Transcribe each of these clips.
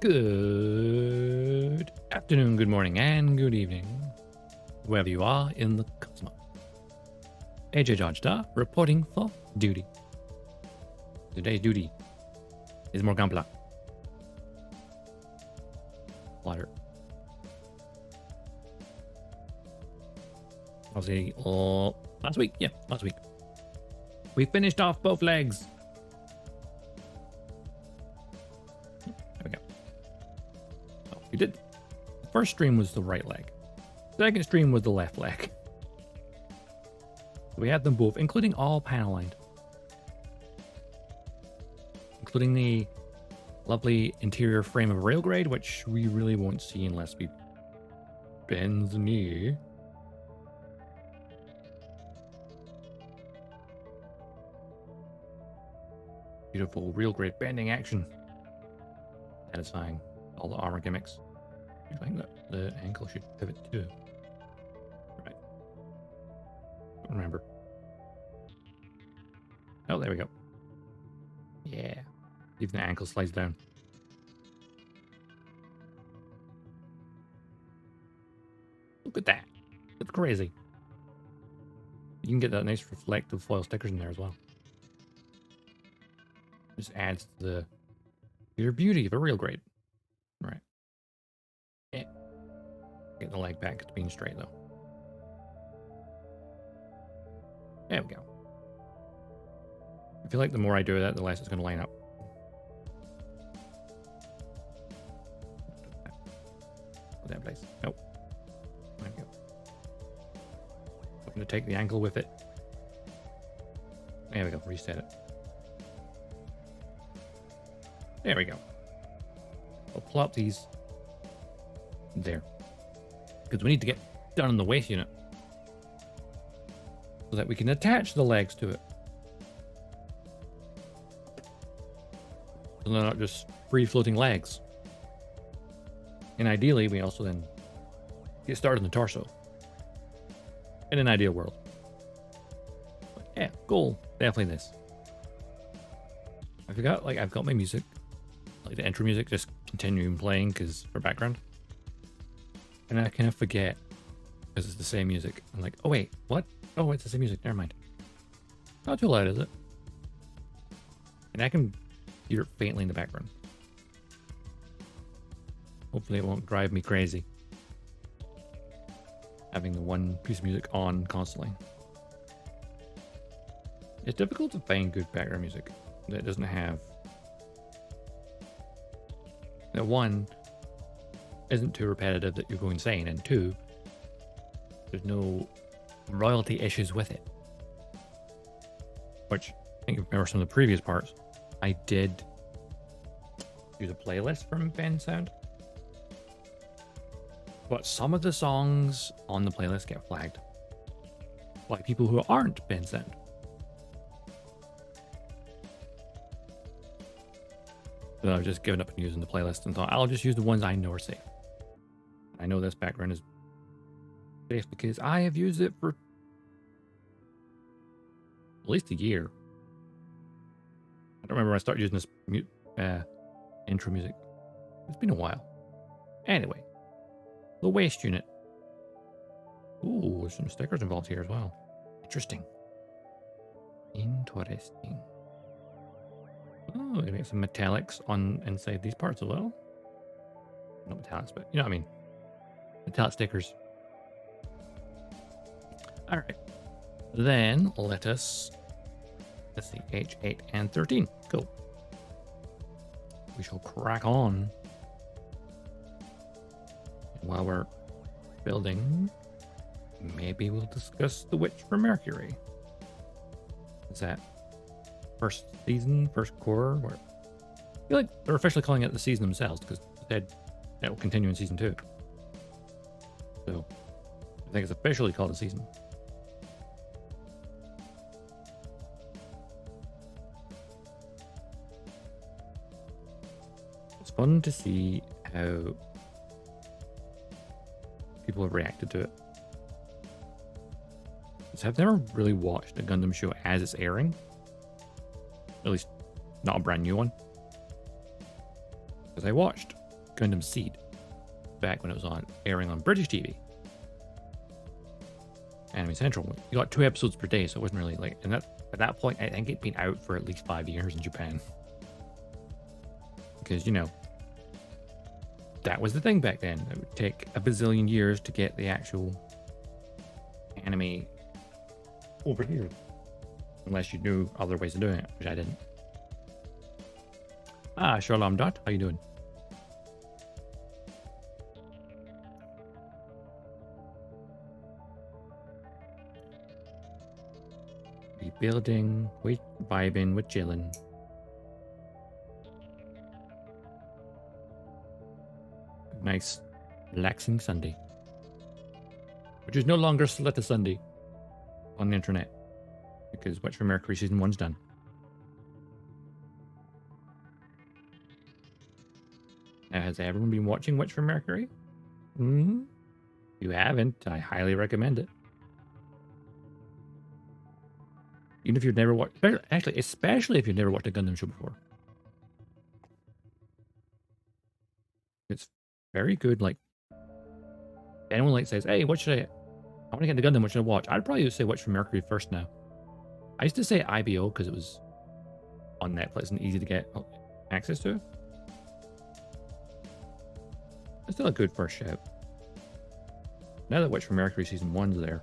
Good afternoon, good morning, and good evening, wherever you are in the cosmos. AJ Dodgestar reporting for duty. Today's duty is more Gunpla. Water. I'll say last week. Yeah, last week. We finished off both legs. There we go. Oh, we did. The first stream was the right leg. Second stream was the left leg. We had them both, including all panel lined. Including the lovely interior frame of railgrade, which we really won't see unless we bend the knee. Beautiful railgrade bending action. Satisfying all the armor gimmicks. I think that the ankle should pivot too. Right. Don't remember. Oh, there we go. Yeah. Even the ankle slides down. Look at that. That's crazy. You can get that nice reflective foil stickers in there as well. Just adds to your beauty of a real grade. Right. Yeah. Get the leg back to being straight though. There we go. I feel like the more I do that, the less it's going to line up. That place. Nope. There we go. I'm going to take the ankle with it. There we go. Reset it. There we go. I'll plop these there. Because we need to get down on the waist unit. So that we can attach the legs to it. So they're not just free-floating legs. And ideally, we also then get started in the torso. In an ideal world. But yeah, goal. Definitely this. I forgot, like, I've got my music. Like the intro music, just continuing playing because for background. And I kind of forget because it's the same music. I'm like, oh wait, what? Oh, it's the same music. Never mind. Not too loud, is it? And I can hear it faintly in the background. Hopefully it won't drive me crazy. Having the one piece of music on constantly. It's difficult to find good background music that doesn't have... That one, isn't too repetitive that you go insane, and two, there's no royalty issues with it. Which, I think if you remember some of the previous parts, I did use a playlist from Bensound. But some of the songs on the playlist get flagged by people who aren't Bensound. So I've just given up on using the playlist and thought I'll just use the ones I know are safe. I know this background is safe because I have used it for at least a year. I don't remember when I started using this intro music. It's been a while. Anyway, the waist unit. Ooh, there's some stickers involved here as well. Interesting. Interesting. Oh, we make some metallics on inside these parts as well. Not metallics, but you know what I mean. Metallic stickers. All right. Then let us, let's see, H8 and 13. Cool. We shall crack on. While we're building, maybe we'll discuss the Witch for Mercury. Is that first season, first core? Where I feel like they're officially calling it the season themselves because it will continue in season 2. So I think it's officially called a season. It's fun to see how people have reacted to it. So I've never really watched a Gundam show as it's airing. At least not a brand new one. Because I watched Gundam Seed back when it was airing on British TV. Anime Central. You got 2 episodes per day, so it wasn't really like, and at that point, I think it'd been out for at least 5 years in Japan. Because, you know, that was the thing back then. It would take a bazillion years to get the actual anime over here. Unless you knew other ways of doing it, which I didn't. Ah, Shalom Dot, how you doing? Rebuilding, vibing, we're chilling. Nice, relaxing Sunday. Which is no longer Sletta Sunday on the internet. Because Witch from Mercury Season 1's done. Now, has everyone been watching Witch from Mercury? Hmm? If you haven't, I highly recommend it. Even if you've never watched, actually, especially if you've never watched a Gundam show before. It's very good. Like, if anyone like says, hey, what should I want to get into Gundam, what should I watch? I'd probably say Witch from Mercury first now. I used to say IBO because it was on Netflix and easy to get access to. It's still a good first shout. Now that Witch from Mercury Season 1's there,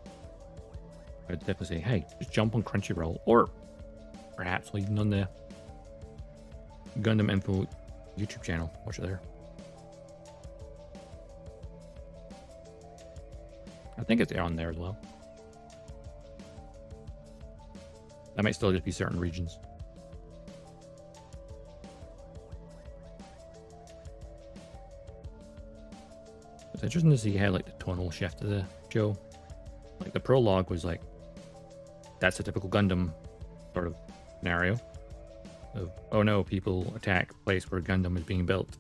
I'd definitely say, hey, just jump on Crunchyroll, or perhaps even on the Gundam Info YouTube channel. Watch it there. I think it's on there as well. That might still just be certain regions. It's interesting to see how like the tonal shift of the show. Like the prologue was like, that's a typical Gundam sort of scenario of, oh no, people attack a place where Gundam is being built.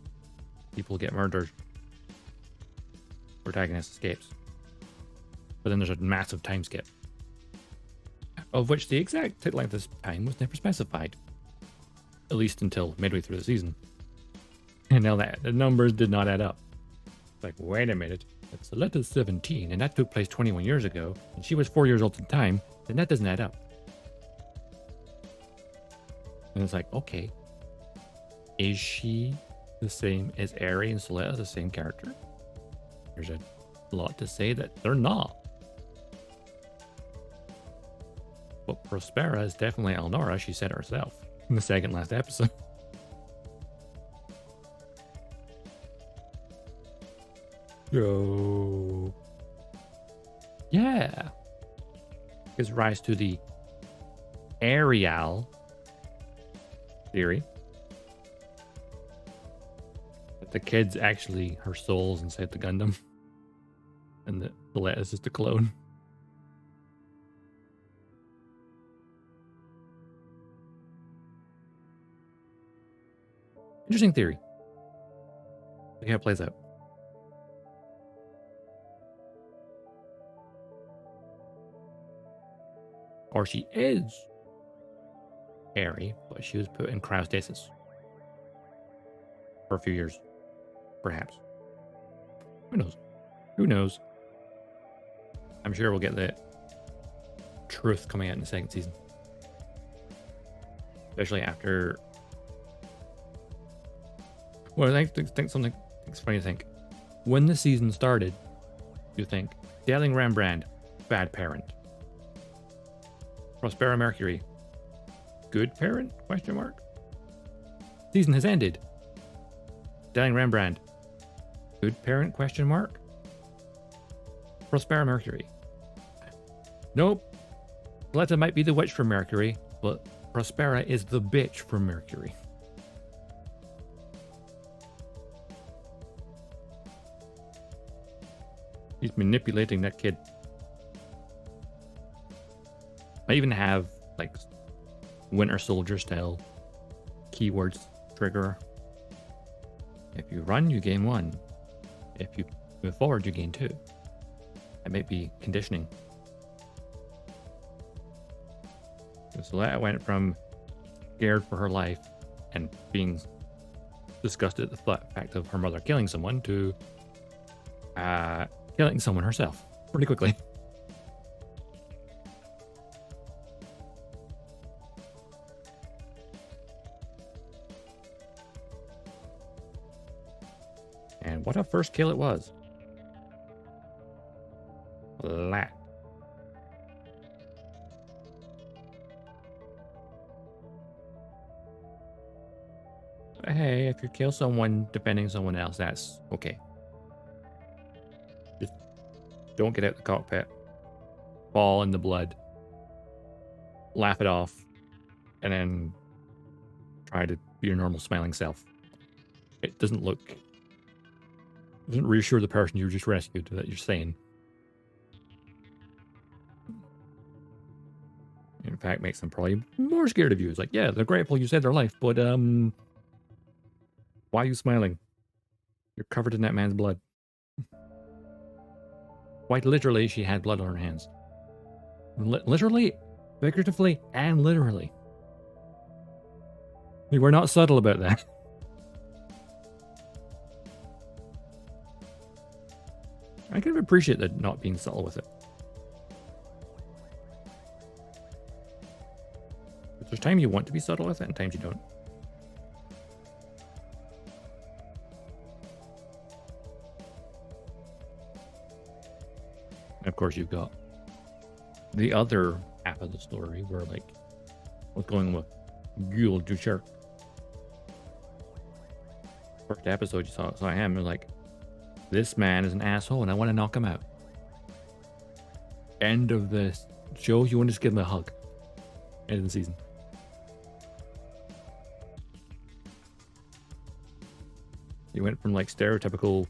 People get murdered. Protagonist escapes. But then there's a massive time skip, of which the exact length of time was never specified. At least until midway through the season. And now that the numbers did not add up. Like, wait a minute, it's Aleta's 17, and that took place 21 years ago, and she was 4 years old at the time, then that doesn't add up. And it's like, okay, is she the same as Eri and Soleta, the same character? There's a lot to say that they're not. But Prospera is definitely Elnora, she said herself in the second last episode. Yo. Yeah. Gives rise to the Ariel theory. That the kid's actually her soul's inside the Gundam. And that Soleta is just a clone. Interesting theory. See how it plays out. Or she is Eri, but she was put in cryostasis for a few years, perhaps. Who knows? Who knows? I'm sure we'll get the truth coming out in the second season, especially after. Well, I think something. It's funny to think. When the season started, you think Stelling Rembrandt, bad parent. Prospera Mercury, good parent? Question mark. Season has ended. Stelling Rembrandt, good parent? Question mark. Prospera Mercury. Nope. Letta might be the witch from Mercury, but Prospera is the bitch from Mercury. He's manipulating that kid. I even have like Winter Soldier style keywords trigger. If you run, you gain 1. If you move forward, you gain 2. That might be conditioning. So that went from scared for her life and being disgusted at the fact of her mother killing someone to killing someone herself pretty quickly. And what a first kill it was. Flat. Hey, if you kill someone defending someone else, that's okay. Just don't get out the cockpit, fall in the blood, laugh it off, and then try to be your normal smiling self. It doesn't reassure the person you just rescued that you're sane. In fact, makes them probably more scared of you. It's like, yeah, they're grateful you saved their life, but why are you smiling? You're covered in that man's blood. Quite literally, she had blood on her hands. Literally, figuratively, and literally. We're not subtle about that. I kind of appreciate that not being subtle with it. But there's times you want to be subtle with it, and times you don't. And of course, you've got the other half of the story where, like, what's going on with Gul Dushar. First episode, you saw him, and like, this man is an asshole, and I want to knock him out. End of this show. You want to just give him a hug. End of the season. You went from like stereotypical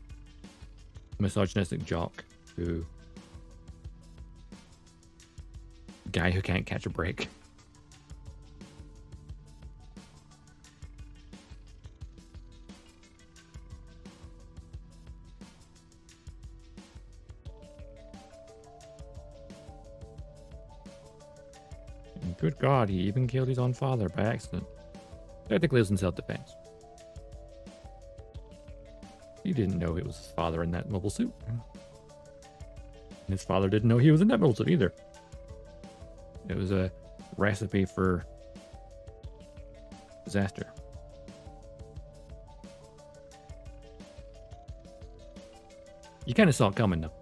misogynistic jock to guy who can't catch a break. And good God, he even killed his own father by accident. Technically, it was in self-defense. He didn't know it was his father in that mobile suit. And his father didn't know he was in that mobile suit either. It was a recipe for disaster. You kind of saw it coming though.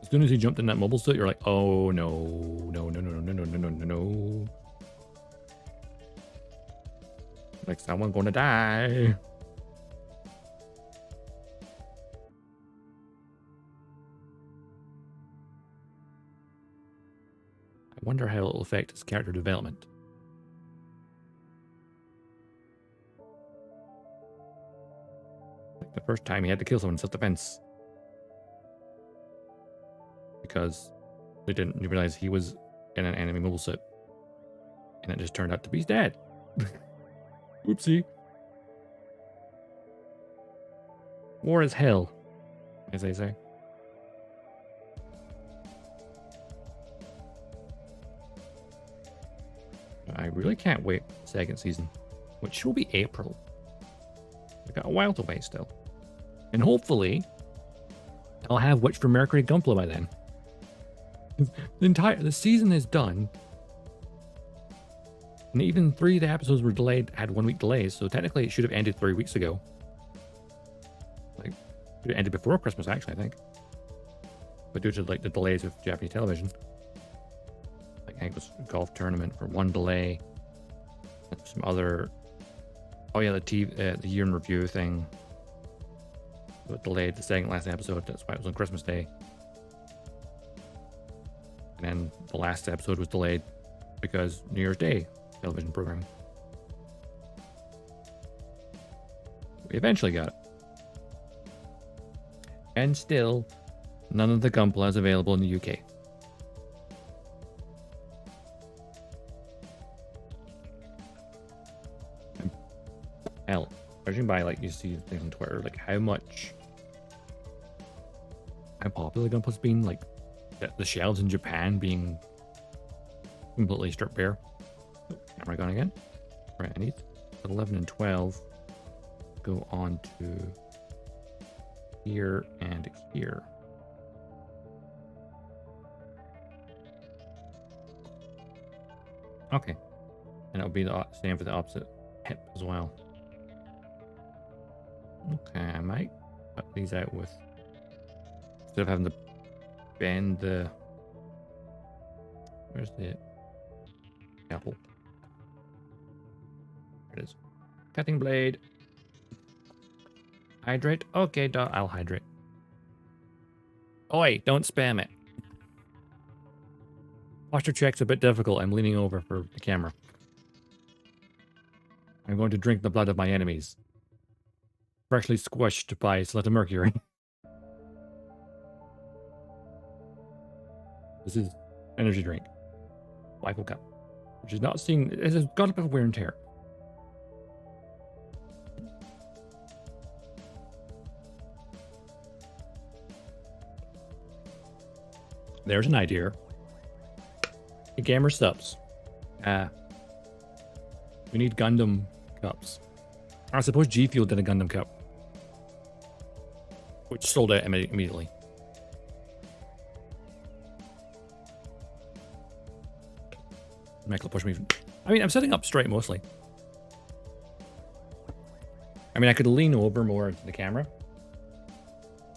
As soon as he jumped in that mobile suit, you're like, oh no, no, no, no, no, no, no, no, no, no. Like someone's gonna die. I wonder how it'll affect his character development. Like the first time he had to kill someone in self-defense. Because they didn't realize he was in an enemy mobile suit. And it just turned out to be his dad. Oopsie. War is hell, as they say. I really can't wait for the second season, which will be April. We got a while to wait still. And hopefully, I'll have Witch from Mercury Gunpla by then. The season is done. And even 3 of the episodes were delayed, had 1 week delays, so technically it should have ended 3 weeks ago. Like, it ended before Christmas, actually, I think. But due to like the delays of Japanese television. I think it was a golf tournament for 1 delay. And some other, oh yeah, the year in review thing. So it delayed the second last episode. That's why it was on Christmas Day. And then the last episode was delayed because New Year's Day television programming. We eventually got it. And still, none of the Gunpla is available in the UK. Hell, judging by like you see things on Twitter, like how popular Gunpla's been, like the shelves in Japan being completely stripped bare. Am I going again? Right, I need 11 and 12. go on to here and here. Okay. And it'll be the same for the opposite hip as well. Okay, I might cut these out with, instead of having to bend the, where's the apple? There it is. Cutting blade. Hydrate. Okay, I'll hydrate. Oi, don't spam it. Posture check's a bit difficult. I'm leaning over for the camera. I'm going to drink the blood of my enemies. Freshly squished by Select Mercury. This is energy drink. Michael Cup. Which is not seen, it has got a bit of wear and tear. There's an idea. The gamer subs. We need Gundam cups. I suppose G Fuel did a Gundam cup, which sold out immediately. Michael push me. I mean, I'm sitting up straight mostly. I mean, I could lean over more into the camera,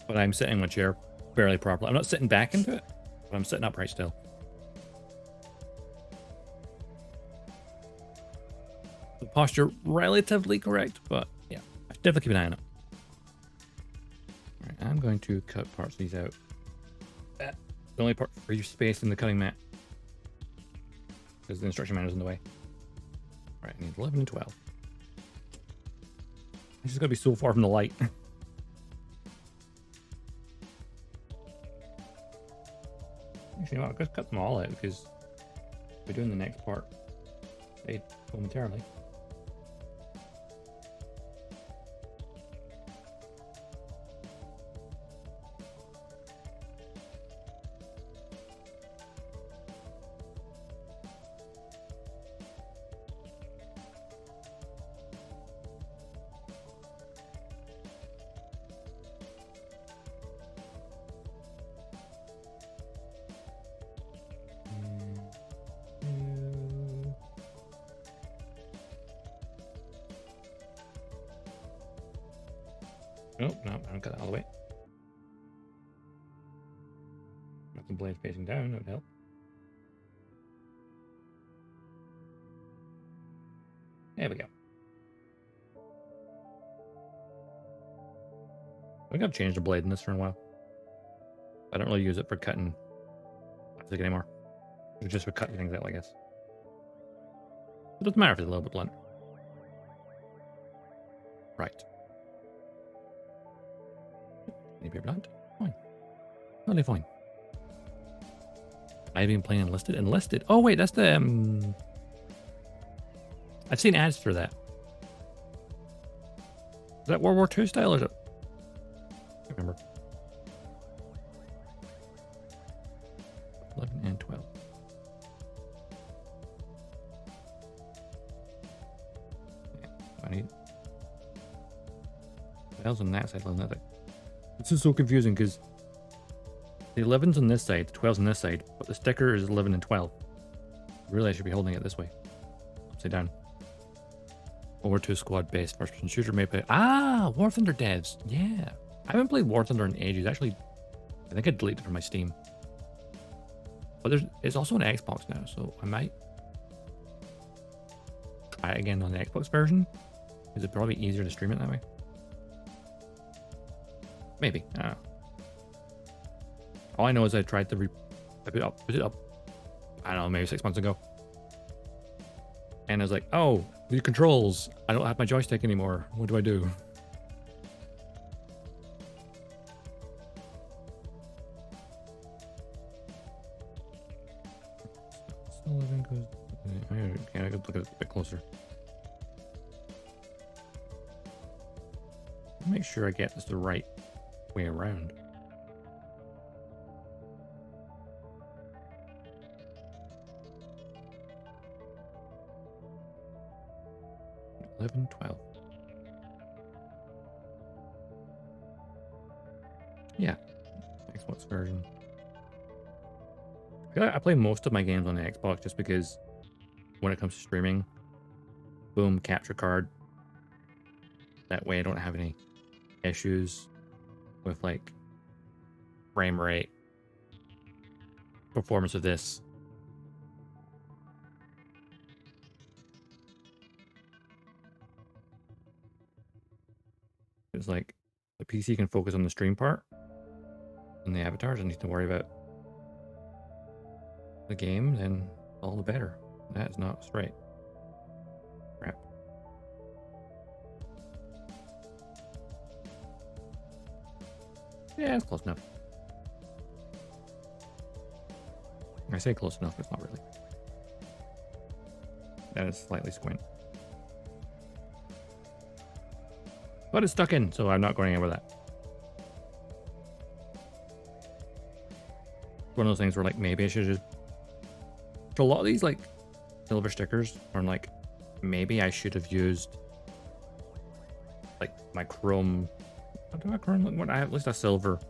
but I'm sitting in my chair fairly properly. I'm not sitting back into it, but I'm sitting upright still. The posture relatively correct, but yeah, I should definitely keep an eye on it. All right, I'm going to cut parts of these out. The only part free space in the cutting mat, because the instruction manual's in the way. All right, I need 11 and 12. It's just gonna be so far from the light. Actually, I'll just cut them all out because we're doing the next part momentarily. Nope, no, I haven't got that all the way. Got some blades facing down, that would help. There we go. I think I've changed the blade in this for a while. I don't really use it for cutting plastic anymore. It's just for cutting things out, I guess. It doesn't matter if it's a little bit blunt. Right. Maybe blunt. Fine. Totally fine. I've been playing Enlisted. Enlisted. Oh wait, that's the I've seen ads for that. Is that World War II style or is it? I can't remember. 11 and 12. Yeah, I need 12's on that side, 11 on that side. This is so confusing because the 11's on this side, the 12's on this side, but the sticker is 11 and 12. Really, I should be holding it this way. Upside down. World War II squad based first person shooter made by War Thunder devs. Yeah. I haven't played War Thunder in ages. Actually, I think I deleted it from my Steam. But it's also an Xbox now, so I might try it again on the Xbox version. Is it probably easier to stream it that way? Maybe. I don't know. All I know is I tried to put it up, I don't know, maybe 6 months ago. And I was like, oh, the controls. I don't have my joystick anymore. What do I do? Okay, I could look at it a bit closer. Make sure I get this the right way around. $11, $12. Yeah, Xbox version. I play most of my games on the Xbox just because when it comes to streaming, boom, capture card. That way I don't have any issues with like frame rate, performance of this. It's like the PC can focus on the stream part and the avatars and need to worry about the game, then all the better. That is not straight. Crap. Yeah, it's close enough. I say close enough, but it's not really. That is slightly squint. But it's stuck in, so I'm not going anywhere with that. One of those things where like maybe I should just... For a lot of these like silver stickers, or like maybe I should have used like my chrome... Do I have chrome? What, I have at least a silver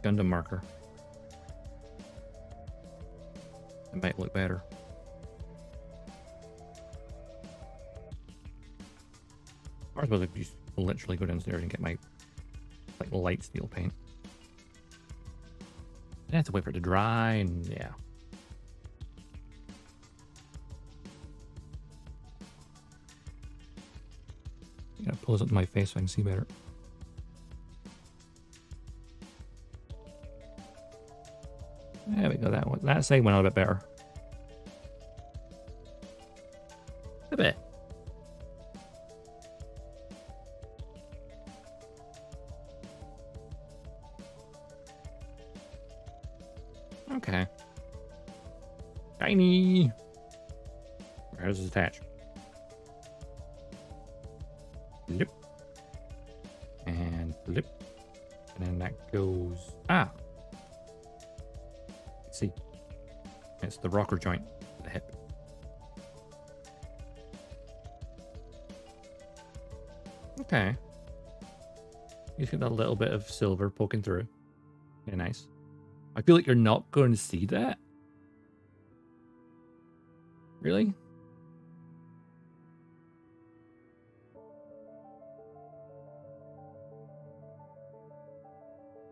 Gundam marker. It might look better. I suppose if you literally go downstairs and get my like light steel paint. I have to wait for it to dry, and yeah. I'm gonna pull this up to my face so I can see better. There we go. That side went out a bit better. A bit. Okay. Shiny. How does this attach? Flip. And flip. And then that goes... Ah! Let's see. It's the rocker joint for the hip. Okay. You get that little bit of silver poking through. Very nice. I feel like you're not going to see that. Really?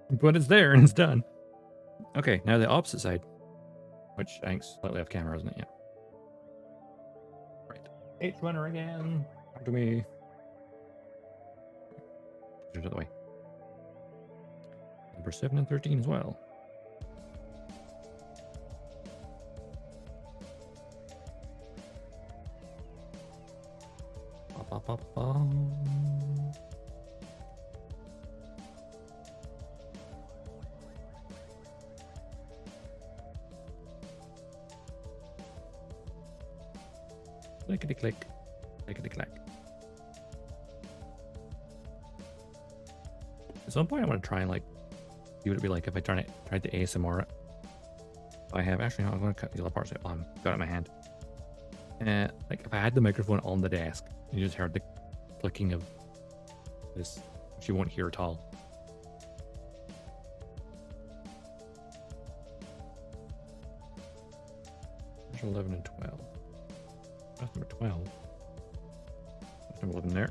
But it's there and it's done. Okay, now the opposite side. Which I think's slightly off camera, isn't it? Yeah. Right. H-Runner again. After me. Push it out of the way. Number 7 and 13 as well. Clickety click, clickety clack. At some point, I want to try and like see what it'd be like if I tried to ASMR it. I have actually. No, I'm going to cut these other parts out while I've got it in my hand. Like if I had the microphone on the desk, you just heard the clicking of this, which you won't hear at all. There's 11 and 12. That's number 12. That's number 11 there.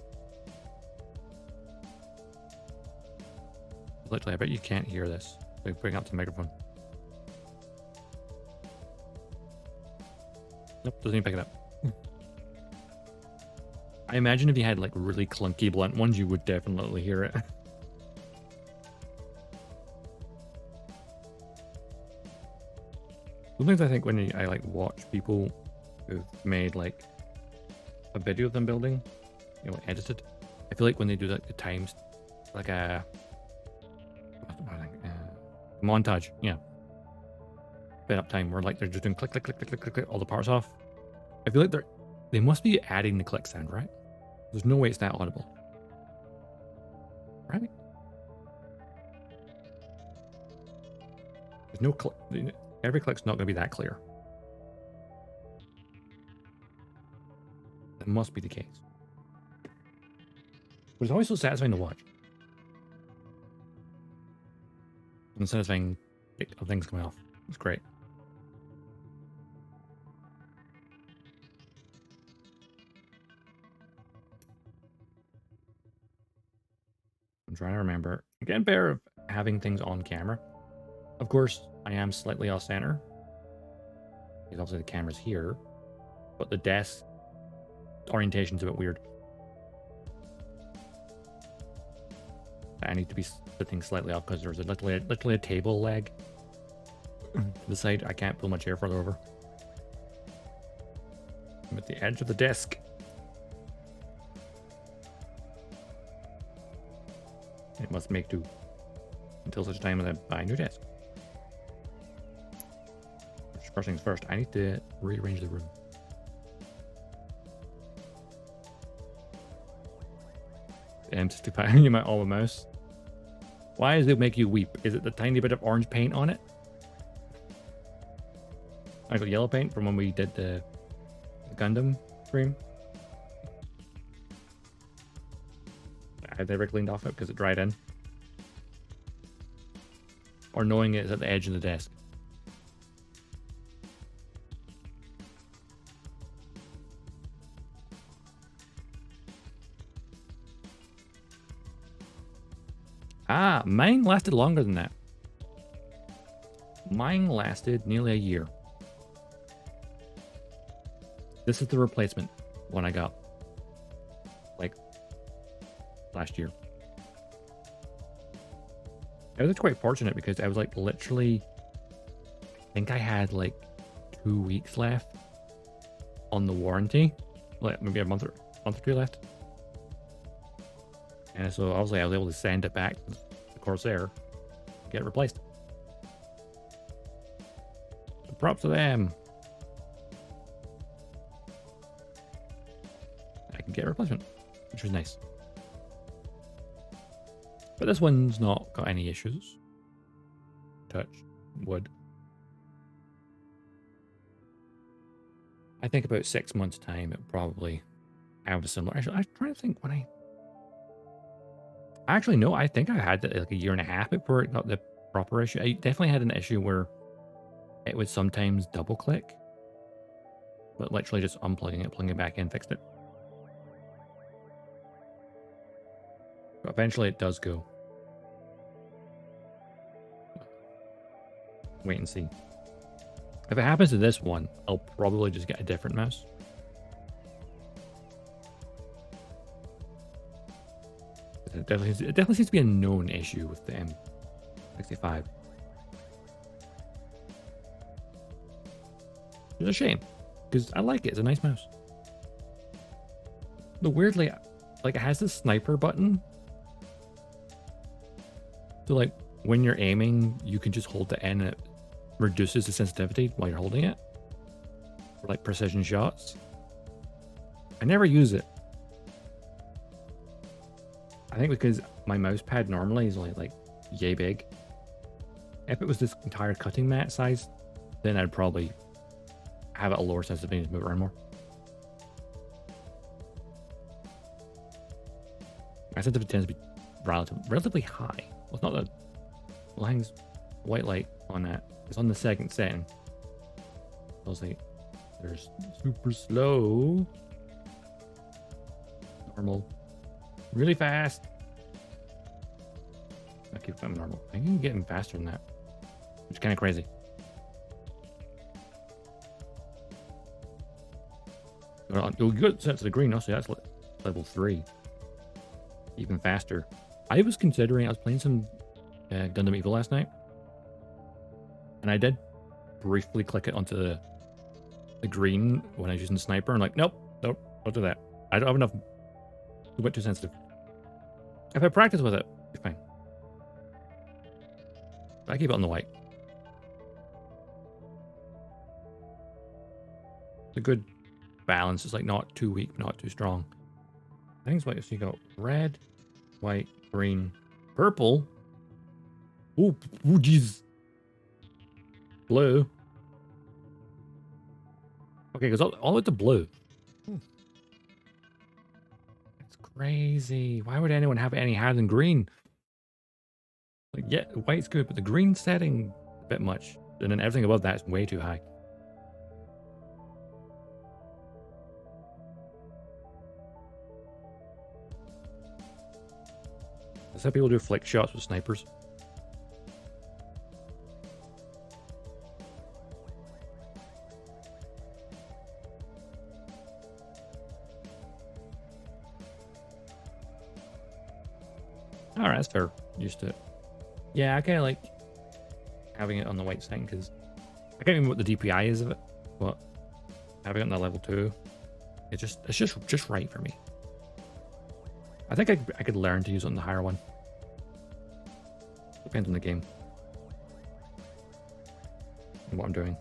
Literally, I bet you can't hear this. So bring it up to the microphone. Nope, doesn't even pick it up. I imagine if you had like really clunky blunt ones, you would definitely hear it. Sometimes I think when I like watch people who've made like a video of them building, you know, edited, I feel like when they do like the times, like a montage, yeah, sped up time where like they're just doing click, click, click, click, click, click, click, all the parts off. I feel like they must be adding the click sound, right? There's no way it's that audible, right? There's no click. Every click's not going to be that clear. That must be the case. But it's always so satisfying to watch. Instead of saying things coming off. It's great. I'm trying to remember. I'm getting better of having things on camera. Of course, I am slightly off center. Because obviously the camera's here. But the desk orientation's a bit weird. I need to be sitting slightly off because there's literally a table leg to the side. I can't pull my chair further over. I'm at the edge of the desk. It must make do until such time as I buy a new desk. First things first, I need to rearrange the room. M65, you might all a mouse. Why does it make you weep? Is it the tiny bit of orange paint on it? Actually, yellow paint from when we did the Gundam stream. I never cleaned off it because it dried in. Or knowing it's at the edge of the desk. Ah, mine lasted longer than that. Mine lasted nearly a year. This is the replacement one I got. Like, last year. I was quite fortunate because I was like literally, I think I had like 2 weeks left on the warranty. Like maybe a month or two left. And so obviously I was able to send it back to the Corsair, get it replaced. So props to them. I can get a replacement, which was nice. But this one's not got any issues. Touch wood. I think about 6 months' time, it probably have a similar. Actually, I'm trying to think when Actually, no, I think I had it like a year and a half before it got the proper issue. I definitely had an issue where it would sometimes double click, but literally just unplugging it, plugging it back in, fixed it. But eventually it does go. Wait and see. If it happens to this one, I'll probably just get a different mouse. It definitely seems to be a known issue with the M65. It's a shame, because I like it. It's a nice mouse. But weirdly, like it has this sniper button. So like when you're aiming, you can just hold the N and it reduces the sensitivity while you're holding it. For like precision shots. I never use it. I think because my mouse pad normally is only like yay big. If it was this entire cutting mat size, then I'd probably have it a lower sensitivity to move around more. My sensitivity tends to be relatively high. Well, it's not that hangs white light on that. It's on the second setting. I was like, there's super slow, normal, really fast. I keep them normal. I can get them faster than that, which is kind of crazy. You'll get set to the green. Also, that's level 3, even faster. I was playing some Gundam Evil last night, and I did briefly click it onto the green when I was using the sniper. I'm like, nope, don't do that. I don't have enough. It's a bit too sensitive. If I practice with it, it's fine. I keep it on the white. It's a good balance. It's like not too weak, not too strong. I think it's white. So you got red, white, green, purple. Oh, jeez. Blue. Okay, because all with the blue. It's crazy. Why would anyone have any higher than green? Like yeah, white's good, but the green setting a bit much. And then everything above that is way too high. That's how people do flick shots with snipers. Alright, that's fair. Used to it. Yeah, I kind of like having it on the white setting because I can't remember what the DPI is of it, but having it on the level 2, it's just right for me. I think I could learn to use it on the higher one. Depends on the game and what I'm doing.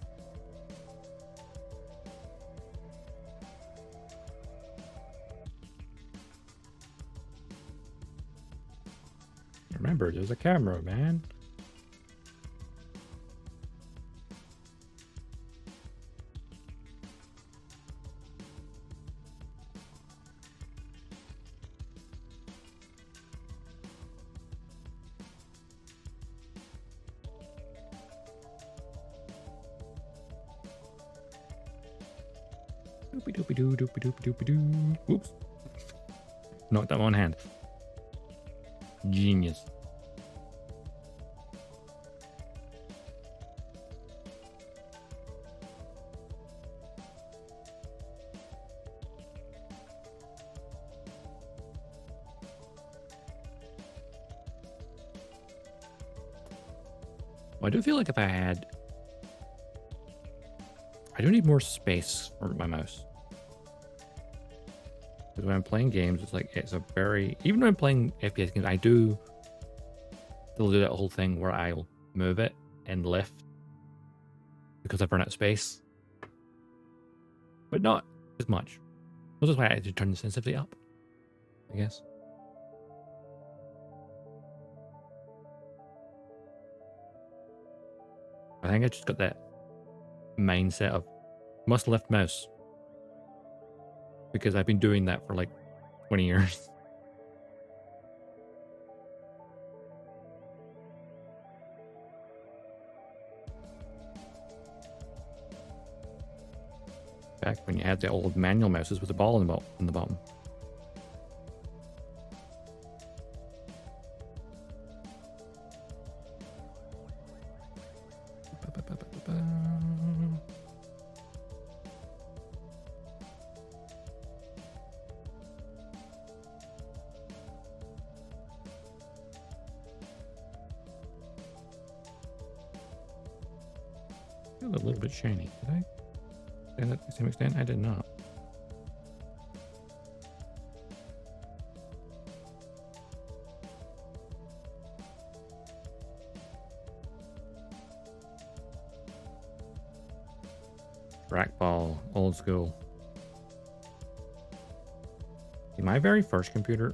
Remember, there's a camera, man. Doopy doopy doo doopy doopy doopy doo. Whoops. Knocked that one hand. Genius. Well, I do feel like if I do need more space for my mouse. Because when I'm playing games, it's a very, even when I'm playing FPS games, I do still do that whole thing where I'll move it and lift because I've run out of space. But not as much. This is why I had to turn the sensitivity up, I guess. I think I just got that mindset of must lift mouse. Because I've been doing that for like 20 years. Back when you had the old manual mouses with the ball in the bottom. A little bit shiny. Did I say that to the same extent? I did not. Trackball, old school. My very first computer,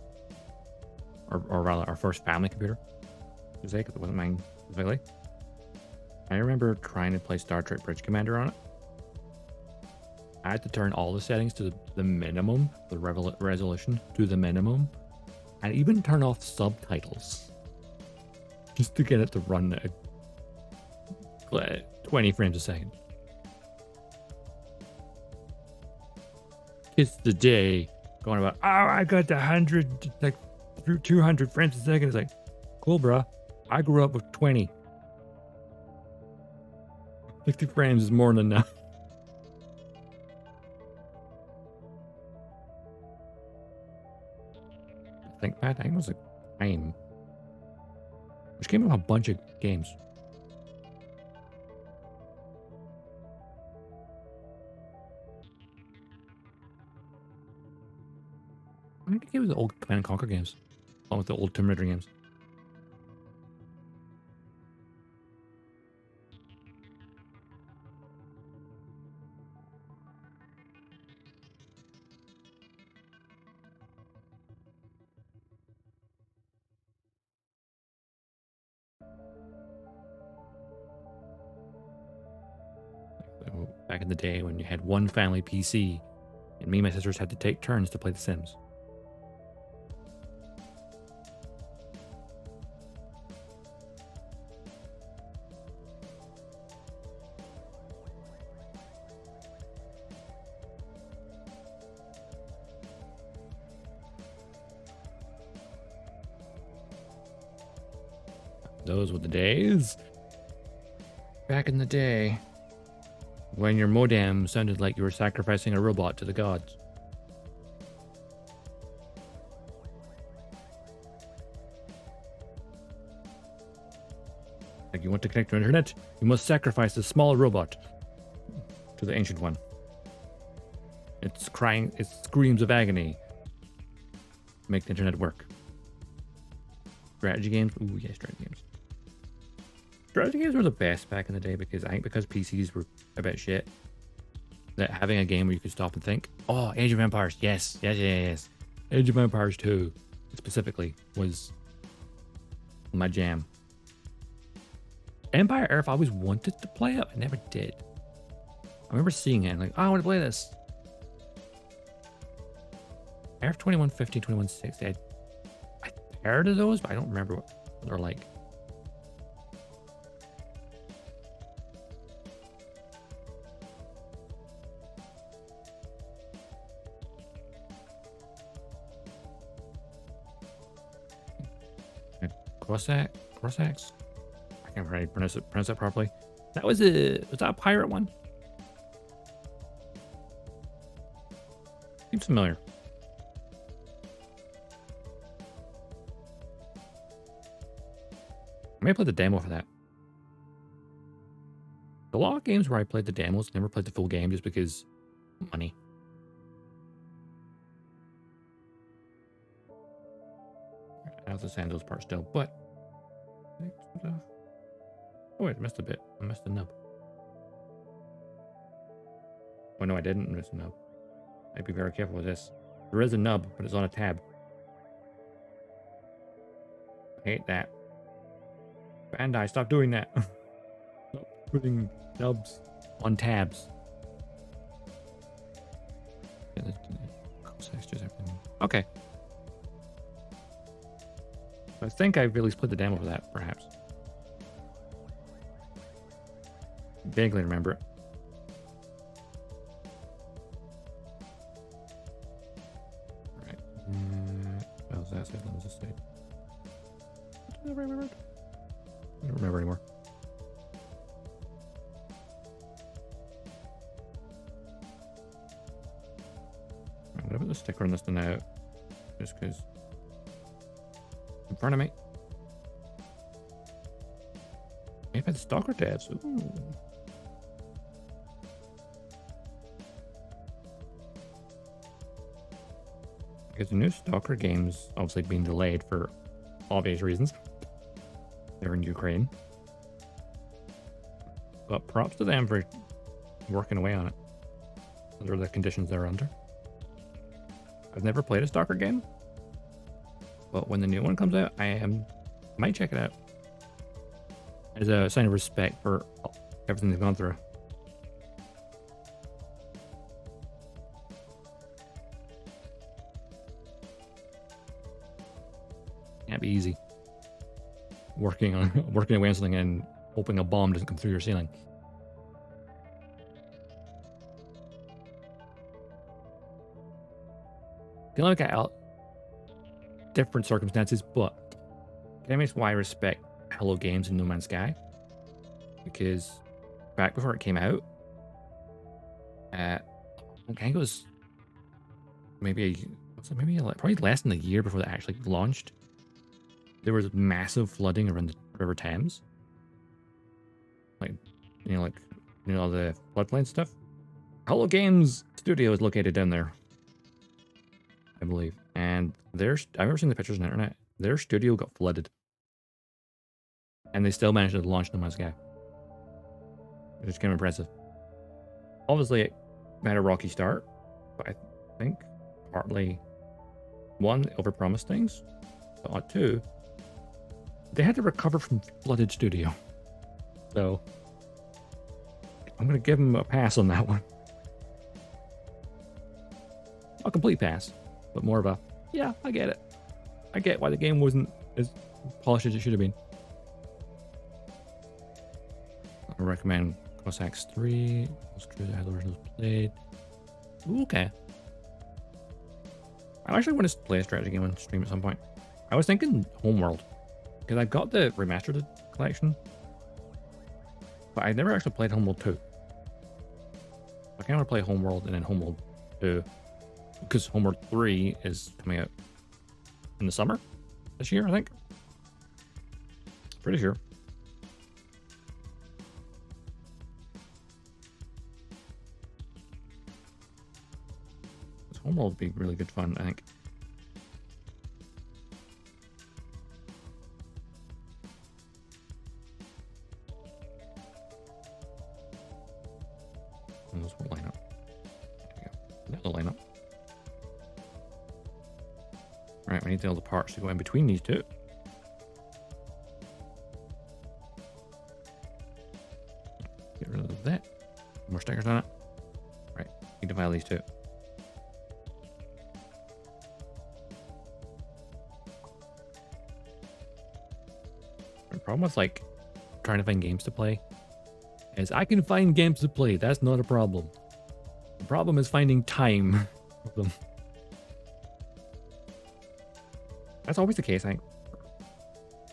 or rather our first family computer, because it wasn't mine specifically. I remember trying to play Star Trek Bridge Commander on it. I had to turn all the settings to the minimum, the resolution to the minimum, and even turn off subtitles just to get it to run at 20 frames a second. It's the day going about, oh, I got the 100, like 200 frames a second. It's like, cool, bro. I grew up with 20. 50 frames is more than enough. ThinkPad, I think it was a game. Which came with a bunch of games. I think it was the old Command & Conquer games. Along with the old Tomb Raider games. Back in the day when you had one family PC and me and my sisters had to take turns to play The Sims. Those were the days. Back in the day, when your modem sounded like you were sacrificing a robot to the gods. Like, you want to connect to internet, you must sacrifice a small robot to the ancient one. It's crying, it screams of agony. Make the internet work. Strategy games? Ooh, yeah, strategy games. Strategy games were the best back in the day because I think because PCs were a bit shit, that having a game where you could stop and think, oh, Age of Empires, yes. Age of Empires 2 specifically was my jam. Empire Earth, I always wanted to play it, I never did. I remember seeing it and like, oh, I want to play this. Earth 2150, 2160, I heard of those, but I don't remember what they're like. Corsax? I can't really pronounce it properly. That was that a pirate one? Seems familiar. I may play the demo for that. A lot of games where I played the demos, never played the full game just because money. I have to sand those parts still, but oh wait, I missed a bit. I missed a nub. Oh no, I didn't miss a nub. I'd be very careful with this. There is a nub, but it's on a tab. I hate that. Bandai, stop doing that. Stop putting nubs on tabs. Okay. I think I really split the demo for that, perhaps. Vaguely remember it. Alright. What was that said? What was this say? I don't remember anymore. I'm gonna put the sticker on this one out. Just because. In front of me. Maybe it's stalker tabs. Ooh. Because the new stalker game's obviously being delayed for obvious reasons. They're in Ukraine. But props to them for working away on it. Under the conditions they're under. I've never played a stalker game. But when the new one comes out, might check it out. As a sign of respect for everything they've gone through. Can't be easy. Working away on something and hoping a bomb doesn't come through your ceiling. Can look at different circumstances, but that makes why I respect Hello Games and No Man's Sky, because back before it came out, I think it was probably less than a year before that actually launched. There was massive flooding around the River Thames, like the floodplain stuff. Hello Games studio is located down there, I believe. And I've ever seen the pictures on the internet. Their studio got flooded. And they still managed to launch No Man's Sky. Which is kind of impressive. Obviously, it had a rocky start. But I think partly, one, they overpromised things. But two, they had to recover from flooded studio. So, I'm going to give them a pass on that one. A complete pass. But more of a, yeah, I get it. I get why the game wasn't as polished as it should have been. I recommend Cossacks 3. Most true that the version was played. Ooh, okay. I actually want to play a strategy game on stream at some point. I was thinking Homeworld. because I've got the remastered collection, but I never actually played Homeworld 2. I kind of want to play Homeworld and then Homeworld 2, because Homeworld 3 is coming out in the summer this year, I think. Pretty sure. This Homeworld would be really good fun, I think. And this won't line up. There we go. That'll line up. Right, we need all the parts to go in between these two. Get rid of that. More stickers on it. Right, need to file these two. The problem with like trying to find games to play is I can find games to play. That's not a problem. The problem is finding time for them. That's always the case, I think.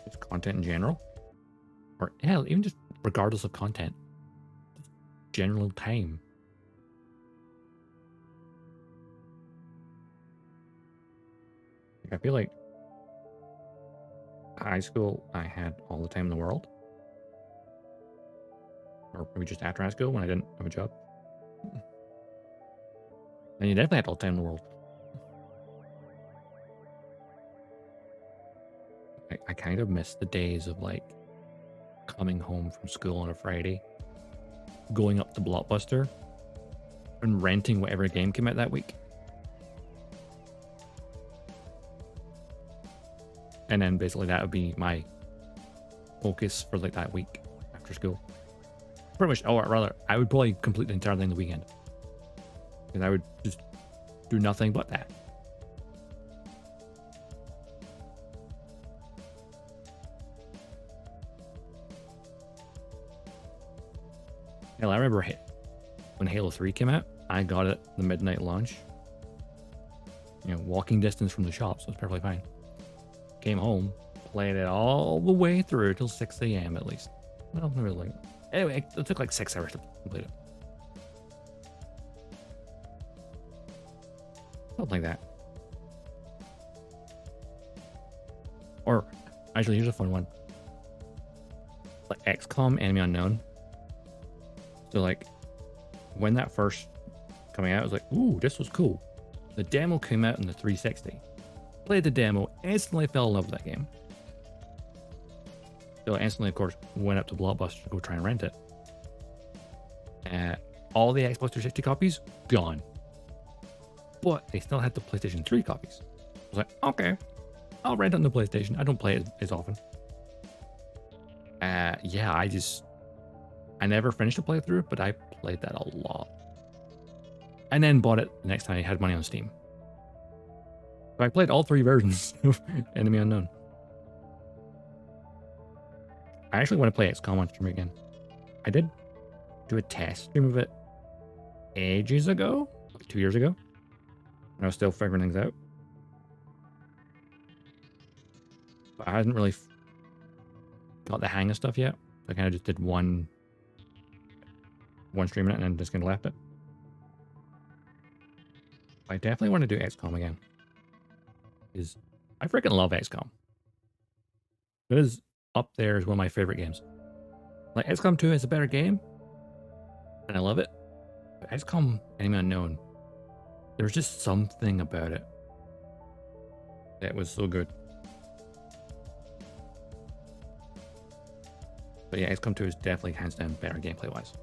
Just content in general. Or hell, even just regardless of content. Just general time. I feel like high school, I had all the time in the world. Or maybe just after high school when I didn't have a job. And you definitely had all the time in the world. I kind of miss the days of like coming home from school on a Friday, going up to Blockbuster and renting whatever game came out that week. And then basically that would be my focus for like that week after school. Pretty much, or rather, I would probably complete the entire thing the weekend. Because I would just do nothing but that. Hell, I remember when Halo 3 came out, I got it the midnight launch. You know, walking distance from the shop, so it's perfectly fine. Came home, played it all the way through till 6 a.m. at least. Well, not really. Anyway, it took like 6 hours to complete it. Something like that. Or, actually, here's a fun one. Like XCOM Enemy Unknown. So like, when that first coming out, I was like, ooh, this was cool. The demo came out in the 360. Played the demo, instantly fell in love with that game. So I instantly, of course, went up to Blockbuster to go try and rent it. All the Xbox 360 copies, gone. But they still had the PlayStation 3 copies. I was like, okay, I'll rent it on the PlayStation. I don't play it as often. Yeah, I never finished the playthrough, but I played that a lot. And then bought it the next time I had money on Steam. So I played all 3 versions of Enemy Unknown. I actually want to play XCOM on stream again. I did do a test stream of it ages ago, like 2 years ago. And I was still figuring things out. But I hadn't really got the hang of stuff yet. I kind of just did one stream in it and then just kind of left it. I definitely want to do XCOM again. Because I freaking love XCOM. It is up there as one of my favorite games. Like XCOM 2 is a better game. And I love it. But XCOM Enemy Unknown, there was just something about it that was so good. But yeah, XCOM 2 is definitely hands down better gameplay wise.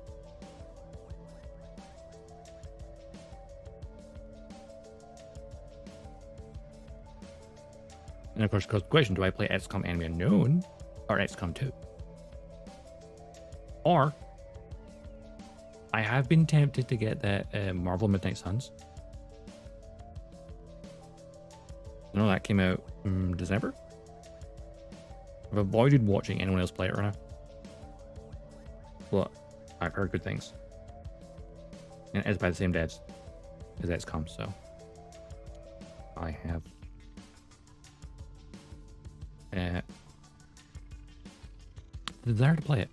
And of course, the question, do I play XCOM Enemy Unknown or XCOM 2? Or, I have been tempted to get that Marvel Midnight Suns. I know that came out in December. I've avoided watching anyone else play it right now. But I've heard good things. And it's by the same devs as XCOM, so I have the desire to play it.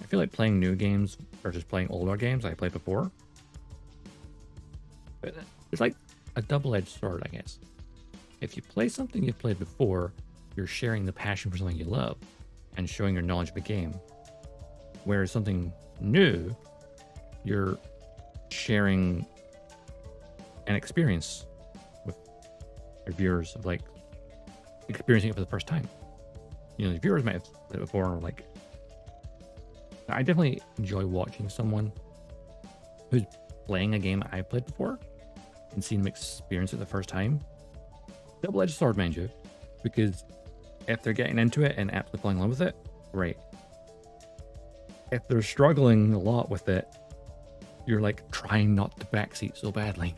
I feel like playing new games or just playing older games I played before. But it's like a double-edged sword, I guess. If you play something you've played before, you're sharing the passion for something you love and showing your knowledge of a game. Whereas something new, you're sharing an experience with your viewers of like experiencing it for the first time. You know, the viewers might have played it before, or like, I definitely enjoy watching someone who's playing a game I've played before and seeing them experience it the first time. Double-edged sword, mind you, because if they're getting into it and absolutely falling in love with it, great. If they're struggling a lot with it, you're like trying not to backseat so badly.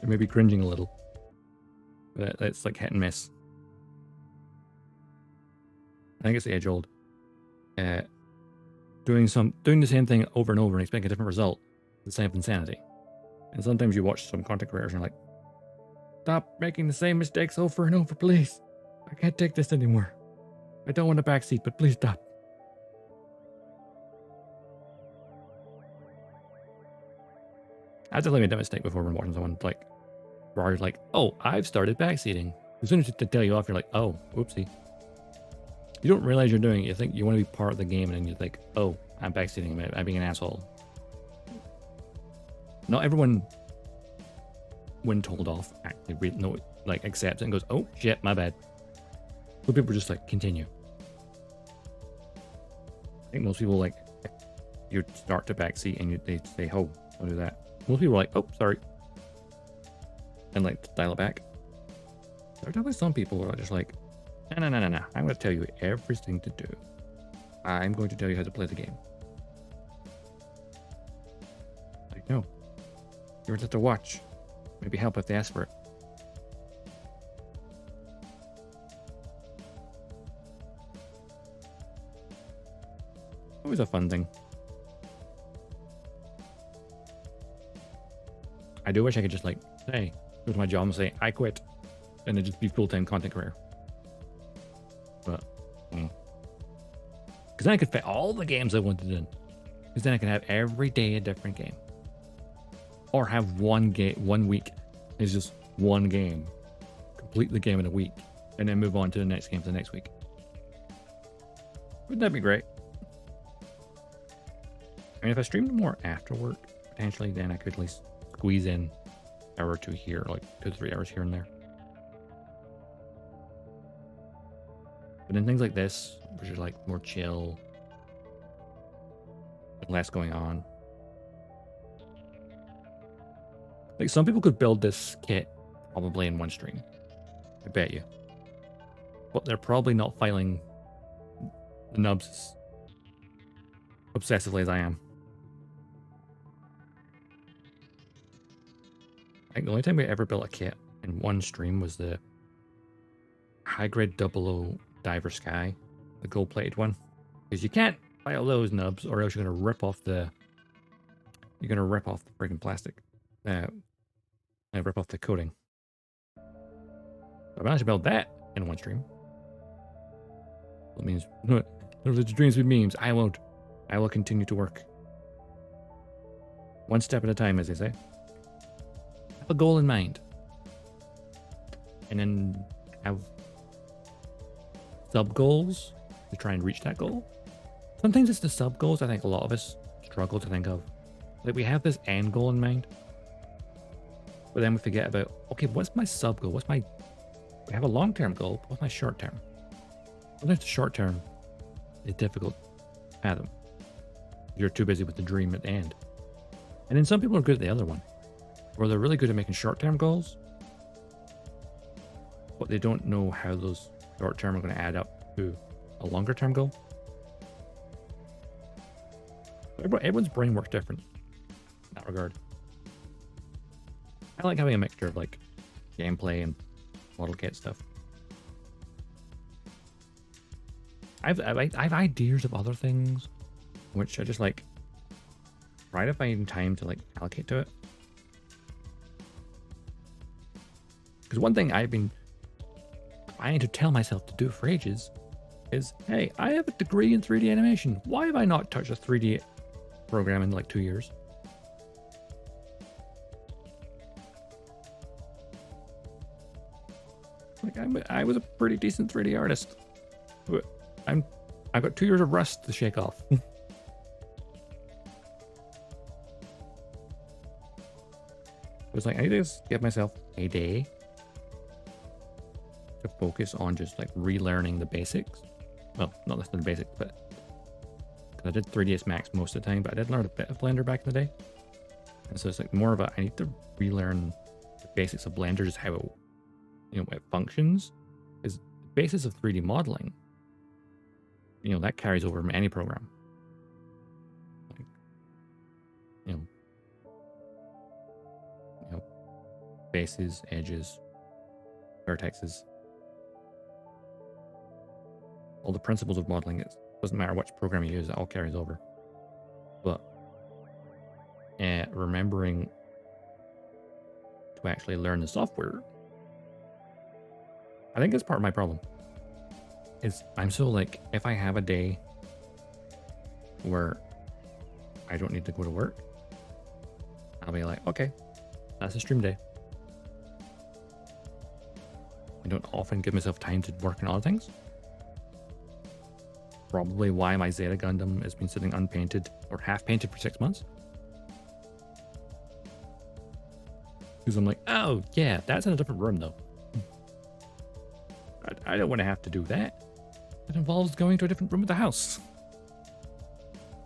Or maybe cringing a little. But it's like hit and miss. I think it's the age old. Doing the same thing over and over and expecting a different result is the same insanity. And sometimes you watch some content creators and you're like, stop making the same mistakes over and over, please. I can't take this anymore. I don't want a backseat, but please stop. I've definitely made that mistake before when watching someone like, where you're like, oh, I've started backseating. As soon as they tell you off, you're like, oh, oopsie. You don't realize you're doing it. You think you want to be part of the game, and then you're like, oh, I'm backseating. I'm being an asshole. Not everyone, when told off, actually accepts it and goes, oh, shit, my bad. But people just like, continue. I think most people, like, you start to backseat and they say, oh, I'll do that. Most people are like, oh, sorry. And like, dial it back. There are definitely some people who are just like, no. I'm going to tell you everything to do. I'm going to tell you how to play the game. Like, no. You're just to watch. Maybe help if they ask for it. Always a fun thing. I do wish I could just like, hey, go to my job and say, I quit. And then just be full-time content career. But, because then I could fit all the games I wanted in. Because then I could have every day a different game. Or have one week is just one game. Complete the game in a week. And then move on to the next game for the next week. Wouldn't that be great? I mean, if I streamed more after work, potentially, then I could at least squeeze in an hour or two here, like 2 to 3 hours here and there. But in things like this, which are like more chill, with less going on. Like some people could build this kit probably in one stream. I bet you. But they're probably not filing the nubs as obsessively as I am. I think the only time we ever built a kit in one stream was the high grade 00 Diver Sky, the gold plated one. Because you can't file those nubs or else you're gonna rip off the freaking plastic. Rip off the coating. I managed to build that in one stream. That means those are dreams with memes. I won't. I will continue to work. One step at a time, as they say. Have a goal in mind. And then have sub goals to try and reach that goal. Sometimes it's the sub goals I think a lot of us struggle to think of. Like we have this end goal in mind. But then we forget about, okay, what's my sub goal? We have a long-term goal, but what's my short-term? Sometimes the short-term is difficult to fathom. You're too busy with the dream at the end. And then some people are good at the other one, where they're really good at making short-term goals, but they don't know how those short-term are going to add up to a longer-term goal. Everyone's brain works different in that regard. I like having a mixture of like gameplay and model kit stuff. I have ideas of other things, which I just like try to find time to like allocate to it. Because one thing I've been trying to tell myself to do for ages is, hey, I have a degree in 3D animation. Why have I not touched a 3D program in like 2 years? Like I was a pretty decent 3D artist. But I've got 2 years of rust to shake off. I was like, I need to just give myself a day to focus on just like relearning the basics. Well, not necessarily the basics, but because I did 3ds Max most of the time, but I did learn a bit of Blender back in the day. And so it's like more of a, I need to relearn the basics of Blender, just how it, it functions. Is the basis of 3D modeling, that carries over from any program. Like, bases, edges, vertexes. All the principles of modeling, it doesn't matter which program you use, it all carries over. But remembering to actually learn the software, I think that's part of my problem. Is I'm so like, if I have a day where I don't need to go to work, I'll be like, okay, that's a stream day. I don't often give myself time to work on other things. Probably why my Zeta Gundam has been sitting unpainted or half painted for 6 months. Because I'm like, oh yeah, that's in a different room though. I don't want to have to do that. It involves going to a different room of the house.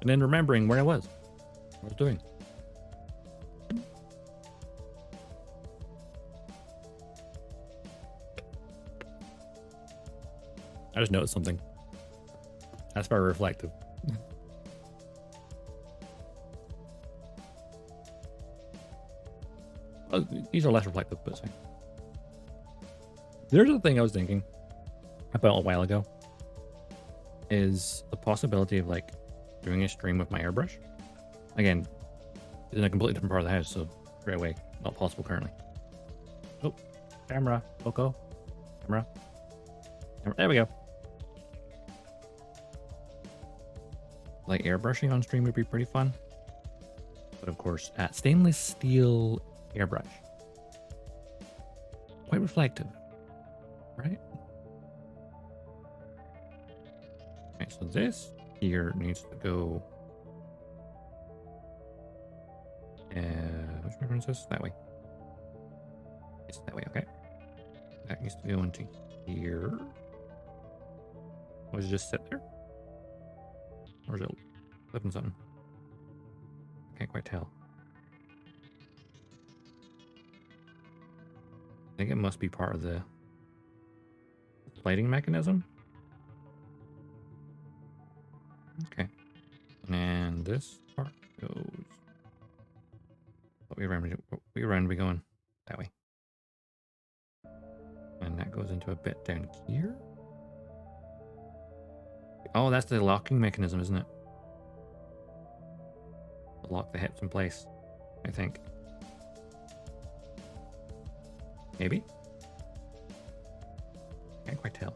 And then remembering where I was, what I was doing. I just noticed something. That's very reflective. These are less reflective, but same. There's a thing I was thinking about a while ago. Is the possibility of like doing a stream with my airbrush. Again, it's in a completely different part of the house, so straight away, not possible currently. Oh, camera, Coco, camera. There we go. Like airbrushing on stream would be pretty fun. But of course, stainless steel airbrush. Quite reflective, right? Okay, so this here needs to go. Which one is this? That way. It's that way, okay. That needs to go into here. Was it just sit there? Or is it flipping something? Can't quite tell. I think it must be part of the plating mechanism. Okay. And this part goes. What way around are we going? That way. And that goes into a bit down here. Oh, that's the locking mechanism, isn't it? Lock the hips in place, I think. Maybe? Can't quite tell.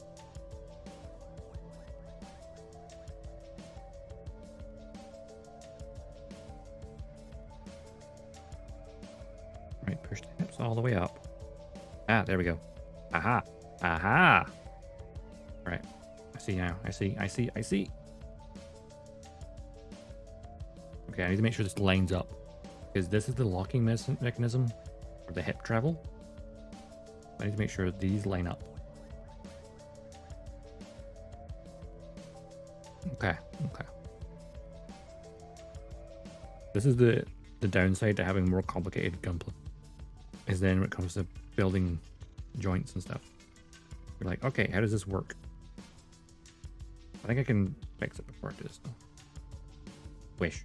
Right, push the hips all the way up. Ah, there we go. Aha! Aha! Right. I see now. I see. Okay, I need to make sure this lines up. Because this is the locking mechanism for the hip travel. I need to make sure these line up. Okay. This is the downside to having more complicated Gunpla. Is then when it comes to building joints and stuff. You're like, okay, how does this work? I think I can fix it before I do this though. Wish.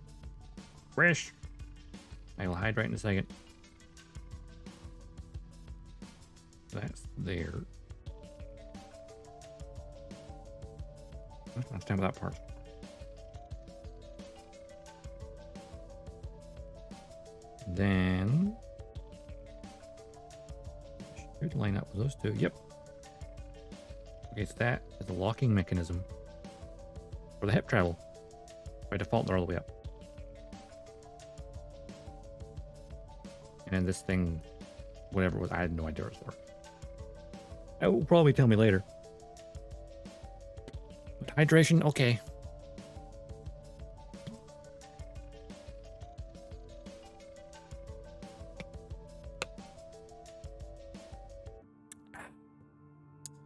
I will hide right in a second. That's there. Let's stand with that part. Then Should line up with those two. Yep. Okay, so that is the locking mechanism for the hip travel. By default, they're all the way up. And this thing, whatever it was, I had no idea what it was for. It will probably tell me later. But hydration, okay.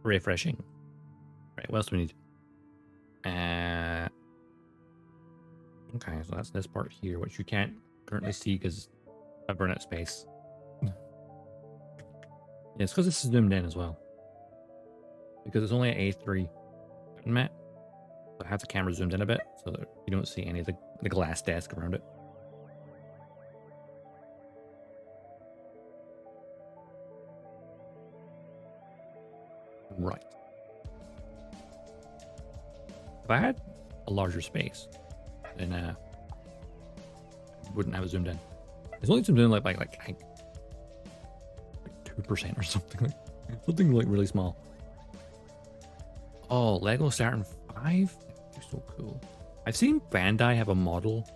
Refreshing. Right, what else do we need? Okay, so that's this part here, which you can't currently see because I've run out of space. Yeah, it's because this is zoomed in as well. Because it's only an A3 map. So I have the camera zoomed in a bit so that you don't see any of the glass desk around it. Right. If I had a larger space, then I wouldn't have it zoomed in. It's only zoomed in like 2% or something. Something like really small. Oh, Lego Saturn 5? They're so cool. I've seen Bandai have a model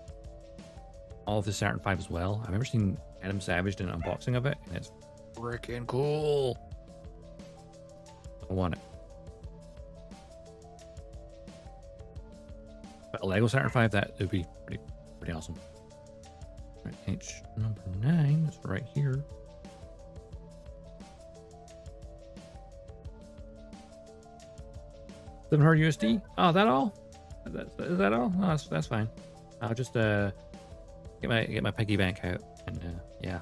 of the Saturn 5 as well. I've never seen Adam Savage do an unboxing of it, and it's freaking cool. I want it. But a Lego Saturn 5, that would be pretty awesome. Right, H number 9 is right here. $700 USD. Oh, that all? Is that all? Oh, that's fine. I'll just get my piggy bank out and yeah.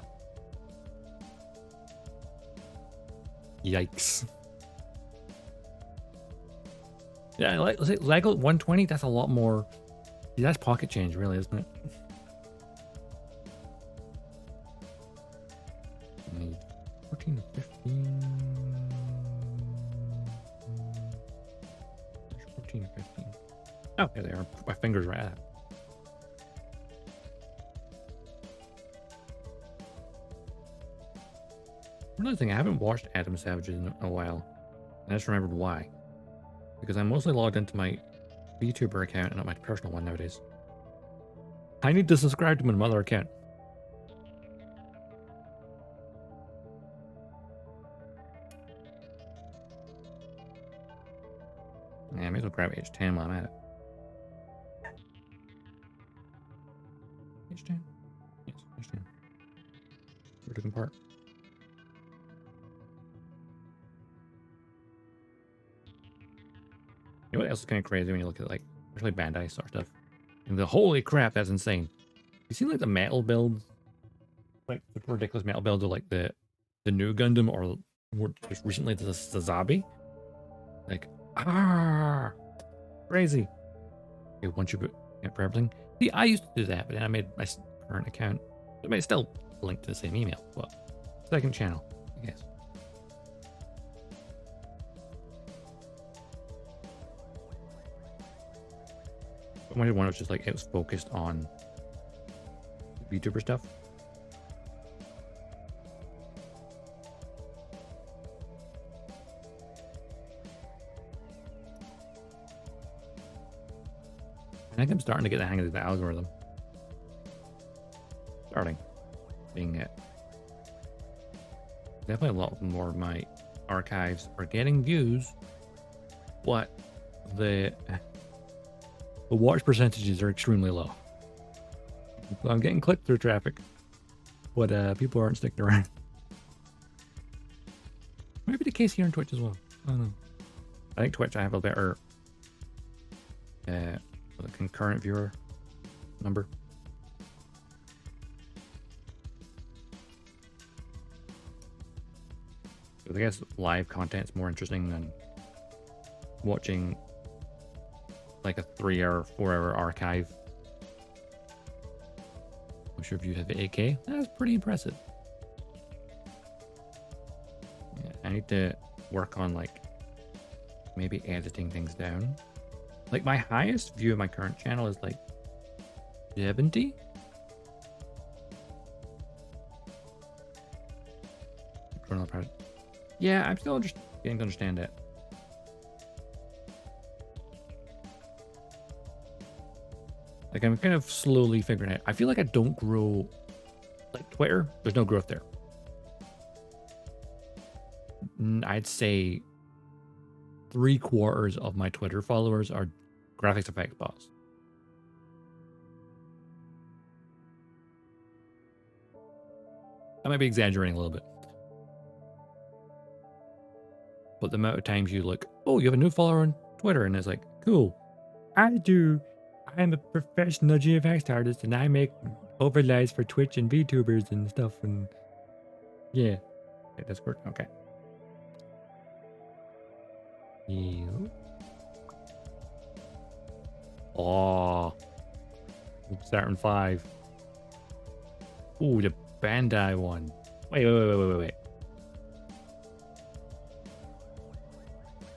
Yikes. Yeah, let's say Lego 120. That's a lot more. See, that's pocket change, really, isn't it? 14 to 15. 14 to 15. Oh, there they are. My fingers right at it. Another thing, I haven't watched Adam Savage in a while. I just remembered why. Because I'm mostly logged into my VTuber account and not my personal one nowadays. I need to subscribe to my mother account. Yeah, I may as well grab H10 while I'm at it. H10? Yes, H10. We're looking part. You know what else is kind of crazy when you look at, like, especially Bandai sort of stuff? And the holy crap, that's insane. You see, like, the metal builds? Like, the ridiculous metal builds of, like, the new Gundam or more just recently the Zabi? Like, crazy. Okay, once you put it for everything. See, I used to do that, but then I made my current account. I mean, it's still linked to the same email, but second channel, I guess. But my one was just like, it was focused on VTuber stuff. I think I'm starting to get the hang of the algorithm. Being it. Definitely a lot more of my archives are getting views, but the watch percentages are extremely low. So I'm getting click-through traffic, but people aren't sticking around. Maybe the case here on Twitch as well. I don't know. I think Twitch I have a better concurrent viewer number. I guess live content's more interesting than watching like a 3-hour, 4-hour archive. I'm sure if you have 8K, that's pretty impressive. Yeah, I need to work on like maybe editing things down. Like my highest view of my current channel is like 70. Yeah, I'm still getting to understand it. Like, I'm kind of slowly figuring it out. I feel like I don't grow like Twitter. There's no growth there. I'd say 3/4 of my Twitter followers are graphics effects bots. I might be exaggerating a little bit. But the amount of times you look, oh, you have a new follower on Twitter, and it's like, cool. I do. I'm a professional GFX artist, and I make overlays for Twitch and VTubers and stuff. And yeah, that's good. Okay. Yeah. Oh, Saturn 5. Ooh, the Bandai one. Wait.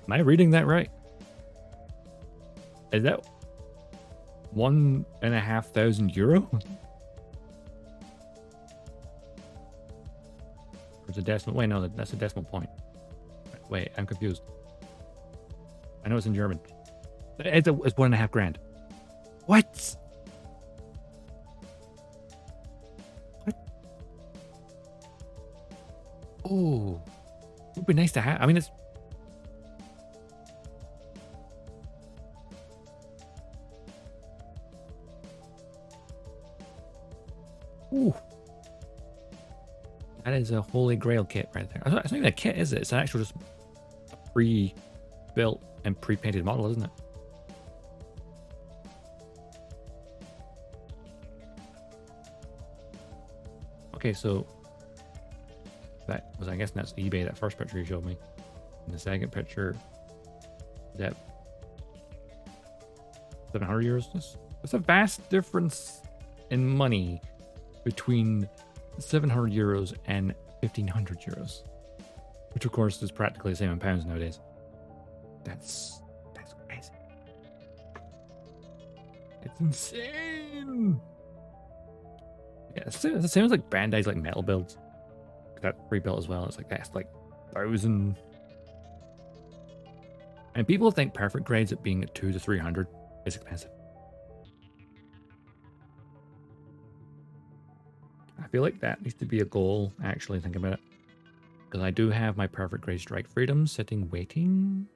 Am I reading that right? Is that €1,500? Or is a decimal? Wait, no, that's a decimal point. Wait, I'm confused. I know it's in German. It's $1,500. What? What? Oh, it would be nice to have. I mean, it's. Ooh. That is a holy grail kit right there. It's not even a kit, is it? It's an actual just pre-built and pre-painted model, isn't it? Okay, so that was, I guess that's eBay, that first picture you showed me. And the second picture, is that 700 euros? That's a vast difference in money between 700 euros and 1,500 euros, which of course is practically the same in pounds nowadays. That's crazy. It's insane. Yeah, it's the same as like Bandai's like metal builds. That pre-built as well. It's like that's like 1,000. And people think perfect grades at being at 200 to 300 is expensive. I feel like that needs to be a goal, actually, think about it. Because I do have my perfect grade strike freedom sitting waiting.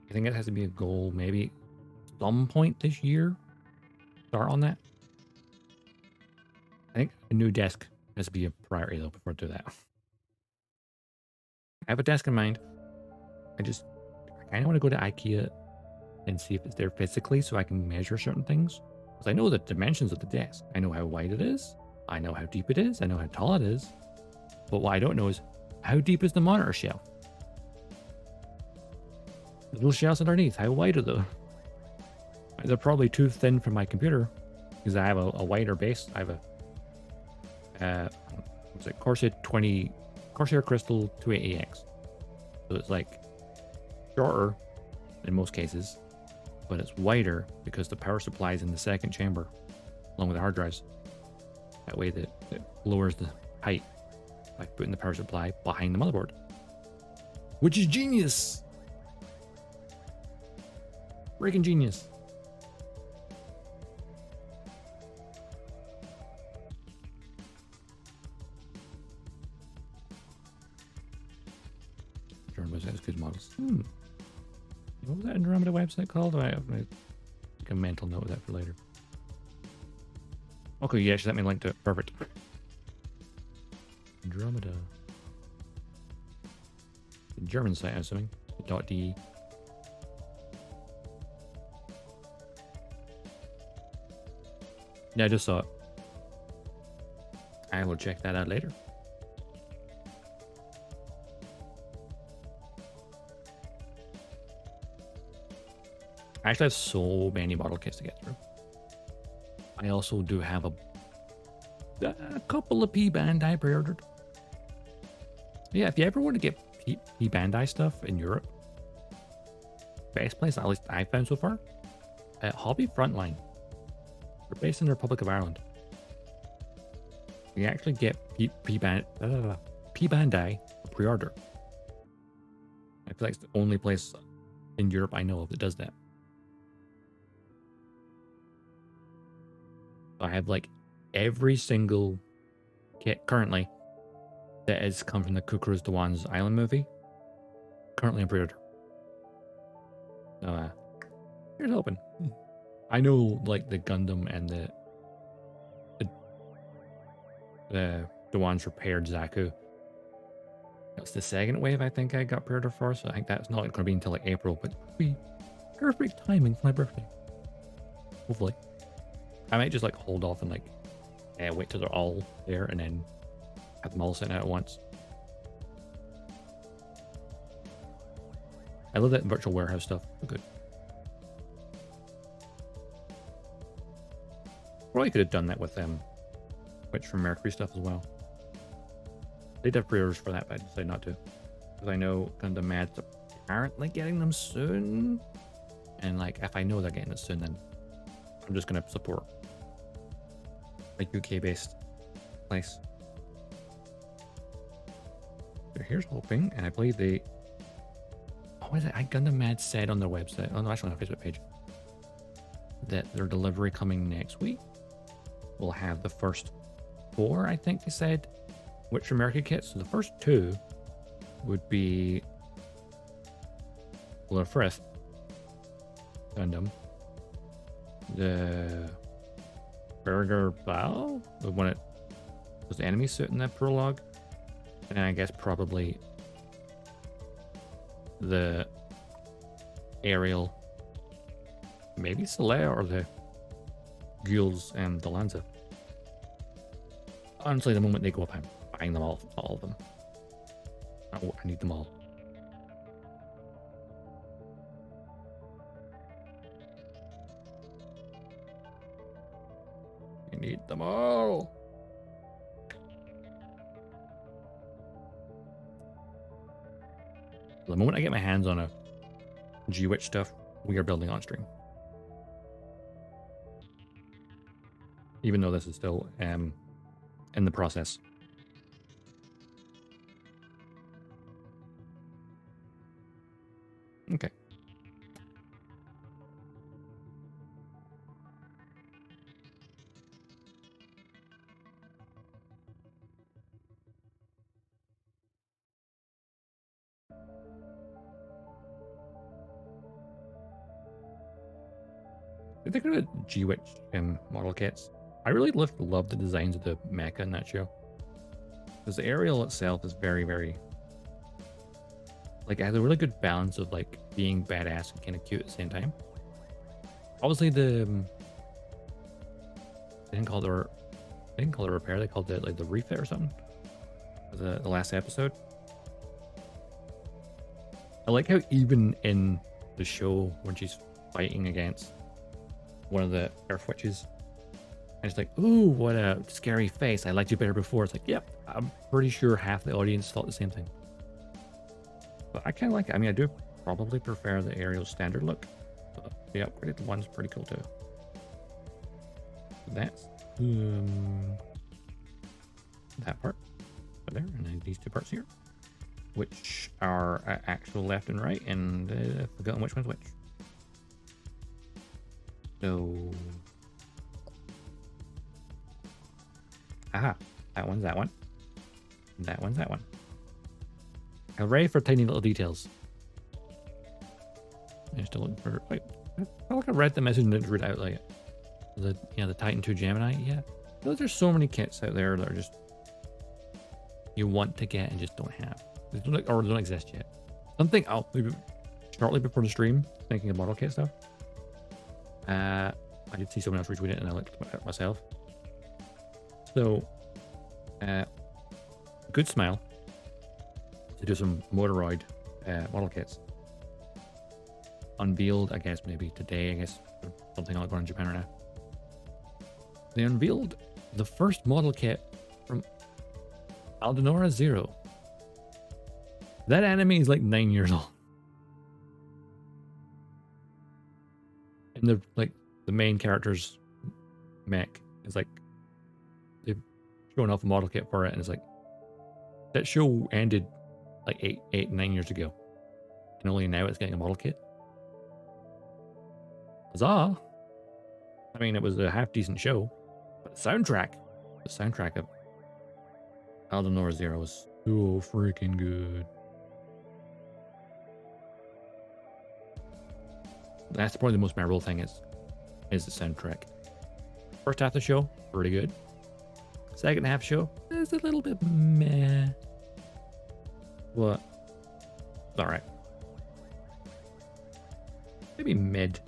I think it has to be a goal, maybe some point this year. Start on that. I think a new desk has to be a priority, though, before I do that. I have a desk in mind. I kind of want to go to IKEA and see if it's there physically so I can measure certain things. Because I know the dimensions of the desk. I know how wide it is. I know how deep it is. I know how tall it is. But what I don't know is how deep is the monitor shelf? The little shelves underneath, how wide are they? They're probably too thin for my computer because I have a wider base. I have a what's it, Corsair Crystal 280X. So it's like shorter in most cases, but it's wider because the power supply is in the second chamber along with the hard drives. That way that it lowers the height by putting the power supply behind the motherboard, which is genius. Freaking genius. German website has good models. What was that Andromeda website called? I have make a mental note of that for later. Okay, yeah, she let me link to it. Perfect. Andromeda. The German site, I'm assuming. .de. Yeah, I just saw it. I will check that out later. I actually have so many model kits to get through. I also do have a couple of P Bandai pre-ordered. Yeah, if you ever want to get P Bandai stuff in Europe, best place, at least I've found so far, at Hobby Frontline. We're based in the Republic of Ireland. You actually get P Bandai pre-order. I feel like it's the only place in Europe I know of that does that. So I have like every single kit currently that has come from the Kukuru's Dewan's Island movie. Currently in pre-order. So here's hoping. I know like the Gundam and the Dewan's repaired Zaku. That's the second wave I think I got pre-order for, so I think that's not going to be until like April, but it'll be perfect timing for my birthday. Hopefully. I might just like hold off and like wait till they're all there and then have them all sent out at once. I love that virtual warehouse stuff. So good. Probably could have done that with Witch from Mercury stuff as well. They'd have pre-orders for that, but I decided not to. Because I know Gundam Mad's apparently getting them soon. And like, if I know they're getting it soon, then I'm just going to support a UK-based place. So here's hoping, and I believe they... Oh, is it? Gundam Mad said on their website, oh no, actually on their Facebook page, that their delivery coming next week will have the first 4, I think they said, Witch from Mercury kits. So the first 2 would be the first Gundam, the Burger Bao, the one that was the enemy suit in that prologue, and I guess probably the Ariel, maybe Soleil, or the Gules and the Lanza. Honestly, the moment they go up, I'm buying them all of them. I need them all. I need them all. The moment I get my hands on a G-Witch stuff, we are building on stream. Even though this is still in the process. Okay. If they're good at G-Witch model kits, I really love the designs of the mecha in that show. Because the Ariel itself is very, very... Like, it has a really good balance of, like, being badass and kind of cute at the same time. Obviously, they didn't call it a repair, they called it, like, the refit or something. The last episode. I like how even in the show, when she's fighting against one of the Earth Witches, and it's like, ooh, what a scary face. I liked you better before. It's like, yep, I'm pretty sure half the audience thought the same thing. But I kind of like it. I mean, I do probably prefer the Ariel standard look. But the upgraded one's pretty cool too. That's that part right there, and then these 2 parts here, which are actual left and right, and I've forgotten which one's which. So, aha, that one's that one. That one's that one. Hooray for tiny little details. I'm still looking for, wait, I felt like I read the message and didn't read it out like it. The Titan 2 Gemini, yeah. There's so many kits out there that are just, you want to get and just don't have. Or don't exist yet. Something I'll maybe shortly before the stream, thinking of model kit stuff. I did see someone else retweet it and I looked at it myself. So, good smile to do some Motoroid model kits. Unveiled, I guess maybe today, I guess something like going in Japan right now. They unveiled the first model kit from Aldenora Zero. That anime is like 9 years old. And the main character's mech is like, they've shown off a model kit for it, and it's like, that show ended like 9 years ago. and only now it's getting a model kit. Huzzah! I mean, it was a half decent show, but the soundtrack of Aldenor Zero was so freaking good. That's probably the most memorable thing is the soundtrack. First half of the show, pretty good. Second half show is a little bit meh. What? It's alright. Maybe mid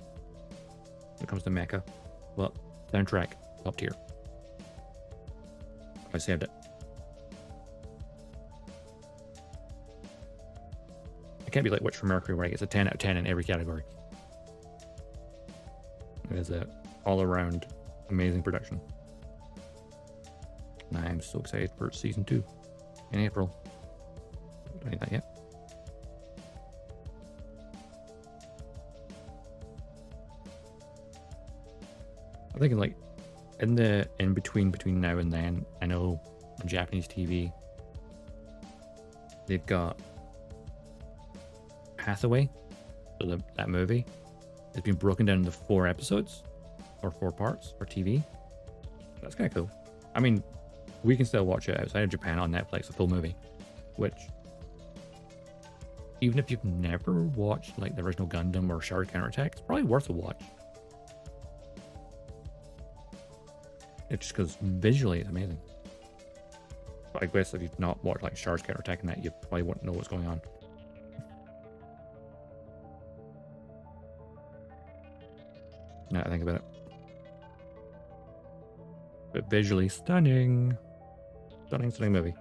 when it comes to mecha. But soundtrack, top tier. I saved it. It can't be like Witch from Mercury where it gets a 10 out of 10 in every category. It is a all-around amazing production. And I'm so excited for season 2 in April. Don't need that yet. I'm thinking like in the between now and then, I know on Japanese TV they've got Hathaway, so that movie has been broken down into 4 episodes or 4 parts for TV. That's kind of cool. I mean, we can still watch it outside of Japan on Netflix, a full movie, which even if you've never watched like the original Gundam or Shard Counterattack, it's probably worth a watch. It's just because visually it's amazing. But I guess if you've not watched like Shard's Counterattack and that, you probably won't know what's going on. Now I think about it. But visually stunning. Stunning movie.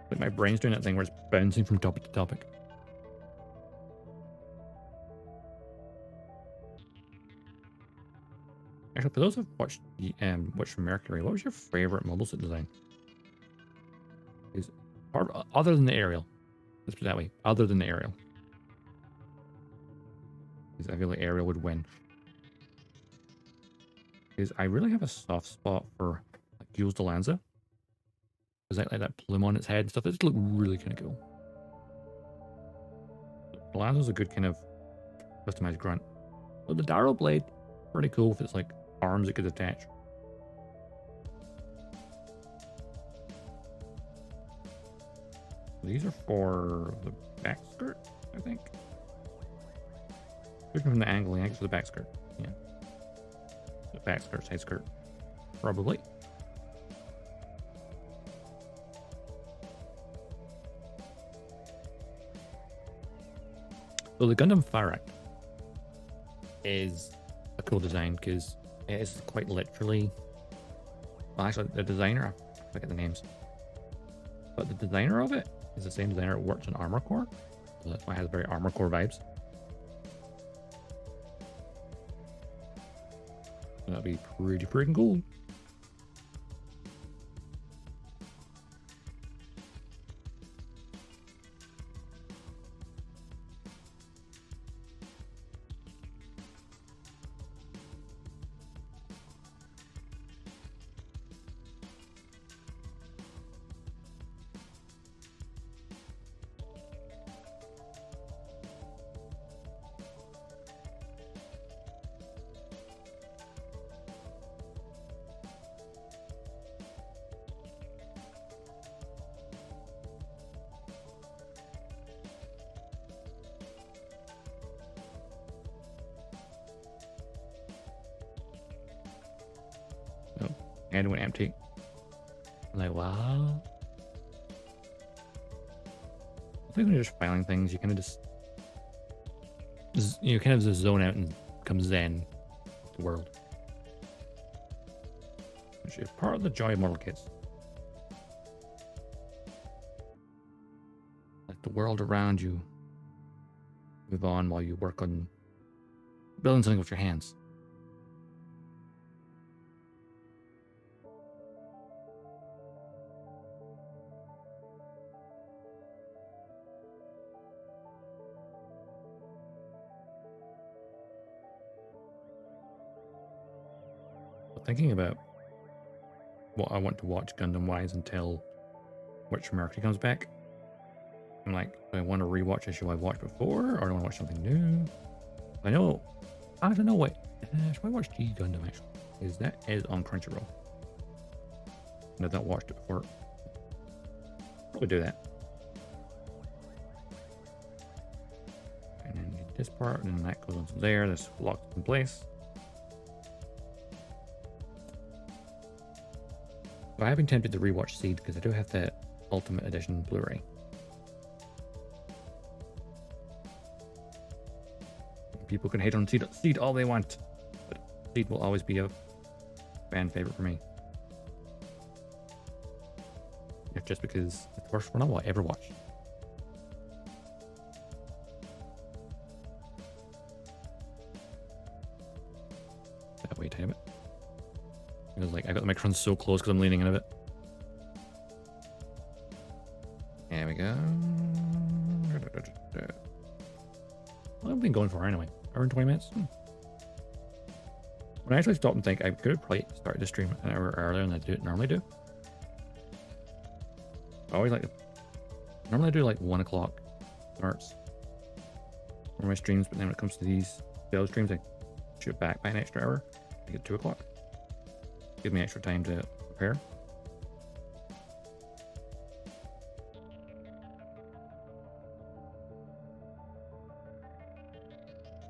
But my brain's doing that thing where it's bouncing from topic to topic. Actually, for those who've watched the Witch from Mercury, what was your favorite mobile suit design? Other than the aerial. Let's put it that way. Other than the aerial. Because I feel like Ariel would win. Because I really have a soft spot for like Jules de Lanza. Because like that plume on its head and stuff, it just looked really kind of cool. De Lanza's a good kind of customized grunt. But the Darrow blade, pretty cool if it's like arms it could attach. These are for the back skirt, I think. Judging from the angle, for the back skirt. Yeah. The back skirt, side skirt. Probably. So the Gundam Farak is a cool design because it is quite literally. Well, actually, the designer, I forget the names. But the designer of it is the same designer that works on Armor Core. So that's why it has very Armor Core vibes. That'd be pretty freaking cool. And it went empty. I'm like, wow. I think when you're just filing things, you kind of just kind of just zone out and become zen with the world. Which is part of the joy of model kits. Let the world around you move on while you work on building something with your hands. Thinking about what I want to watch Gundam wise until Witch from Mercury comes back. I'm like, do I want to rewatch a show I've watched before, or do I want to watch something new? I don't know what. Should I watch G Gundam actually? Because that is on Crunchyroll. And I've not watched it before. Probably do that. And then this part, and then that goes on to there. This locked in place. So I have been tempted to rewatch Seed because I do have the Ultimate Edition Blu-ray. People can hate on Seed all they want, but Seed will always be a fan favorite for me. If just because it's the first one I'll ever watch. That way, tiny bit. Because like I got the microphone so close because I'm leaning in a bit. There we go. What have I been going for anyway? Hour and 20 minutes? When I actually stop and think, I could have probably started the stream an hour earlier than I normally do. I always like to, normally I do like 1 o'clock starts for my streams, but then when it comes to these sales streams, I shoot back by an extra hour. I get 2 o'clock. Give me extra time to prepare.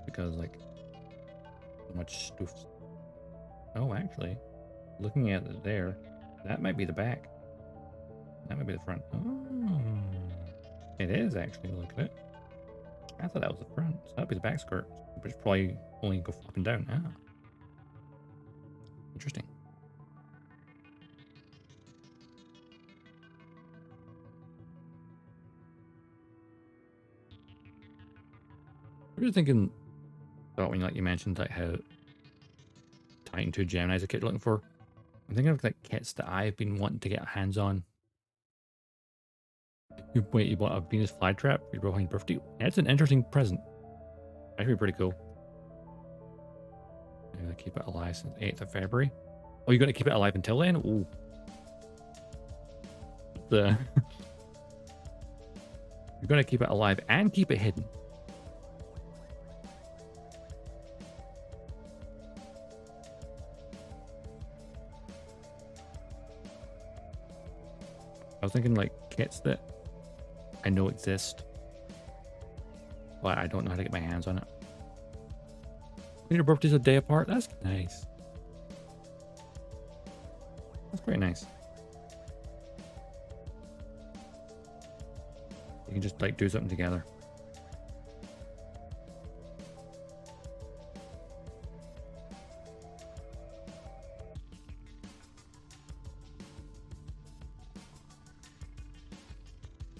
Because like so much stuff. Oh, actually, looking at it there, that might be the back. That might be the front. Oh, it is actually. Look at it. I thought that was the front. So that'd be the back skirt, but it's probably only go up and down. Ah, interesting. I was thinking about when you mentioned like how Titan 2 Gemini is a kit you're looking for. I'm thinking of like kits that I've been wanting to get hands on. You bought a Venus flytrap for your behind birthday. That's an interesting present. Actually pretty cool. I'm gonna keep it alive since 8th of February. Oh, you're gonna keep it alive until then? Ooh. You're gonna keep it alive and keep it hidden. I was thinking like kits that I know exist, but I don't know how to get my hands on it. When your birthday's a day apart, that's nice. That's quite nice. You can just like do something together.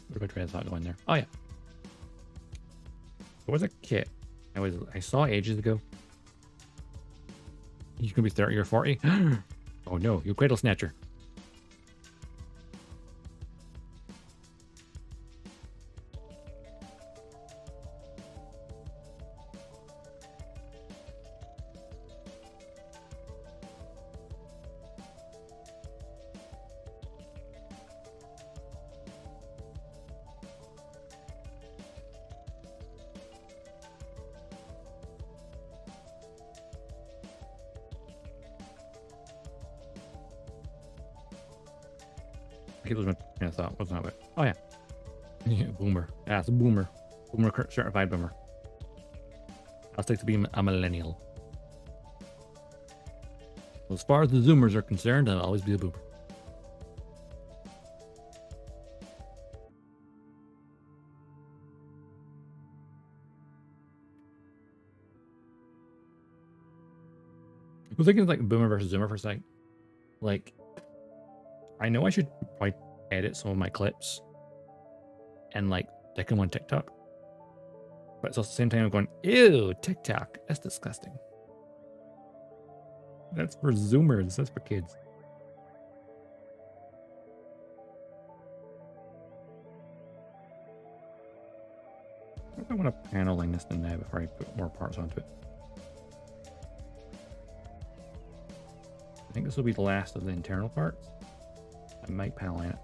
What about train of thought going there? Oh yeah. There was a kit I saw ages ago. You can be 30 or 40. Oh no, you cradle snatcher. I keep losing my train of thought. What's that about? Oh yeah. Yeah, boomer. Yeah, it's a boomer. Boomer certified boomer. I'll stick to being a millennial. Well, as far as the Zoomers are concerned, I'll always be a boomer. I was thinking like boomer versus Zoomer for a second. Like, I know I should probably edit some of my clips and like stick them on TikTok. But it's also the same time I'm going, ew, TikTok, that's disgusting. That's for Zoomers, that's for kids. I want to paneling this thing now before I put more parts onto it. I think this will be the last of the internal parts. I might panel line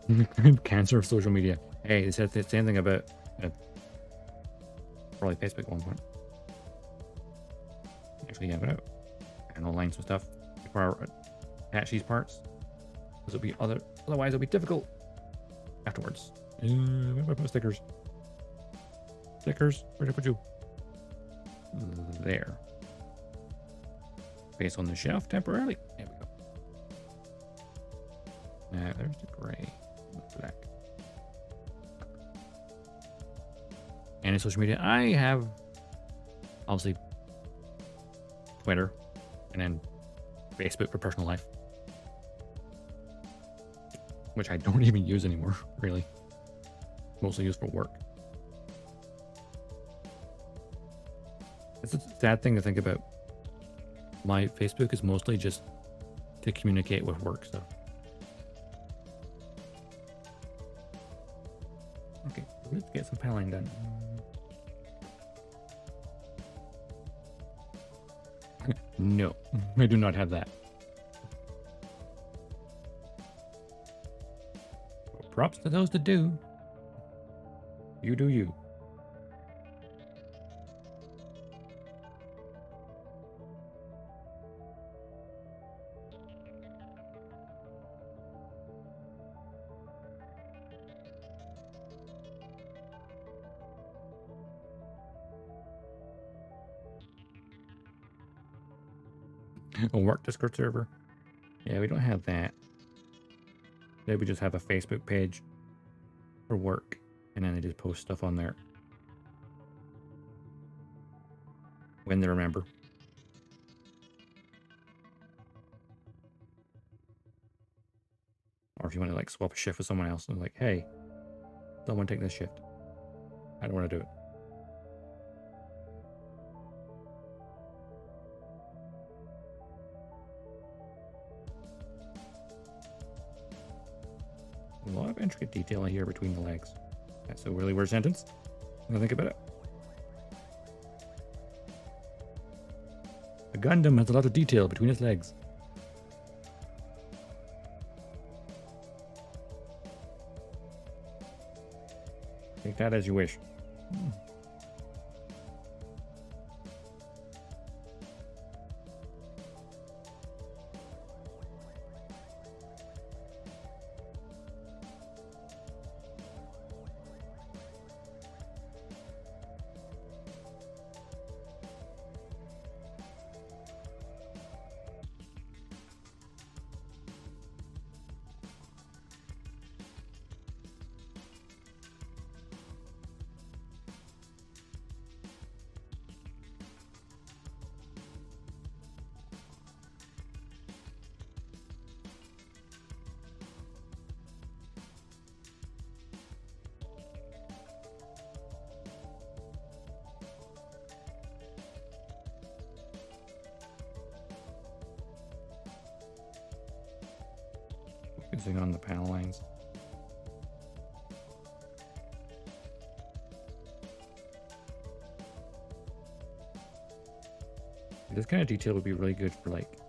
it. Cancer of social media. Hey, they said the same thing about probably Facebook at one point. Actually, yeah, but panel lines and stuff before I attach these parts. Because it'll be otherwise it'll be difficult afterwards. Where did I put stickers? Stickers? Where did I put you? There. Place on the shelf temporarily. There we go. Now there's the gray and the black. Any social media? I have obviously Twitter and then Facebook for personal life, which I don't even use anymore, really. Mostly used for work. It's a sad thing to think about. My Facebook is mostly just to communicate with work stuff. Okay, let's get some paneling done. No, I do not have that. Props to those that do. You do you. A work Discord server. Yeah, we don't have that. Maybe we just have a Facebook page for work, and then they just post stuff on there when they remember. Or if you want to like swap a shift with someone else and like, hey, someone take this shift. I don't want to do it. A lot of intricate detail here between the legs. That's a really weird sentence. I'm gonna think about it. A Gundam has a lot of detail between its legs. Take that as you wish. Focusing on the panel lines. This kind of detail would be really good for like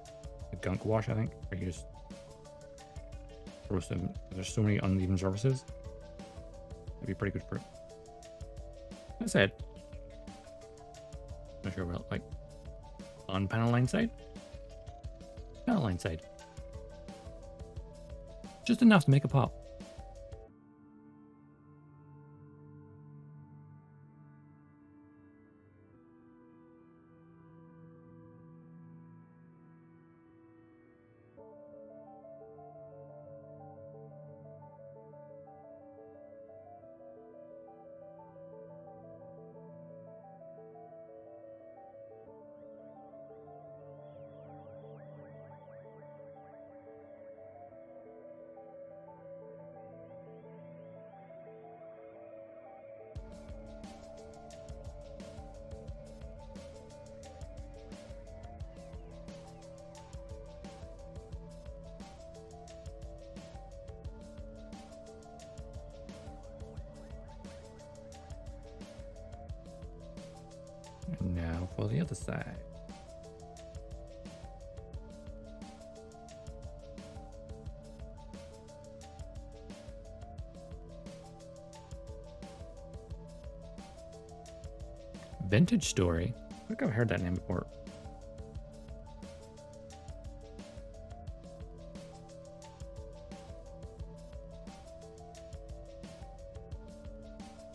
a gunk wash, I think, where you just throw some. There's so many uneven surfaces. That'd be pretty good for it. That said, not sure about like on panel line side, panel line side. Just enough to make a pop. And now for the other side. Vintage Story. I think I've heard that name before.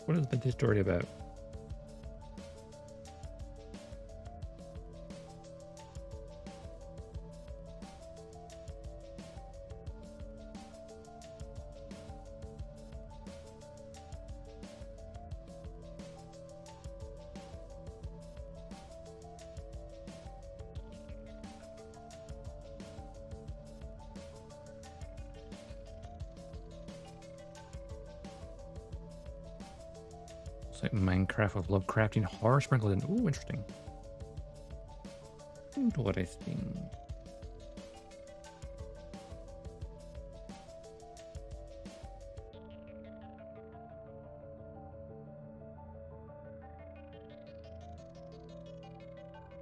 What is Vintage Story about? It's like Minecraft with Lovecraftian horror sprinkled in. Ooh, interesting. Interesting.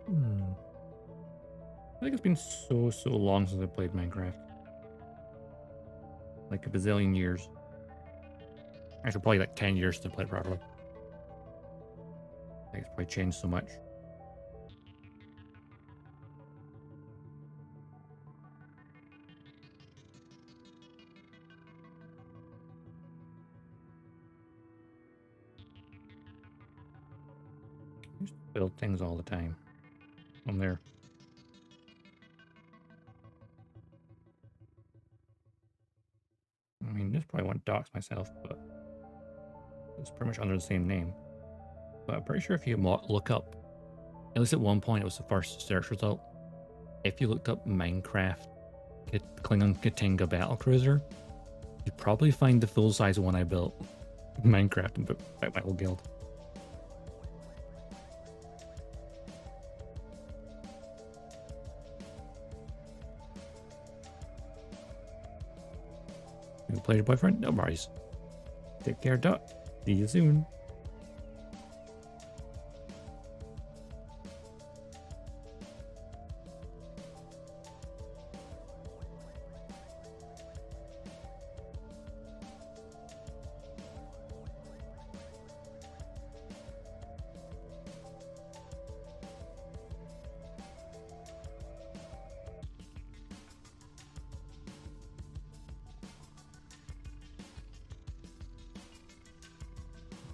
I think it's been so long since I played Minecraft. Like a bazillion years. Actually, probably like 10 years to play it properly. I think it's probably changed so much. I used to build things all the time on there. I mean, this probably won't dox myself, but it's pretty much under the same name. But I'm pretty sure if you look up, at least at one point, it was the first search result. If you looked up Minecraft Klingon Katinga Battlecruiser, you'd probably find the full-size one I built. Minecraft and my whole guild. You play your boyfriend? No worries. Take care, Duck. See you soon.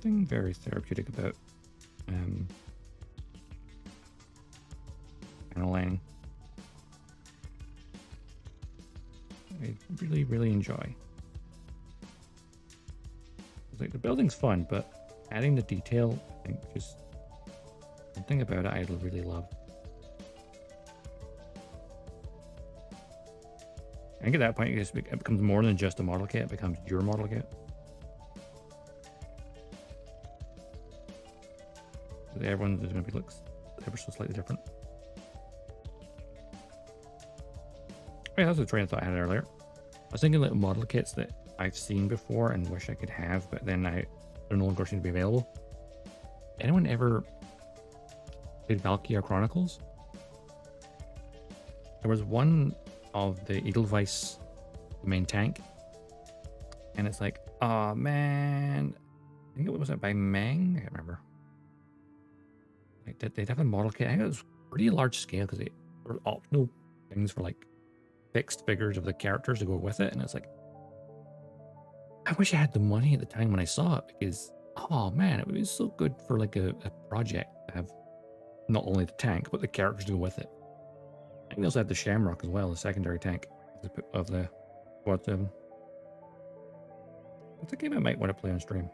Something very therapeutic about paneling. I really enjoy. Like the building's fun, but adding the detail, I think, just something about it I really love. I think at that point it becomes more than just a model kit; it becomes your model kit. Everyone's going to be looks ever so slightly different. Yeah, that's the train of thought I had earlier. I was thinking like model kits that I've seen before and wish I could have, but then they're no longer seem to be available. Anyone ever played Valkyria Chronicles? There was one of the Edelweiss, the main tank, and it's like, oh man, I think it was by Meng. I can't remember. Like they'd have a model kit. I think it was pretty large scale because there were optional things for like fixed figures of the characters to go with it, and it's like, I wish I had the money at the time when I saw it, because oh man, it would be so good for like a project to have not only the tank but the characters to go with it. I think they also had the Shamrock as well, the secondary tank of the Quad 7. That's a game I might want to play on stream.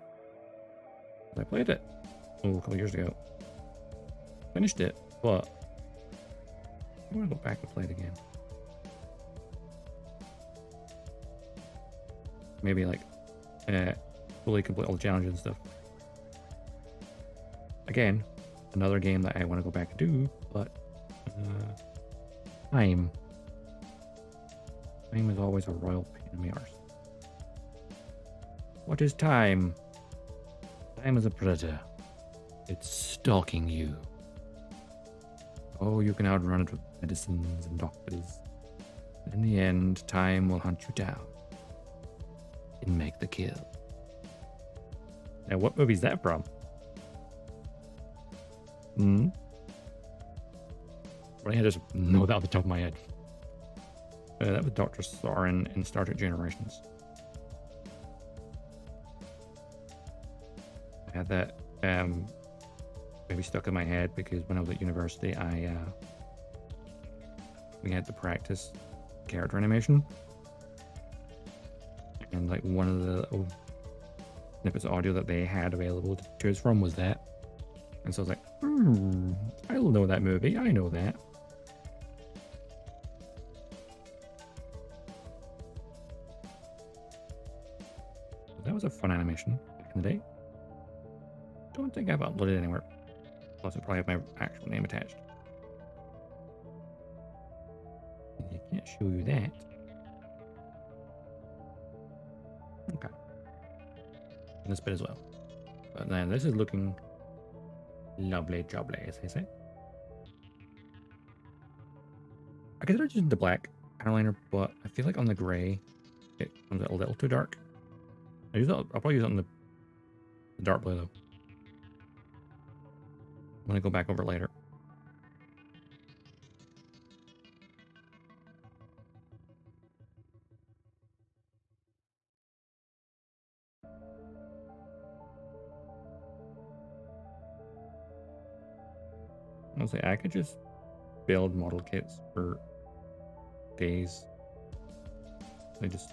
I played it a couple years ago. Finished it, but I want to go back and play it again. Maybe like fully complete all the challenges and stuff. Again, another game that I want to go back and do, but time is always a royal pain in the arse. What is time? Time is a predator. It's stalking you. Oh, you can outrun it with medicines and doctors. In the end, time will hunt you down and make the kill. Now, what movie is that from? Hmm. I just know that off the top of my head. That was Dogtags in Star Trek Generations. I had that maybe stuck in my head because when I was at university, we had to practice character animation, and like one of the snippets of audio that they had available to choose from was that, and so I was like, I know that movie. I know that. That was a fun animation back in the day. Don't think I've uploaded it anywhere. Plus, it probably have my actual name attached. I can't show you that. Okay. And this bit as well. But then this is looking lovely jubbly, as they say. I consider using the black outliner, but I feel like on the gray, it comes out a little too dark. I'll probably use it on the dark blue though. I'm gonna go back over it later. I'll say I could just build model kits for days. I just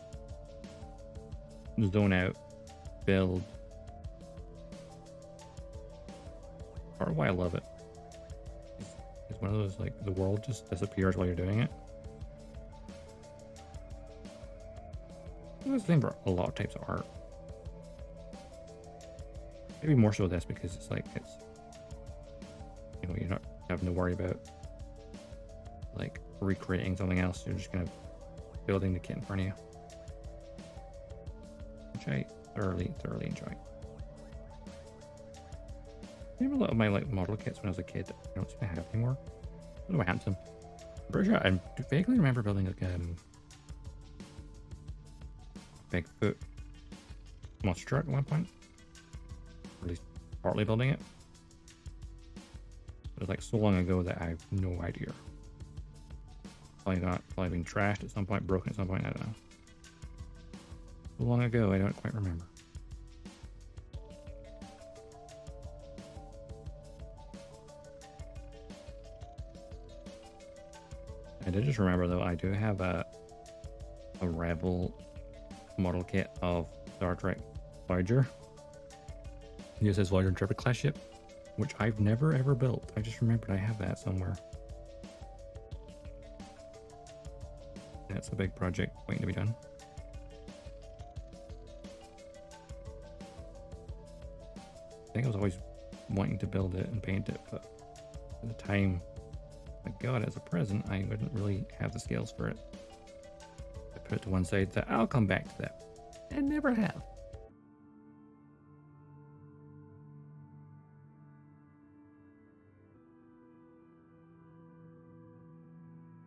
zone out, build. Part of why I love it. It's one of those, like, the world just disappears while you're doing it. It's the same for a lot of types of art. Maybe more so this because it's like, you know, you're not having to worry about like recreating something else. You're just kind of building the kit in front of you, which I thoroughly enjoy. I have a lot of my like model kits when I was a kid. I don't seem to have anymore. What do I have them? I'm pretty sure I vaguely remember building like Bigfoot monster truck at one point, or at least partly building it. It was like so long ago that I have no idea. Probably been trashed at some point, broken at some point. I don't know. So long ago, I don't quite remember. I did just remember though, I do have a Rebel model kit of Star Trek Voyager. USS Voyager Intrepid class ship, which I've never ever built. I just remembered I have that somewhere. That's a big project waiting to be done. I think I was always wanting to build it and paint it, but at the time I got it as a present, I wouldn't really have the skills for it. I put it to one side that I'll come back to that. And never have.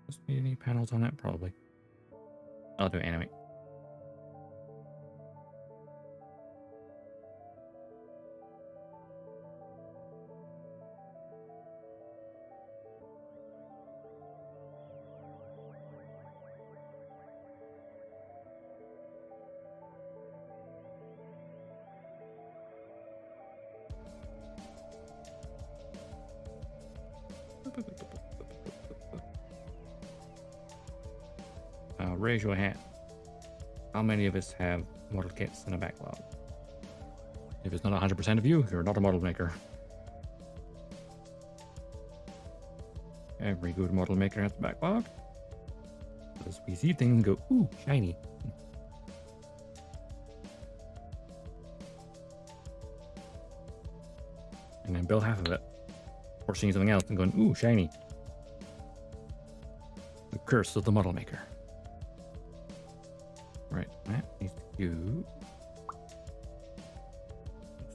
Must be any panels on it? Probably. I'll do animate. Raise your hand. How many of us have model kits in a backlog? If it's not 100% of you, you're not a model maker. Every good model maker has a backlog. Because we see things and go, ooh, shiny. And then build half of it. Or seeing something else and going, ooh, shiny. The curse of the model maker. Right, that needs to go.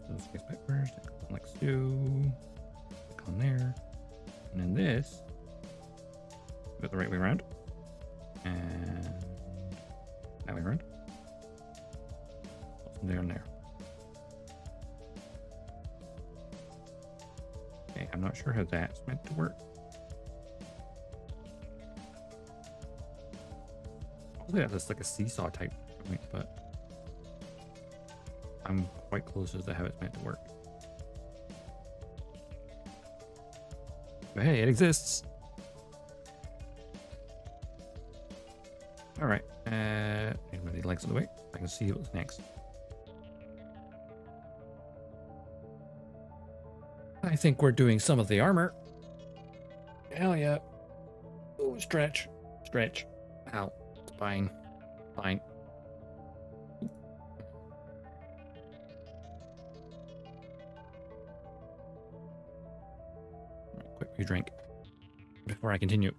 Those space back first, like so. Click on there. And then this, go the right way around. And that way around. There and there. Okay, I'm not sure how that's meant to work. Hopefully that's like a seesaw type point, but I'm quite close as to how it's meant to work. But hey, it exists. All right. Move these legs out of the way. I can see what's next. I think we're doing some of the armor. Hell yeah. Oh, stretch. Stretch. Ow. Fine. Fine. Quick drink before I continue.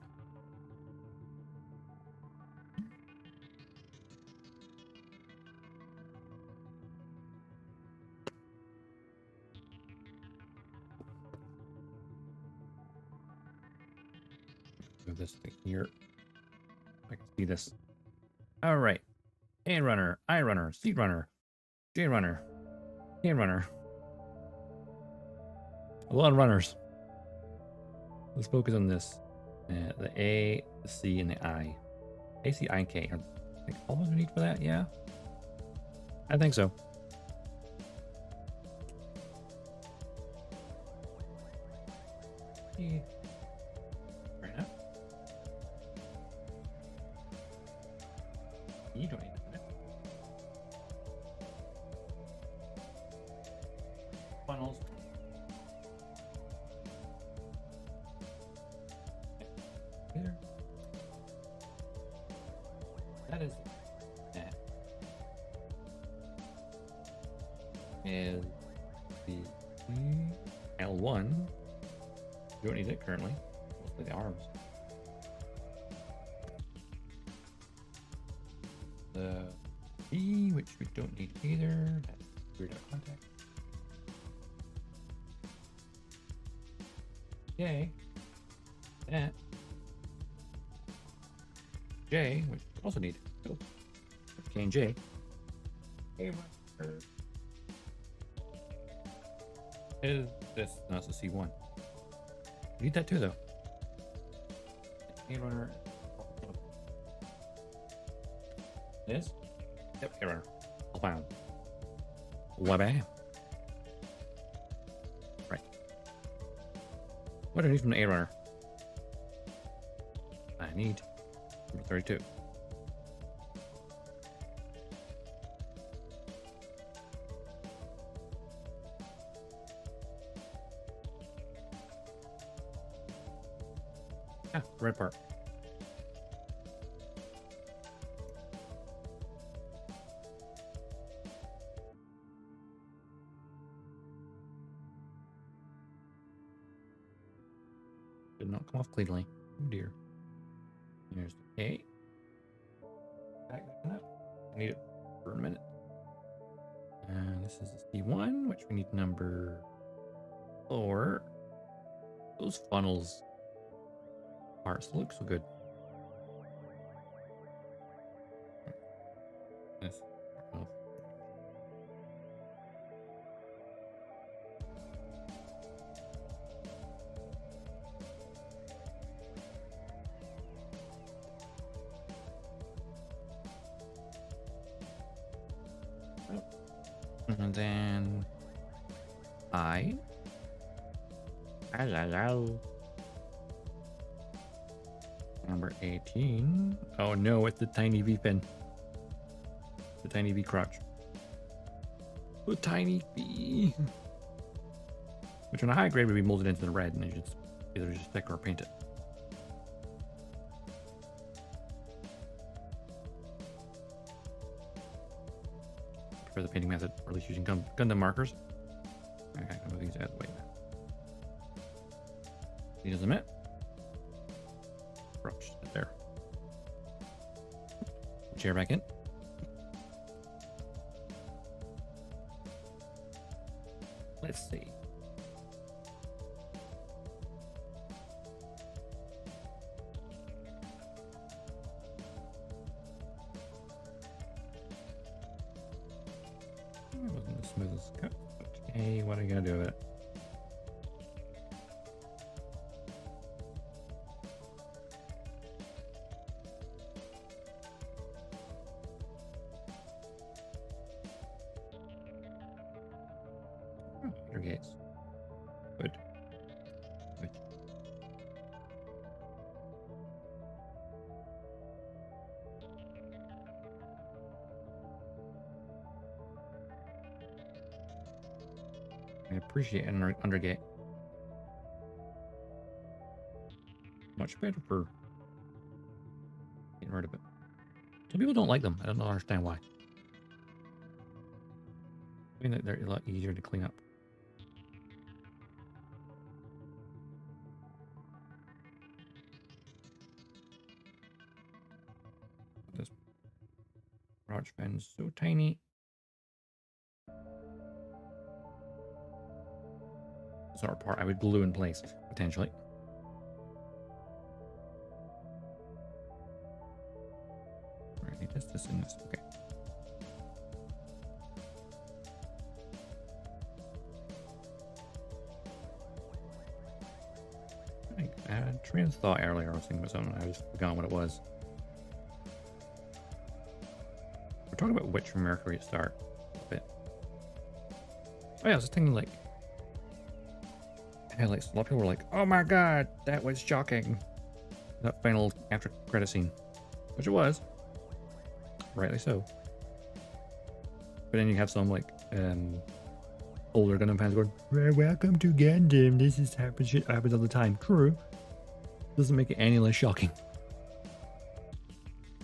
Move this thing here. I can see this. All right. A runner, I runner, C runner, J runner, K runner. A lot of runners. Let's focus on this. The A, the C, and the I. A, C, I, and K. Are they all we need for that? Yeah. I think so. Yeah. Right now. You don't need that. Funnels. There. That is that. Is the L1. You don't need it currently. Mostly the arms. The B, which we don't need either. That's weird out contact. J. That. J, which we also need. So, K and J. Is this? No, it's a C1. We need that too, though. A runner. This? Yep, A runner. All found. Wabam. Right. What do I need from the A runner? I need number 32. Ah, the red part. Did not come off cleanly. Oh dear. Here's the A. Back that up. I need it for a minute. And this is the C1, which we need number 4. Those funnels parts look so good. Yes. Oh. And then I. Hello. Number 18. Oh no, it's the tiny V pin. The tiny V crotch. The tiny V. Which on a high grade would be molded into the red, and you should either just stick or paint it. For the painting method, or at least using Gundam markers. Okay, I'll move these out of the way now. These them it. Brush there. Chair back in. Let's see. It wasn't the smoothest cut. Okay, what are you gonna do with it? undergates. Good. Good. I appreciate an undergate. Much better for getting rid of it. Some people don't like them. I don't understand why. I mean, they're a lot easier to clean up. This garage fan is so tiny. This our part I would glue in place, potentially. Right, this and this. Okay. I had a train of thought earlier. I was thinking about something. I just forgot what it was. We're talking about Witch from Mercury at start a bit. Oh yeah, I was just thinking like, a lot of people were like, "Oh my god, that was shocking." That final after credit scene, which it was, rightly so. But then you have some like older Gundam fans going, "Welcome to Gundam. This is shit happens all the time." True. Doesn't make it any less shocking.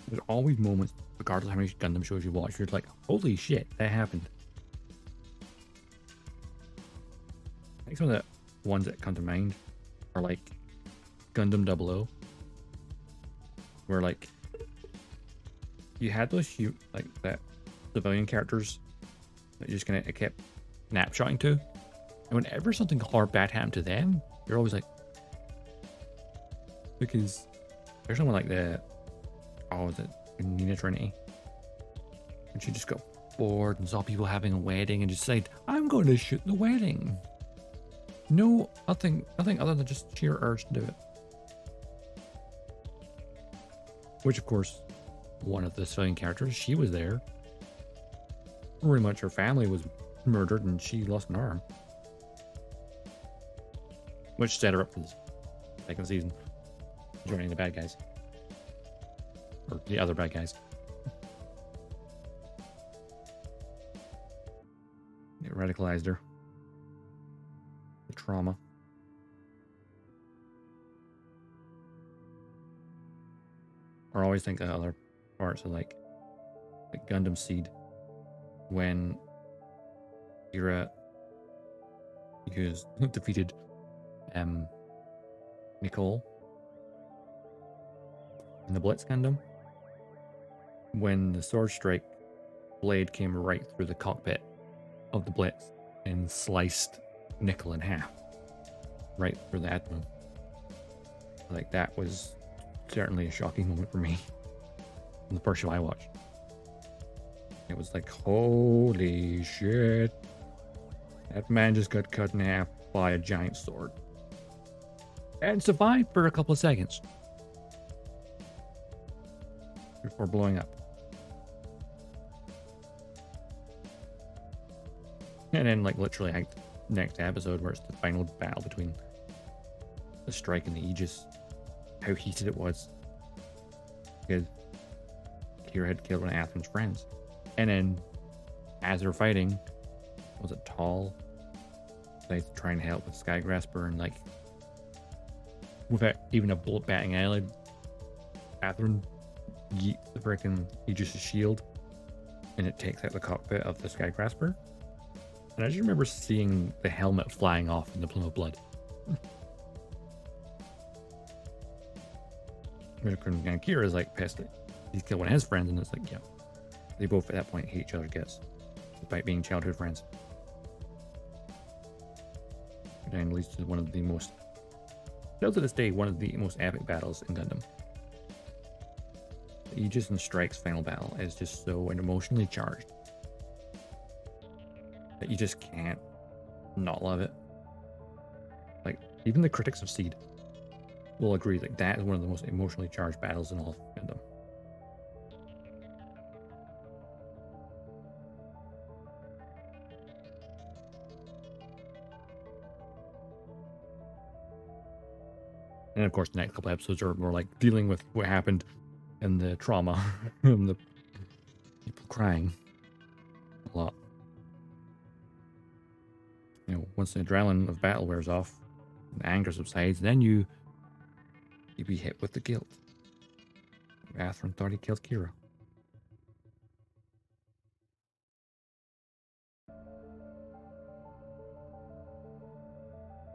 There's always moments, regardless of how many Gundam shows you watch, you're like, "Holy shit, that happened." I think some of the ones that come to mind are like Gundam 00, where like you had those like that civilian characters that just kind of kept snapshotting to, and whenever something hard bad happened to them, you're always like, because there's someone like the was it Nina Trinity, and she just got bored and saw people having a wedding and just said, "I'm going to shoot the wedding." No, nothing other than just sheer urge to do it. Which, of course, one of the civilian characters, she was there. Pretty much her family was murdered and she lost an arm. Which set her up for the second season, joining the bad guys. Or the other bad guys. It radicalized her. The trauma. Or always think of other parts of like Gundam Seed, when Kira defeated Nicole in the Blitz Gundam, when the sword strike blade came right through the cockpit of the Blitz and sliced Nickel in half, right through the abdomen. Like, that was certainly a shocking moment for me in the first show I watched. It was like, holy shit, that man just got cut in half by a giant sword and survived for a couple of seconds before blowing up. And then, like, literally, like, next episode, where it's the final battle between the Strike and the Aegis, how heated it was, because Kira had killed one of Atherin's friends. And then, as they're fighting, was it Tall? They try and help with Skygrasper, and like, without even a bullet batting eyelid, Atherin yeets the freaking Aegis' shield, and it takes out the cockpit of the Skygrasper. And I just remember seeing the helmet flying off in the plume of blood. And Kira's like pissed that he's killed one of his friends, and it's like, yeah, they both at that point hate each other, guess, despite being childhood friends. And leads to one of the most, still to this day, one of the most epic battles in Gundam. The Aegis and Strike's final battle is just so emotionally charged that you just can't not love it. Like, even the critics of Seed will agree that that is one of the most emotionally charged battles in all of Gundam. And of course, the next couple episodes are more like dealing with what happened and the trauma and the people crying a lot. You know, once the adrenaline of battle wears off, and the anger subsides, then you be hit with the guilt. Athrun thought he killed Kira.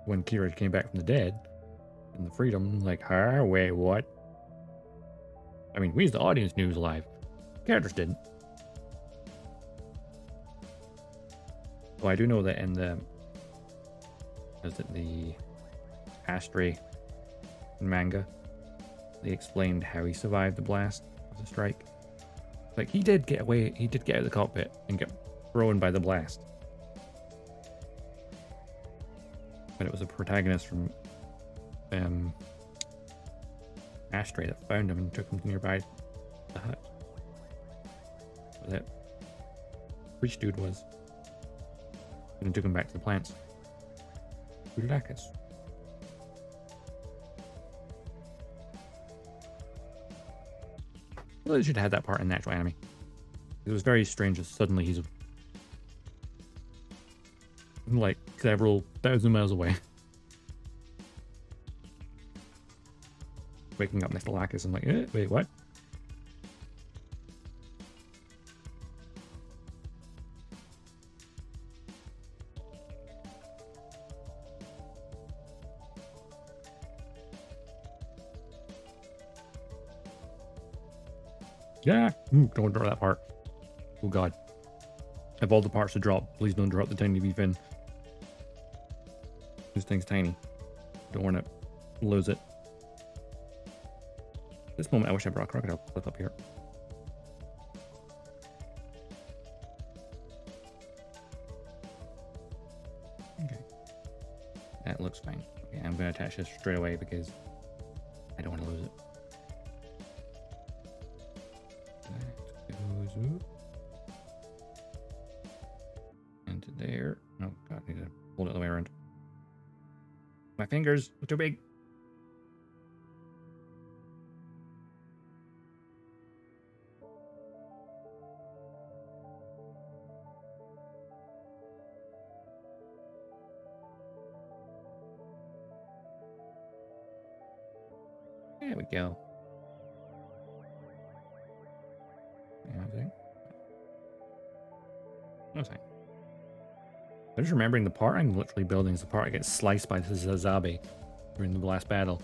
When Kira came back from the dead, and the freedom, like, huh? Wait, what? I mean, we as the audience knew he was alive. Characters didn't. Well, I do know that in the... Is it the Astray manga? They explained how he survived the blast of the strike. Like, he did get away, he did get out of the cockpit and get thrown by the blast. But it was a protagonist from Astray that found him and took him to nearby the hut. Where that priest dude was. And then took him back to the plants. Udakis. Well, they should have had that part in the actual anime. It was very strange that suddenly he's like several thousand miles away. Waking up next to Lacus and like, wait, what? Yeah, don't drop that part. Oh god. Of all the parts to drop, please don't drop the tiny wee fin. This thing's tiny. Don't want to lose it. At this moment, I wish I brought a crocodile clip up here. Okay. That looks fine. Okay, I'm going to attach this straight away because I don't want to lose it. That goes up. Into there. Oh god, I need to hold it the way around. My fingers are too big. There we go. No sign. I'm just remembering the part I'm literally building is the part I get sliced by the Zazabe during the last battle.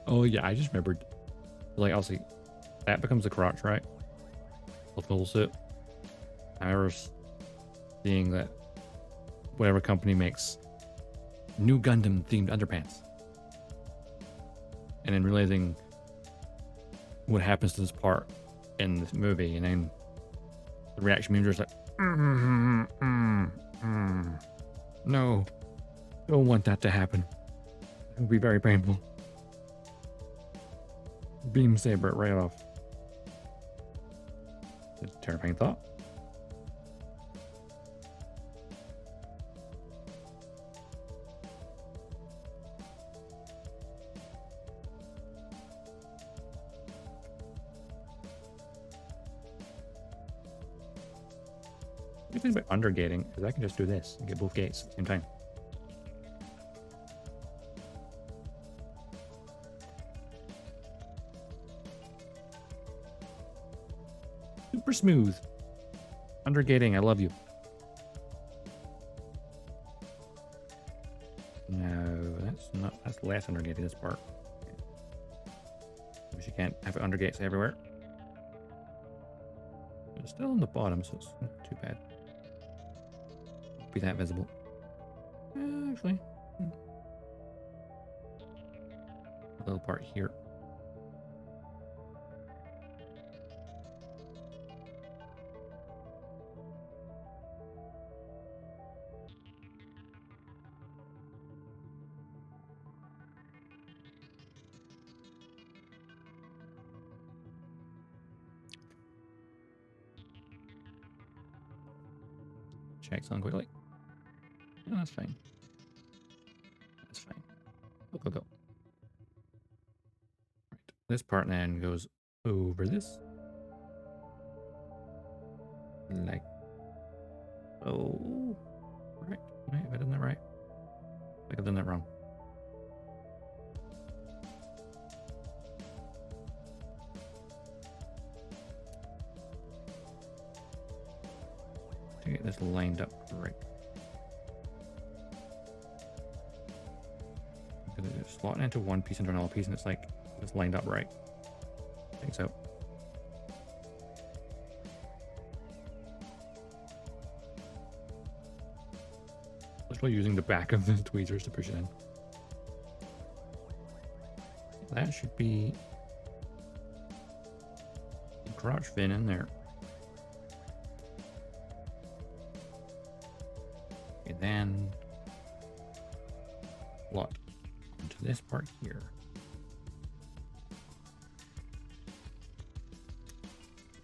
Oh yeah, I just remembered. Like, obviously, that becomes the crotch, right? The full suit. I remember seeing that whatever company makes new Gundam themed underpants. And then realizing what happens to this part in this movie, and then the reaction memes are just like, no, don't want that to happen. It would be very painful. Beam saber it right off. It's a terrifying thought. The thing about undergating is I can just do this and get both gates at the same time. Super smooth. Undergating, I love you. No, that's less undergating, this part. Wish you can't have it undergates everywhere. It's still on the bottom, so it's not too bad. Be that visible. Actually, a little part here. Check something quickly. No, that's fine. That's fine. Go. Right. This part then goes over this. Like, oh, right. Right, have I done that right? I think I've done that wrong. To get this lined up right. Because it's slotting into one piece into another piece, and it's like it's lined up right. I think so. Literally using the back of the tweezers to push it in. That should be the crotch fin in there. Okay, then slot onto this part here.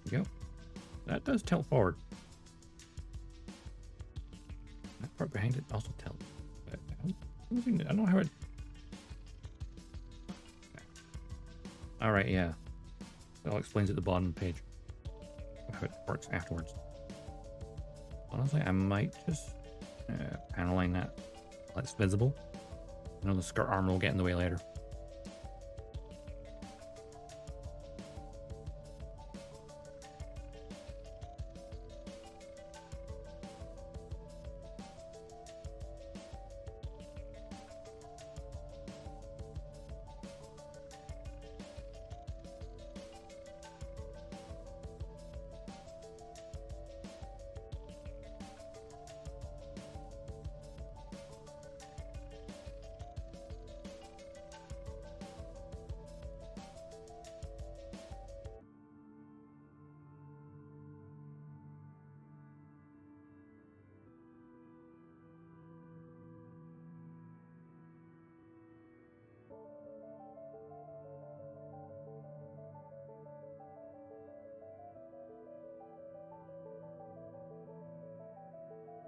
There we go. That does tilt forward. That part behind it also tilts. I don't know how it... Alright, yeah. That all explains at the bottom of the page how it works afterwards. Honestly, I might just paneling that while it's visible. I know the skirt armor will get in the way later.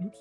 Oops.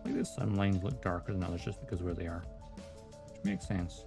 Like this, some lines look darker than others just because of where they are, which makes sense.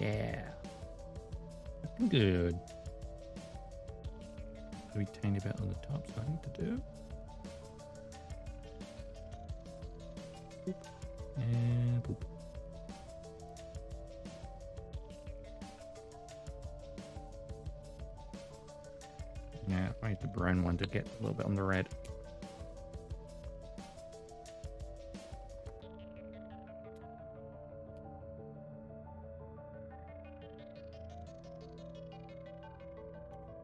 Yeah. Looking good. A wee tiny bit on the top, so I need to do. Boop. And boop. Yeah, I need the brown one to get a little bit on the red.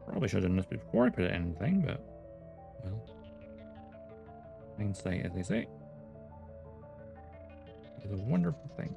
Probably should have done this before I put it in anything, but well, hindsight, as they say, is a wonderful thing.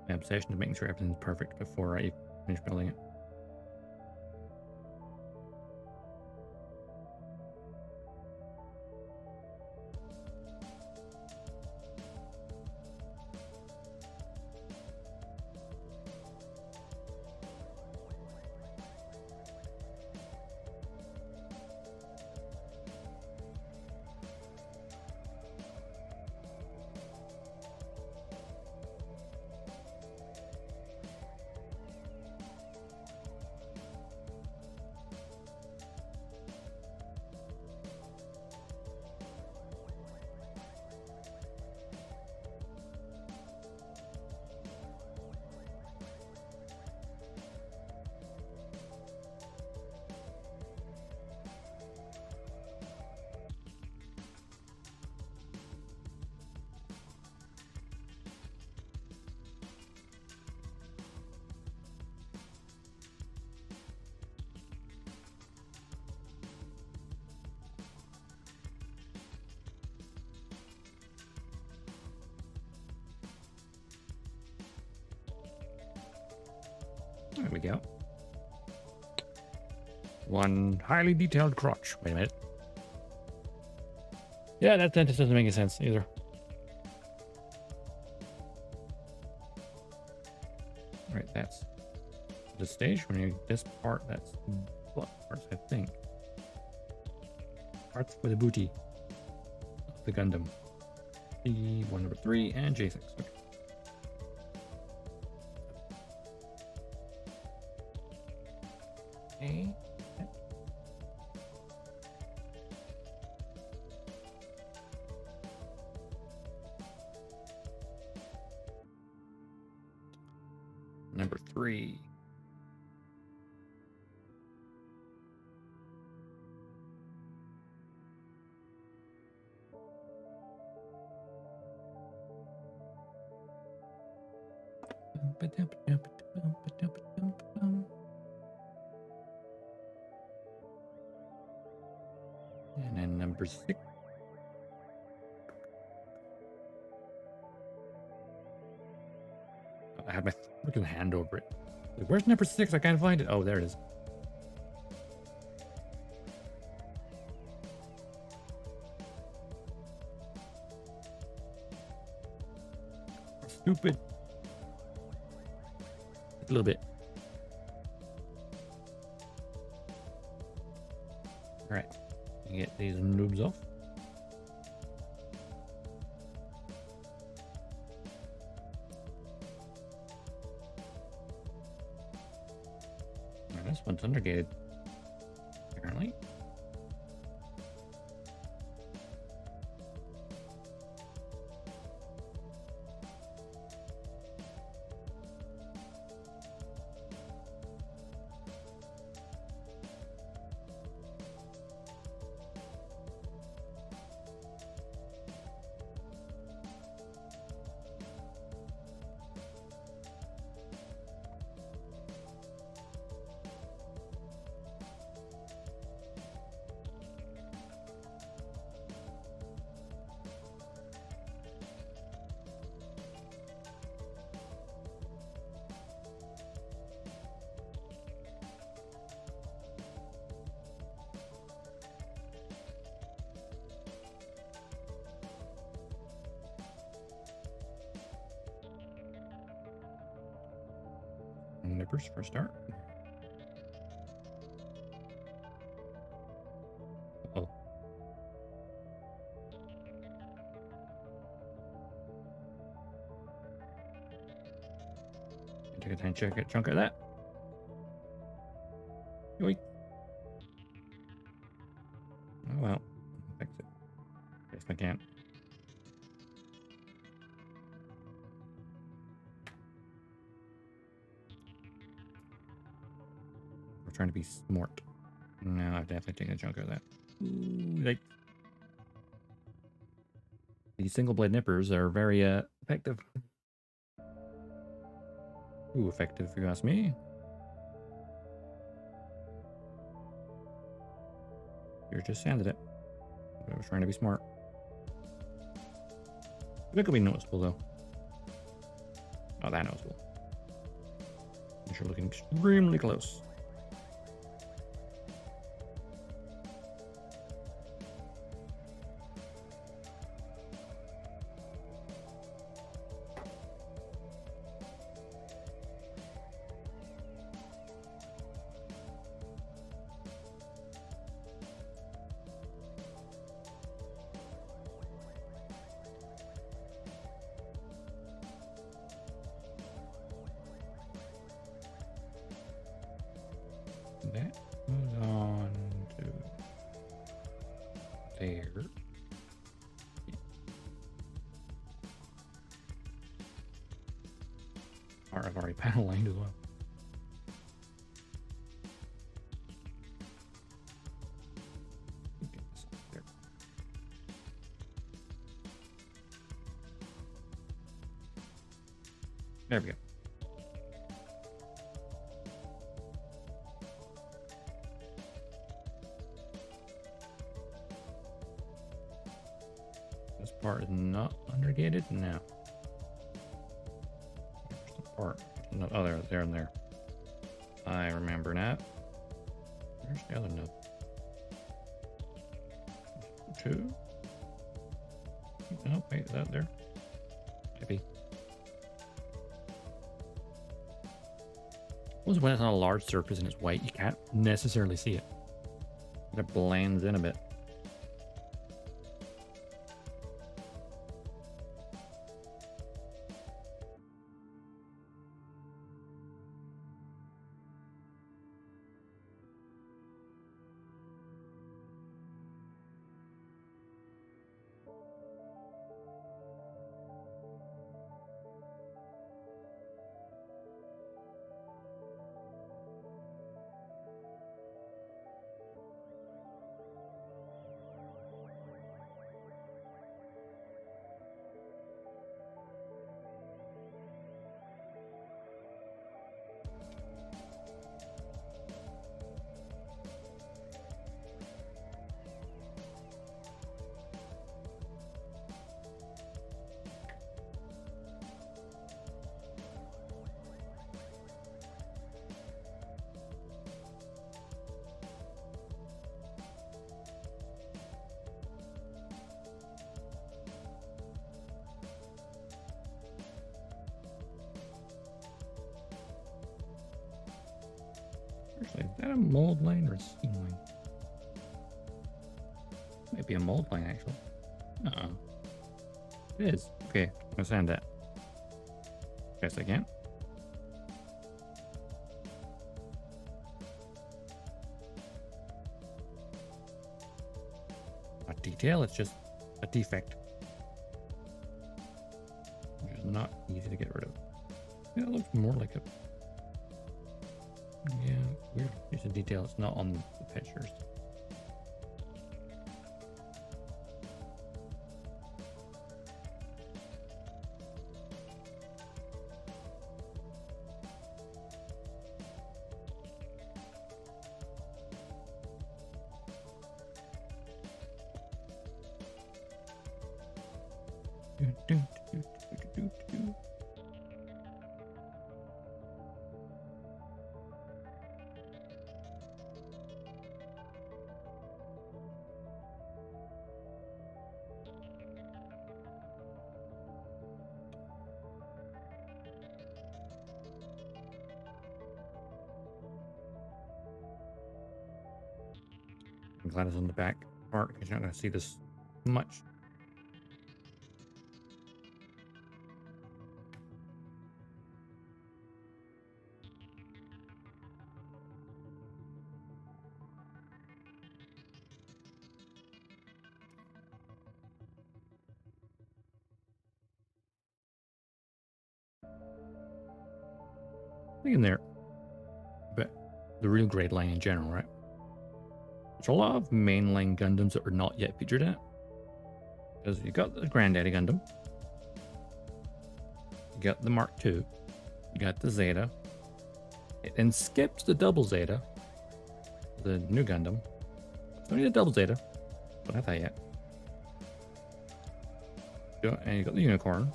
My obsession is making sure everything's perfect before I finish building it. There we go. One highly detailed crotch. Wait a minute. Yeah, that just doesn't make any sense either. All right, that's the stage. When you this part, that's what parts, I think. Parts for the booty of the Gundam. The one number 3 and J6. Okay. Okay. Number 3. And then number 6. I have my freaking hand over it. Like, where's number 6? I can't find it. Oh, there it is. Stupid. A little bit. All right. Get these noobs off. This one's undergated, apparently. Nippers for a start. Uh-oh. Take a tiny chunk of that. Yoink. Oh well. Fix it. Guess I can't. Trying to be smart. No, I've definitely taken a chunk of that. Ooh, these single blade nippers are very effective. Ooh, effective if you ask me. You just sanded it. I was trying to be smart. That could be noticeable though. Not that noticeable. You're looking extremely close. That goes on to there. Or I've already panel lined as well. There we go. This part is not undergated? No. There's the part. No, oh, there and there. I remember now. Where's the other node? 2. Oh, wait, is that there? Maybe. When it's on a large surface and it's white, you can't necessarily see it. It blends in a bit. Actually, is that a mold line or a steam line? Might be a mold line, actually. It is. Okay, I'm gonna send that. Guess I can. Not detail, it's just a defect. Which is not easy to get rid of. Yeah, it looks more like a... Yeah, weird. It's a detail, it's not on the pictures. I'm glad it's on the back part because you're not going to see this much. In there, but the real grade line in general, right? There's a lot of mainline Gundams that are not yet featured in it. Because you got the Granddaddy Gundam, you got the Mark II, you got the Zeta. It then skips the Double Zeta, the new Gundam. Don't need a Double Zeta, don't have that yet. And you got the Unicorn.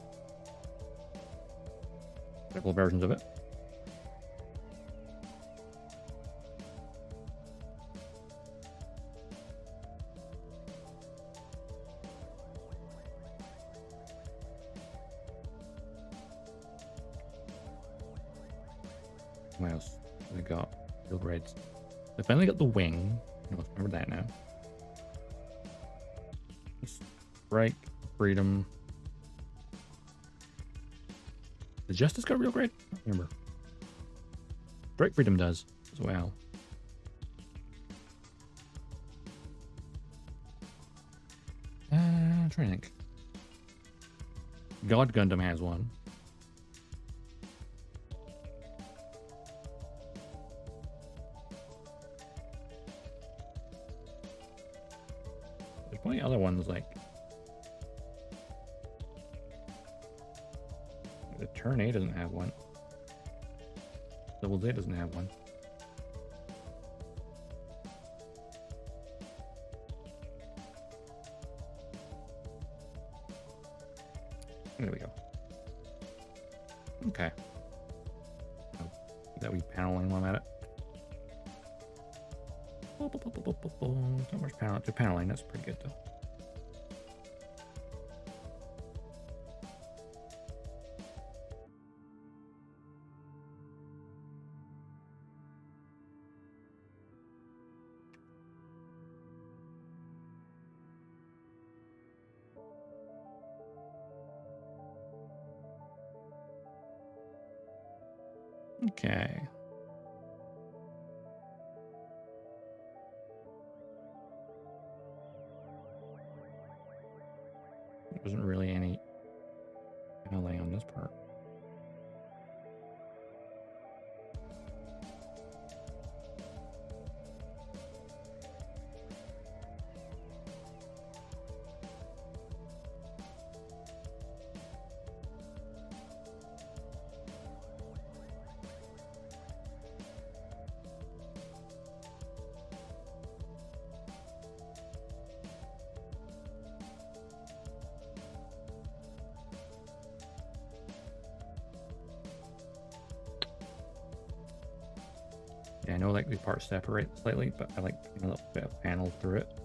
Several versions of it. What else we got? Real grades. I finally got the wing. Remember that now. Strike, Freedom. Does Justice got real grade? I don't remember. Strike Freedom does as well. I'm trying to think. God Gundam has one. There's plenty of other ones like the Turn A doesn't have one. Double Z doesn't have one. There we go. Okay. Oh, that wee paneling while I'm at it. Not much paneling. That's pretty good though. Okay. There wasn't really any paneling on this part. Yeah, I know like these parts separate slightly, but I like putting a little bit of panel through it.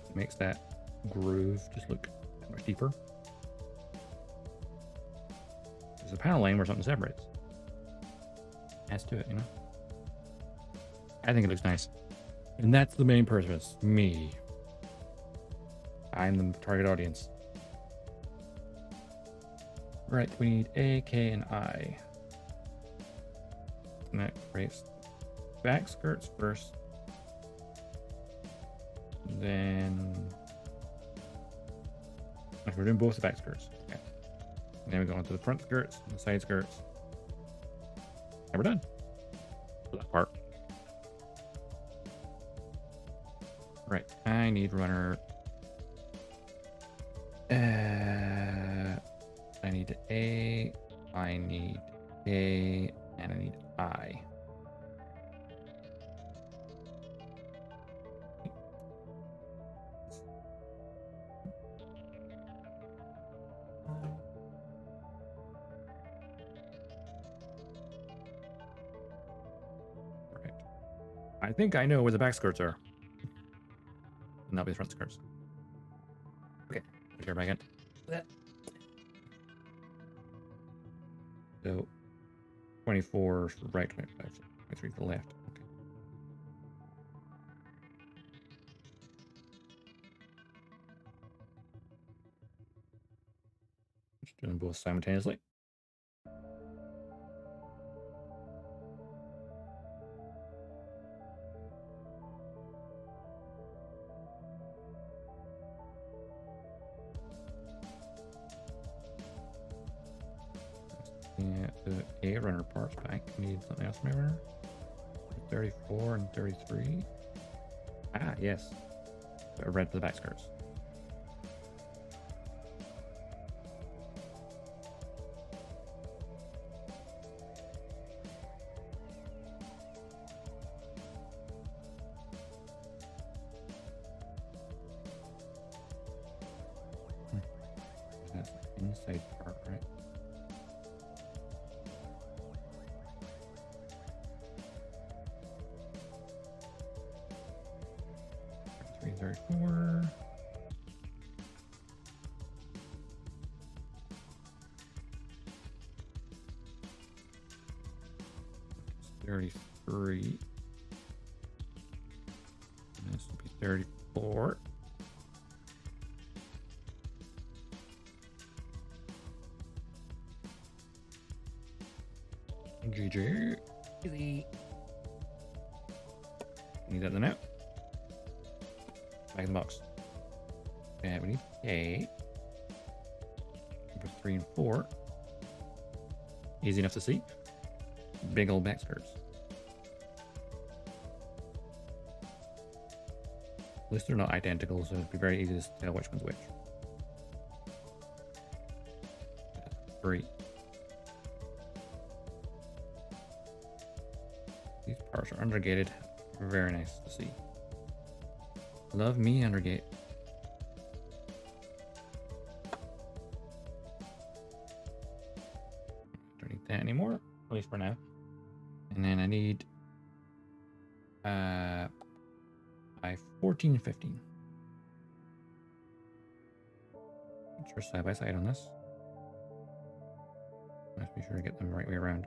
It makes that groove just look that much deeper. There's a panel lane where something separates. Adds to it, you know? I think it looks nice. And that's the main purpose. Me. I'm the target audience. Right, we need A, K, and I. And that creates back skirts first. Then okay, we're doing both the back skirts. Okay. And then we go into the front skirts and the side skirts. And we're done for that part. Right, I need runner. I need A, I need A, and I need I. Right. I think I know where the back skirts are. And that'll be the front skirts. Okay, here back in. So 24 to the right, 25, 23 to the left. Okay. Just doing both simultaneously. Yeah, the A runner parts back. Need something else, maybe? 34 and 33. Ah, yes. A red for the back skirts. That's the inside part, right? Three, 34. It's 33. And this will be 34. GG. Easy. Need that in the note. Back in the box. Okay, we need A. Number 3 and 4. Easy enough to see. Big old back skirts. At least they're not identical, so it'd be very easy to tell which one's which. 3. These parts are undergated. Very nice to see. Love me undergate. Don't need that anymore, at least for now. And then I need by 1415. Sure, side by side on this. Let's be sure to get them the right way around,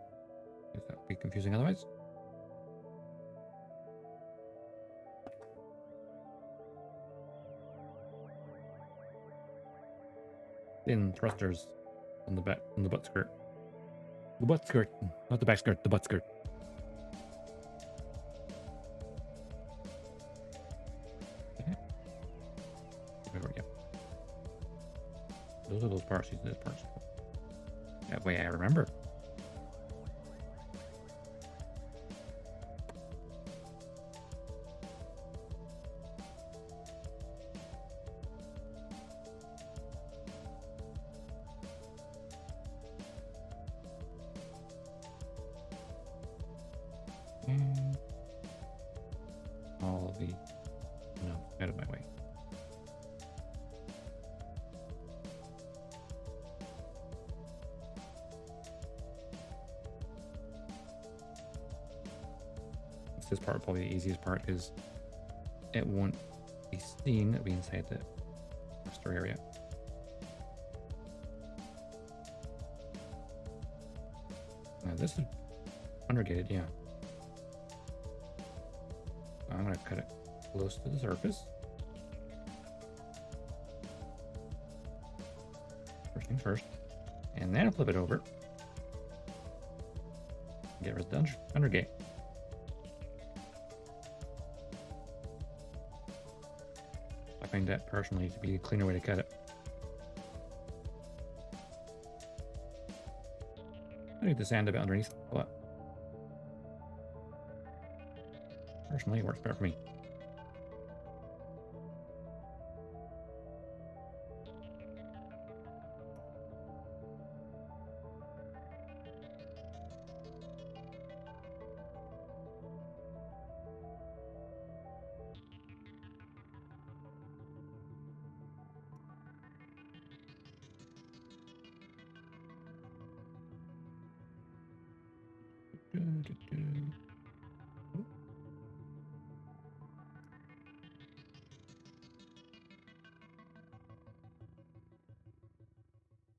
because that would be confusing otherwise. Thin thrusters on the back, on the butt skirt. The butt skirt, not the back skirt, the butt skirt. Okay. Yeah. Those are those parts. These are those parts. That way I remember. And all the no out of my way. This part probably the easiest part because it won't be seen. It'll be inside the thruster area. Now this is undergated, yeah. I'm gonna cut it close to the surface. First things first. And then I'll flip it over. Get rid of the undergate. I find that personally to be a cleaner way to cut it. I need to sand a bit underneath, but personally it works better for me.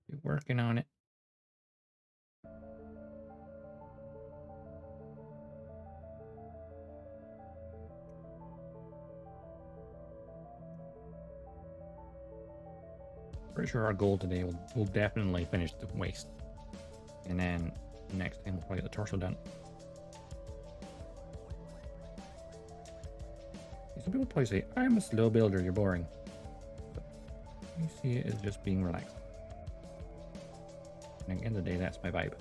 Be working on it. Pretty sure our goal today will definitely finish the waist. And then next time we'll probably get the torso done. Some people probably say, I'm a slow builder, you're boring. But you see it as just being relaxed. And at the end of the day, that's my vibe.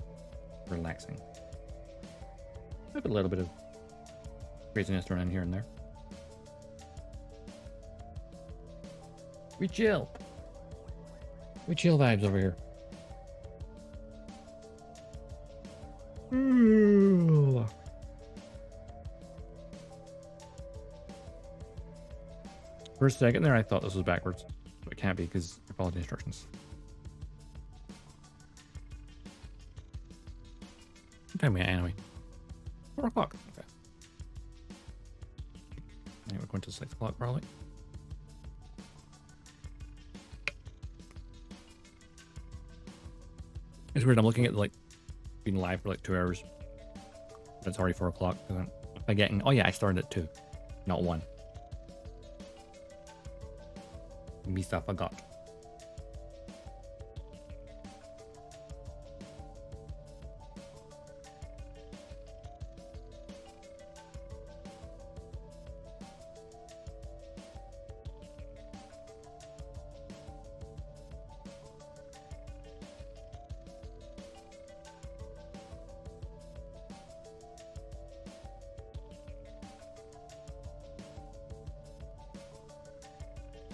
Relaxing. I have a little bit of craziness thrown in here and there. We chill. We chill vibes over here. Ooh. For a second there, I thought this was backwards, but it can't be because I followed the instructions. What time are we at anyway? 4 o'clock. Okay. Yeah, we're going to 6 o'clock probably. It's weird. I'm looking at like being live for like 2 hours. But it's already 4 o'clock. I'm getting. Oh yeah, I started at 2, not 1. Me stuff I got.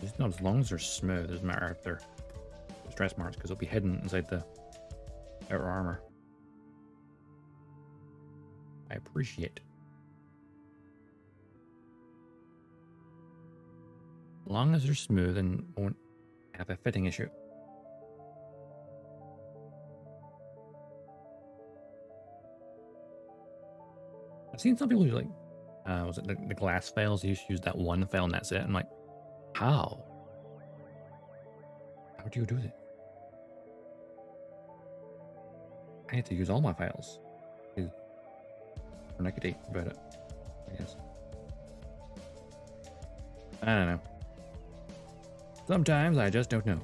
It's not as long as they're smooth, it doesn't matter if they're stress marks because it'll be hidden inside the outer armor. I appreciate. As long as they're smooth and won't have a fitting issue. I've seen some people who like Was it the glass fails? You just use that one fail and that's it. I'm like, how? How do you do that? I had to use all my files. And I could eat about it, I guess. I don't know. Sometimes I just don't know.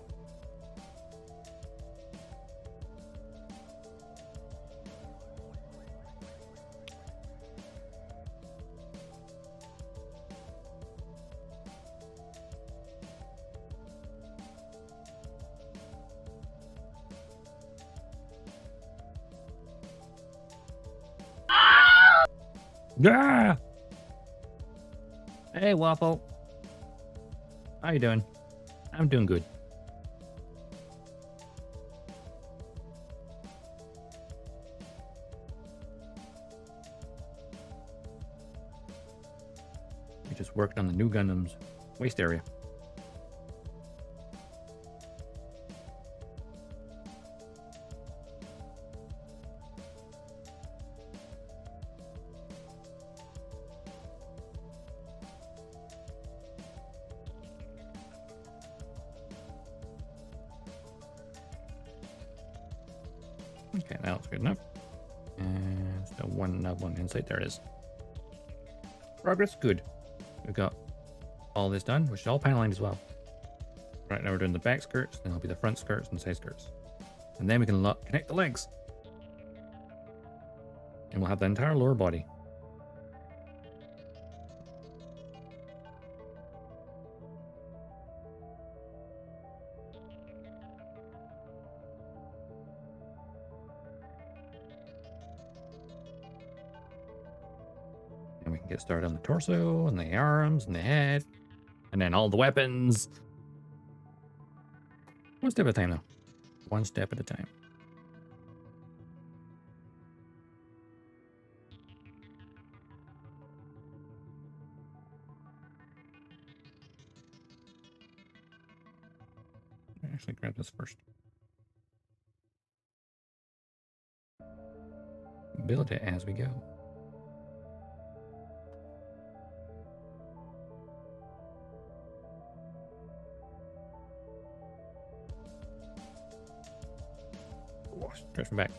Yeah. Hey, Waffle. How you doing? I'm doing good. We just worked on the new Gundam's waist area. Okay, that looks good enough. And still one insight. There it is. Progress, good. We've got all this done, which is all paneling as well. Right now we're doing the back skirts, then it'll be the front skirts and the side skirts. And then we can connect the legs. And we'll have the entire lower body. And we can get started on the torso and the arms and the head. And then all the weapons. One step at a time, though. One step at a time. Actually, grab this first. Build it as we go. Stretch my back.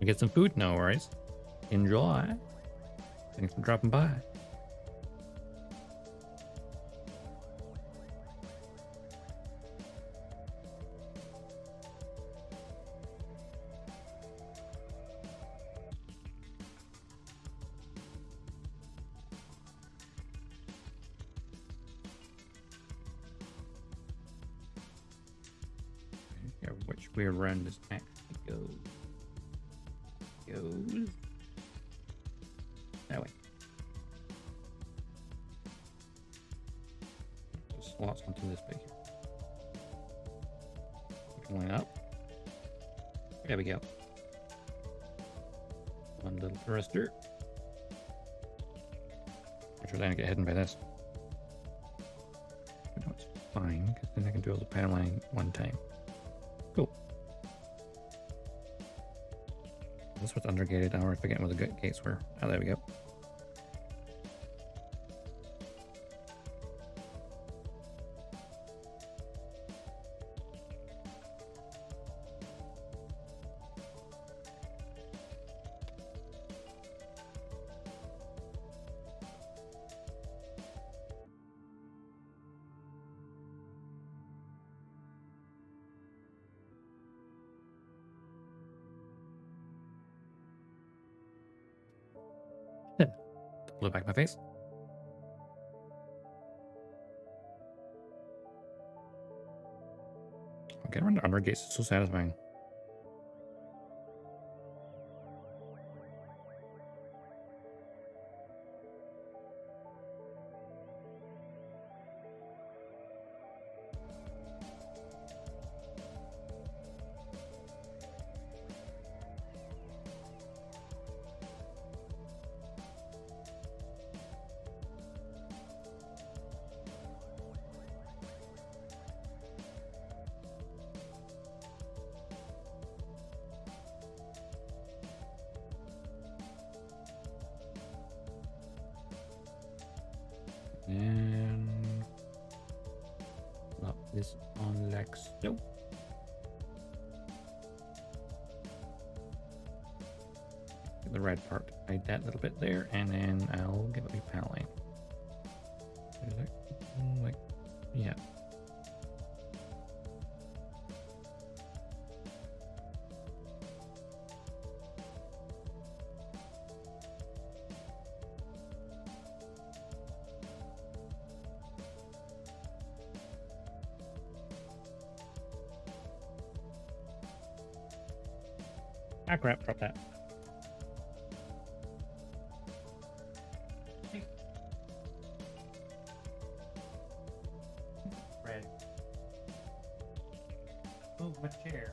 We get some food? No worries. Enjoy. Thanks for dropping by. Which way around this actually goes? That way. Just slots onto this bit here. We can line up. There we go. One little thruster. Which we're going to get hidden by this. But no, it's fine, because then I can do all the paneling one time. Cool. This was undergated. I already forget where the gates were. Oh, there we go. Blow back my face. Okay, around the under gates is so satisfying. And not this on Lex. Nope. Get the red part. Hide that little bit there, and then I'll give it a paneling. Like, yeah. Ah, crap, drop that. Red. Move my chair.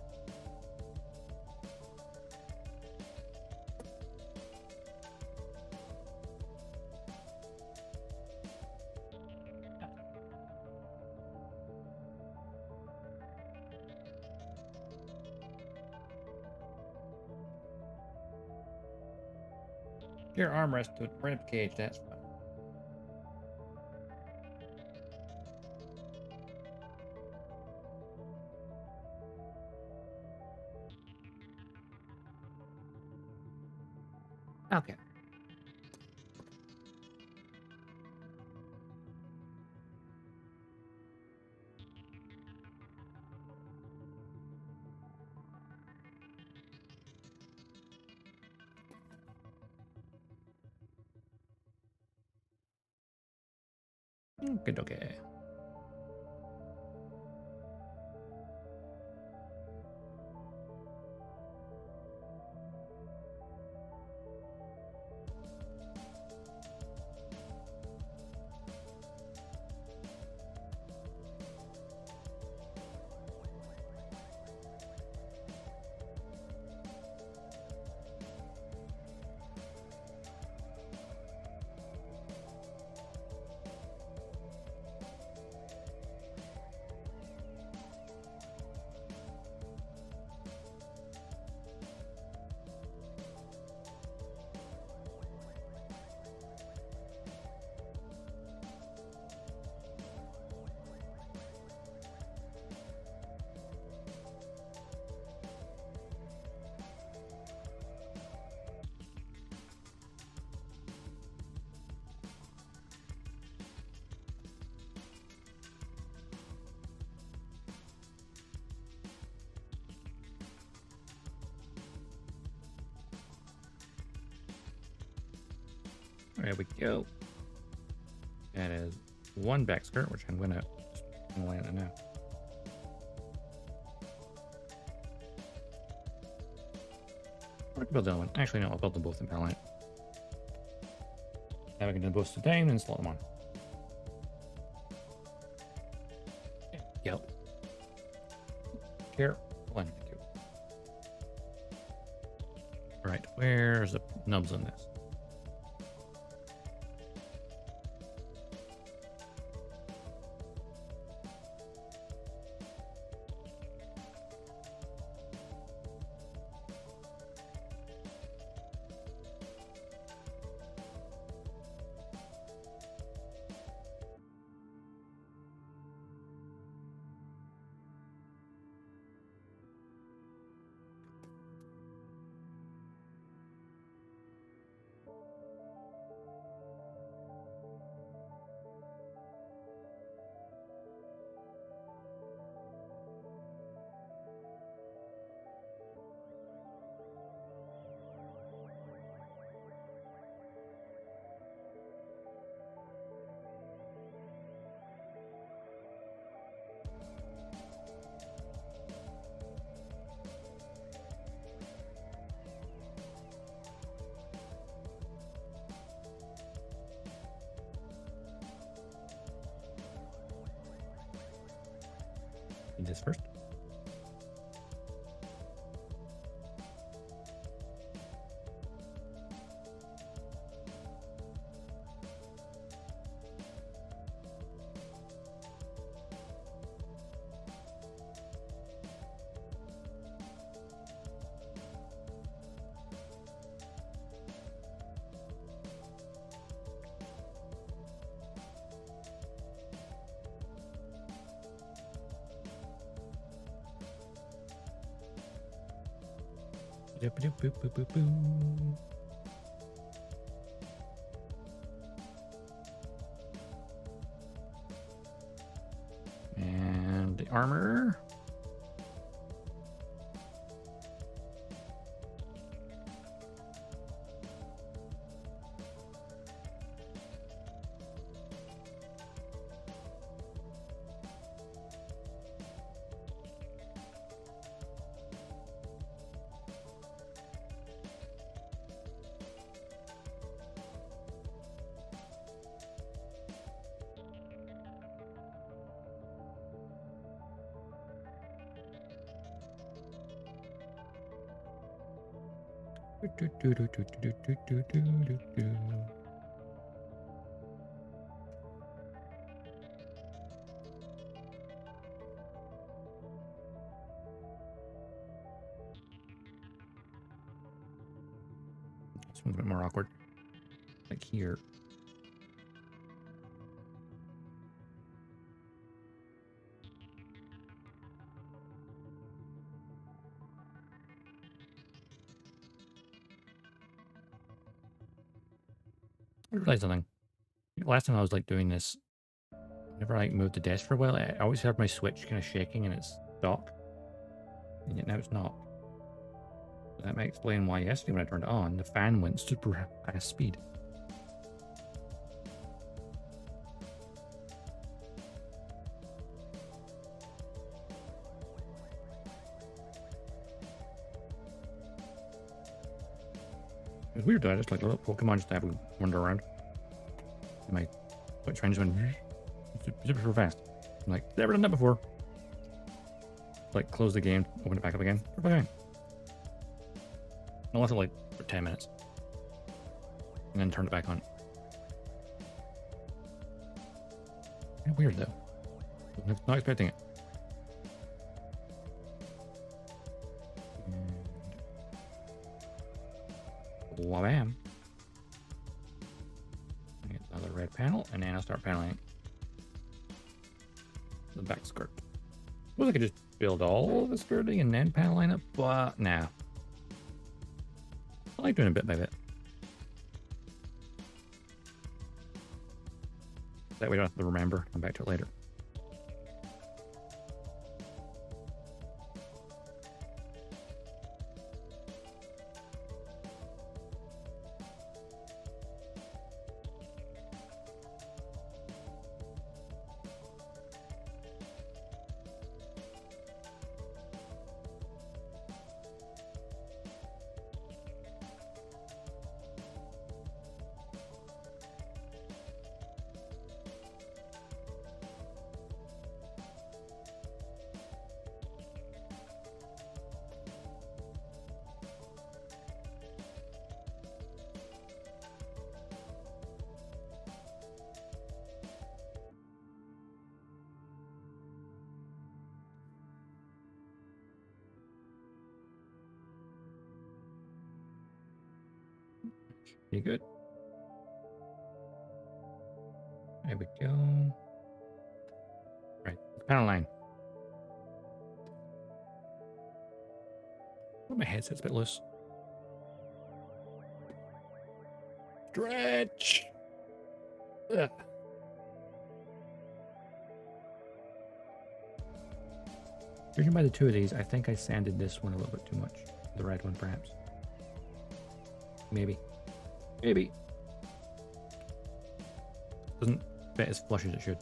Your armrest to rib cage, that's fun. Okay. Good, okay. There we go. That is one back skirt, which I'm gonna land it now. Or I can build the other one. Actually, no, I'll build them both in parallel. Now we can do both today and then slot them on. Yep. Here. One. Thank you. All right, where's the nubs on this? This first. And the armor. This one's a bit more awkward. Like here. I realized something. Last time I was like doing this, whenever I moved the desk for a while, I always heard my switch kind of shaking and it's stopped. And yet now it's not. So that might explain why yesterday when I turned it on, the fan went super fast speed. It was weird though, I just like a little Pokemon just have a wander around. And my switch fan just went super fast. I'm like, never done that before. Like, close the game, open it back up again. We're fine. I'll left it like for 10 minutes. And then turn it back on. Kind of weird though. I'm not expecting it. And wabam. Get another red panel, and then I'll start paneling the back skirt. Suppose I could just build all the skirting and then paneling it, but nah. I like doing it bit by bit. That way I don't have to remember. Come back to it later. You good? There we go. Right, panel line. Oh, my headset's a bit loose. Stretch. Ugh. Judging by the two of these, I think I sanded this one a little bit too much. The red one, perhaps. Maybe. Maybe. Doesn't fit as flush as it should.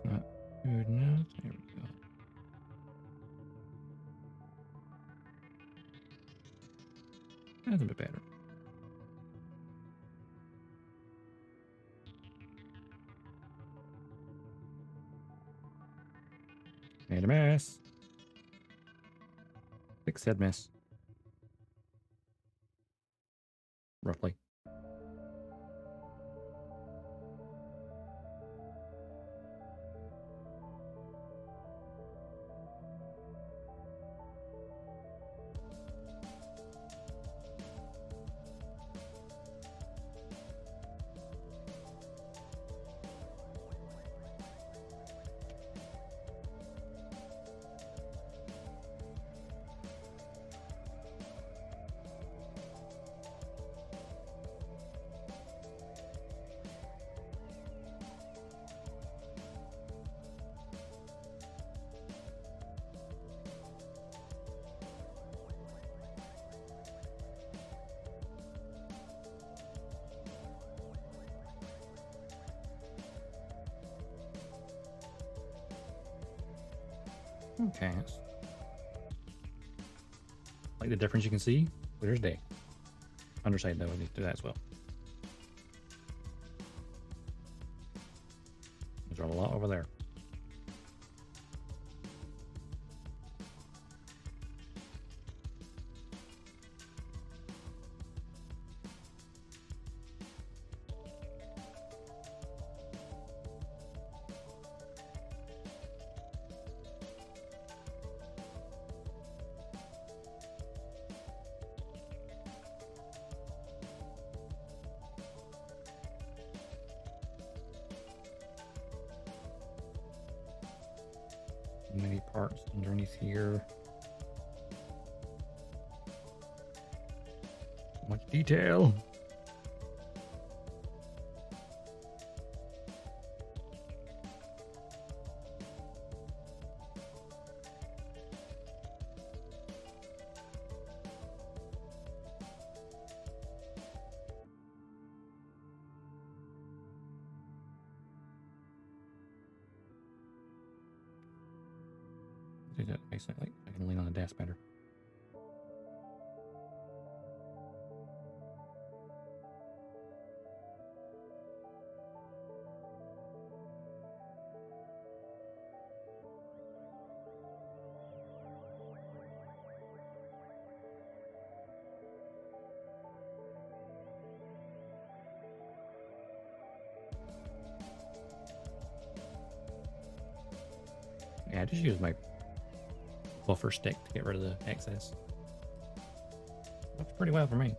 Not good enough. There we go. That's a bit better. Made a mess. Fix said mess. Roughly. Okay. Like the difference you can see? Clear as day. Underside though, I need to do that as well. There's a lot over there. Many parts underneath here. Much detail. Do that makes it like I can lean on the desk better. Yeah, I just use my buffer stick to get rid of the excess. Works pretty well for me.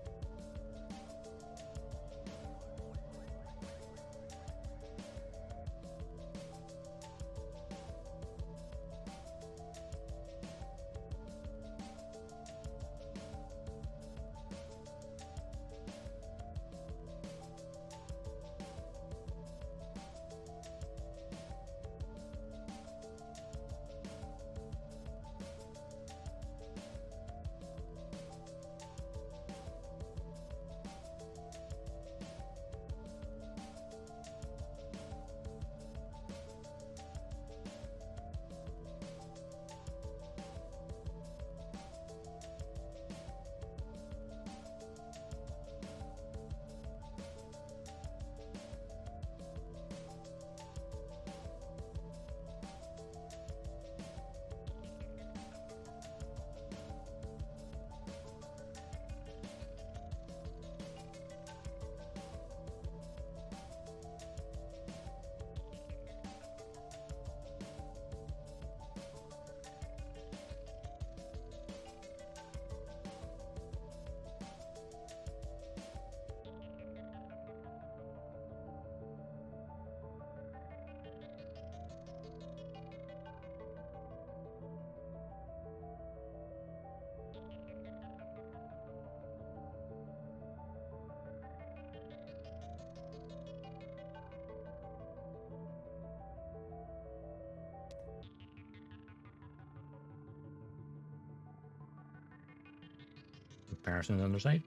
Comparison on the underside.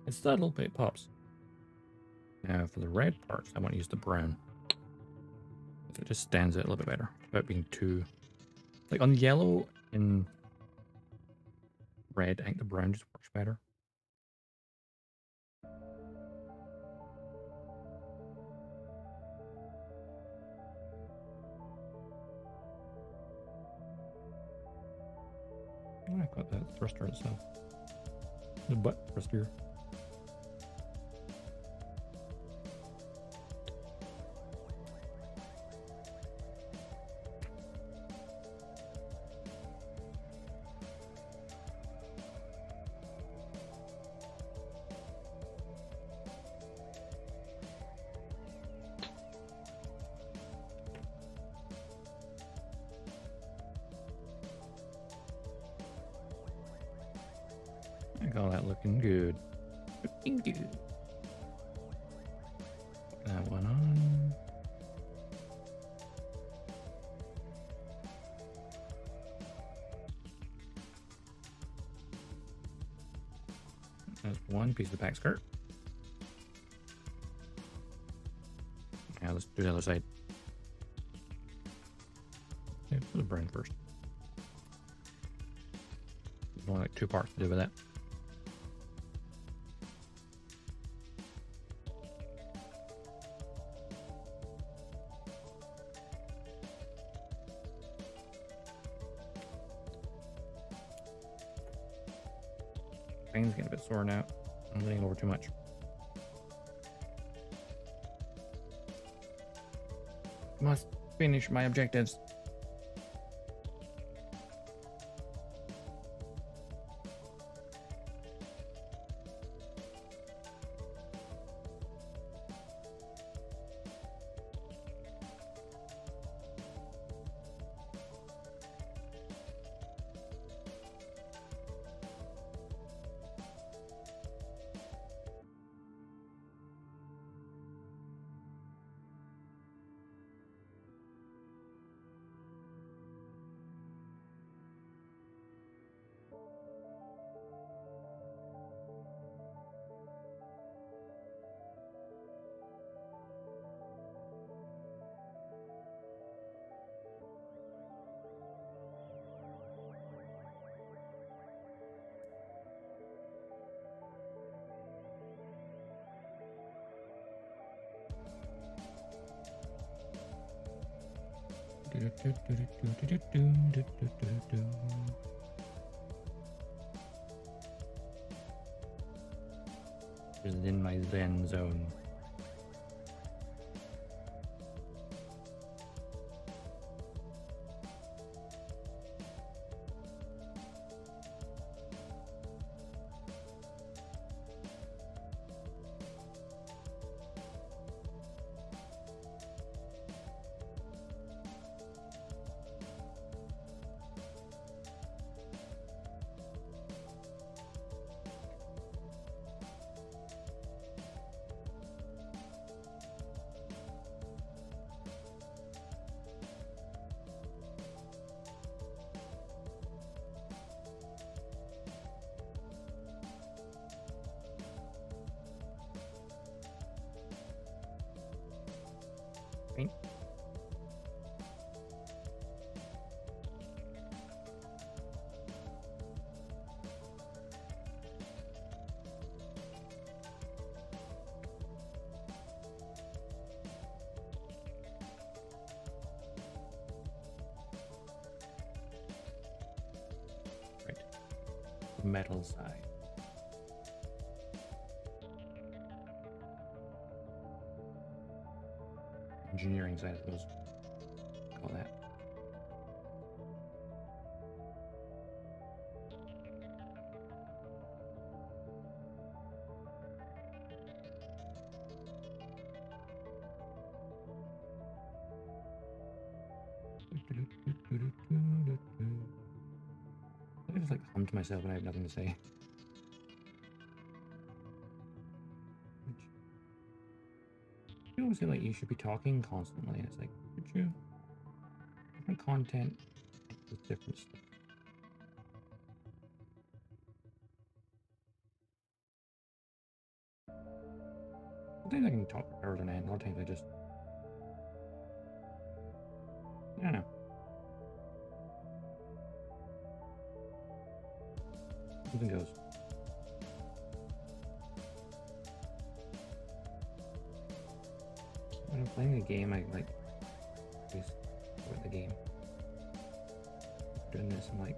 It's subtle, but it pops. Now for the red parts, I want to use the brown. So it just stands out a little bit better without being too... Like on yellow and red, I think the brown just works better. Oh, I've got that thruster itself. The butt thruster. I got that looking good. Looking good. Put that one on. That's one piece of the back skirt. Now let's do the other side. Okay, put the brown first. There's only like 2 parts to do with that. Brain's getting a bit sore now. I'm leaning over too much. Must finish my objectives. Just in my zen zone. Right. Right. Metal side. Engineering side, I suppose. Call that. I just like hum to myself and I have nothing to say. You always say like you should be talking constantly. It's like, could you? Different content with different stuff. Sometimes I can talk for hours on end. Other times I just comes and goes. When I'm playing a game, I like always with the game. Doing this, I'm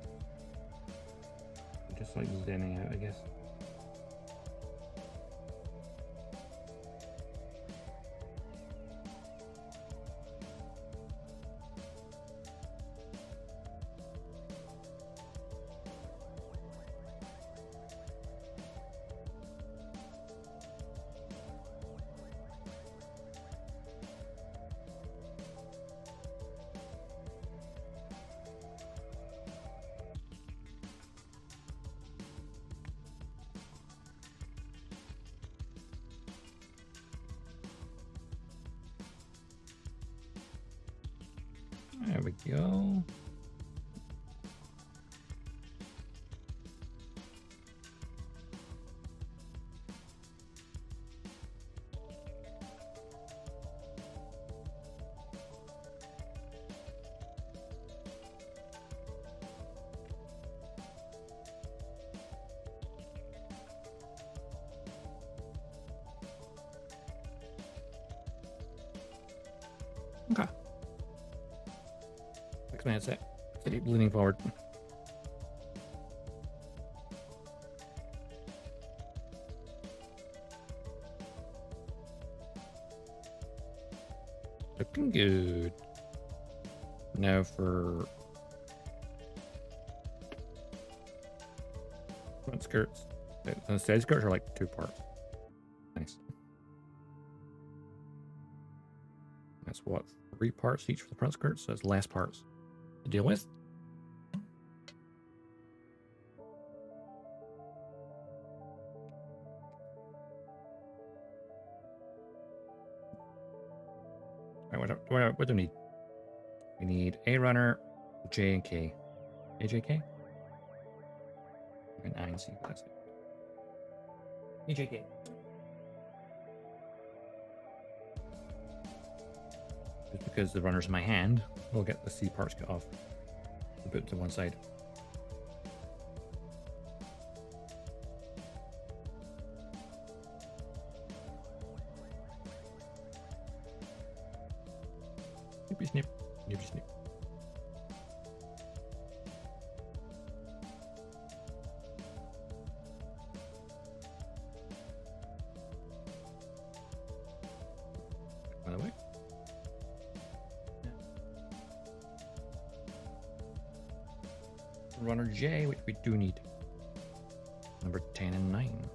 just like zenning out, I guess. There we go. Okay. 6 minutes set. Keep leaning forward. Looking good. Now for front skirts. The side skirts are like 2 parts. Nice. That's what, 3 parts each for the front skirts, so it's less parts to deal with. All right, what do we need? We need A runner, J and K. AJK? And I and C, that's it. AJK. Just because the runner's in my hand, we'll get the C parts cut off. We'll put it to one side. Snippy snip, snippy snip. By the way. Runner J, which we do need. Number 10 and 9.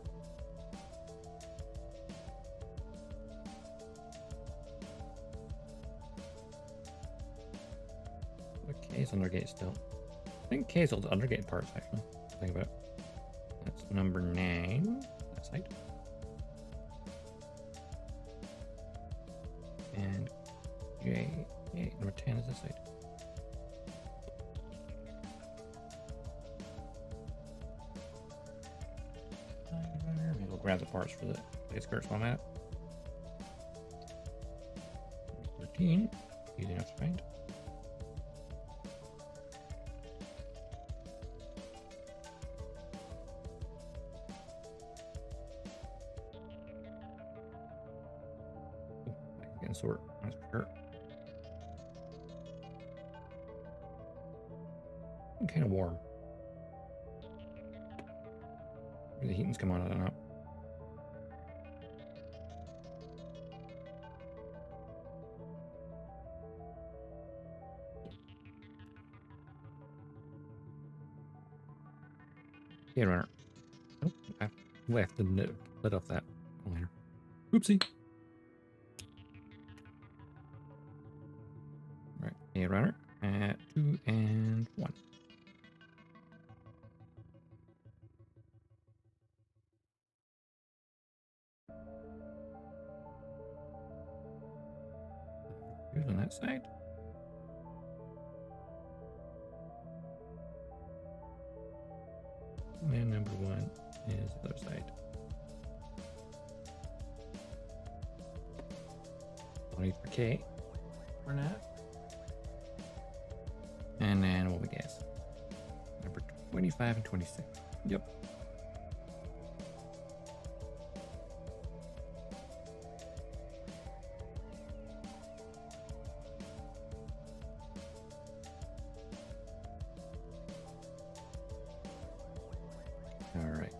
K's undergate still. I think K's the undergate parts actually. Think about it. That's number 9. That side. And J, number 10 is this side. Maybe we'll grab the parts for the blade skirts while I'm at it. 13. Easy enough to find. Sort, that's for sure. I'm kind of warm. Maybe the heating's come on, I don't know. Yeah, runner. Oh, I left the lid off that liner. Oopsie. Right, a runner at 2 and 1. Here's on that side. And number 1 is the other side. I'll need for K for now. And then what we guess? Number 25 and 26. Yep. All right.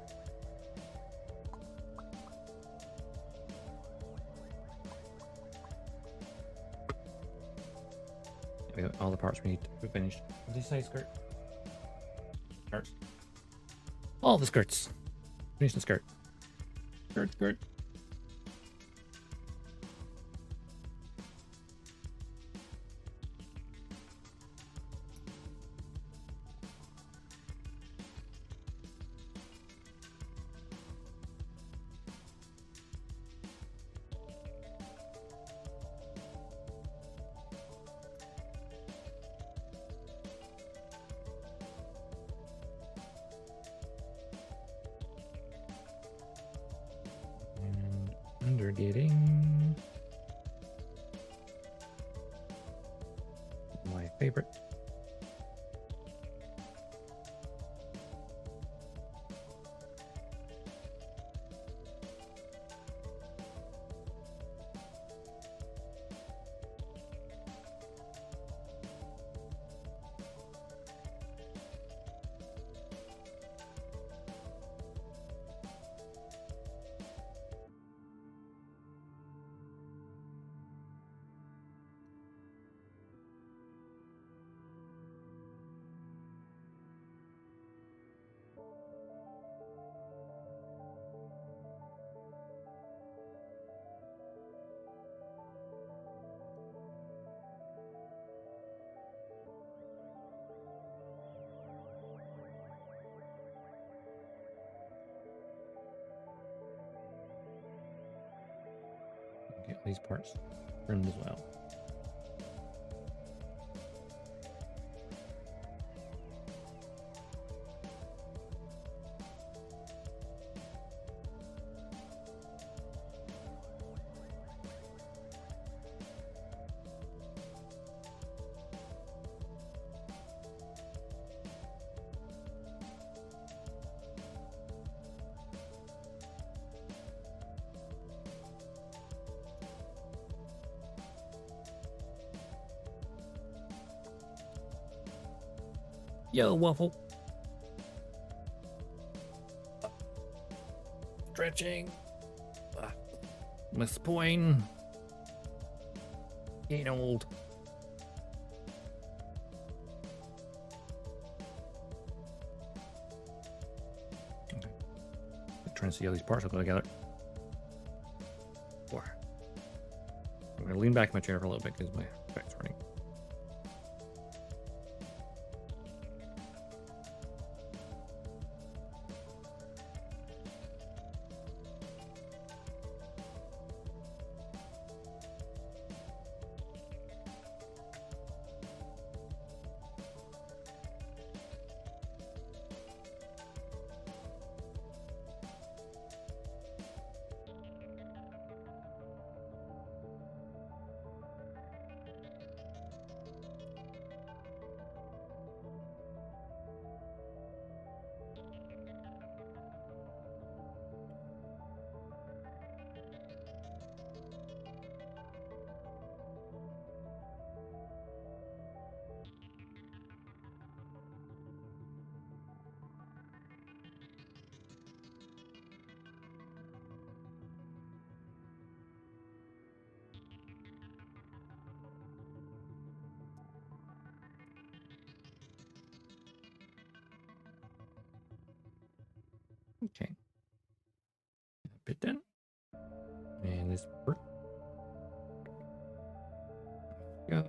We got all the parts we need to finish. What did you say, skirt? Skirts. All the skirts. Finish the skirt. Skirt, skirt. Undergating. My favorite. Get these parts trimmed as well. Yo, Waffle. Stretching. My spine. Getting old. Okay. I'm trying to see how these parts will go together. I'm going to lean back in my chair for a little bit because my back's hurting. Okay. Bit done. And this work. Go.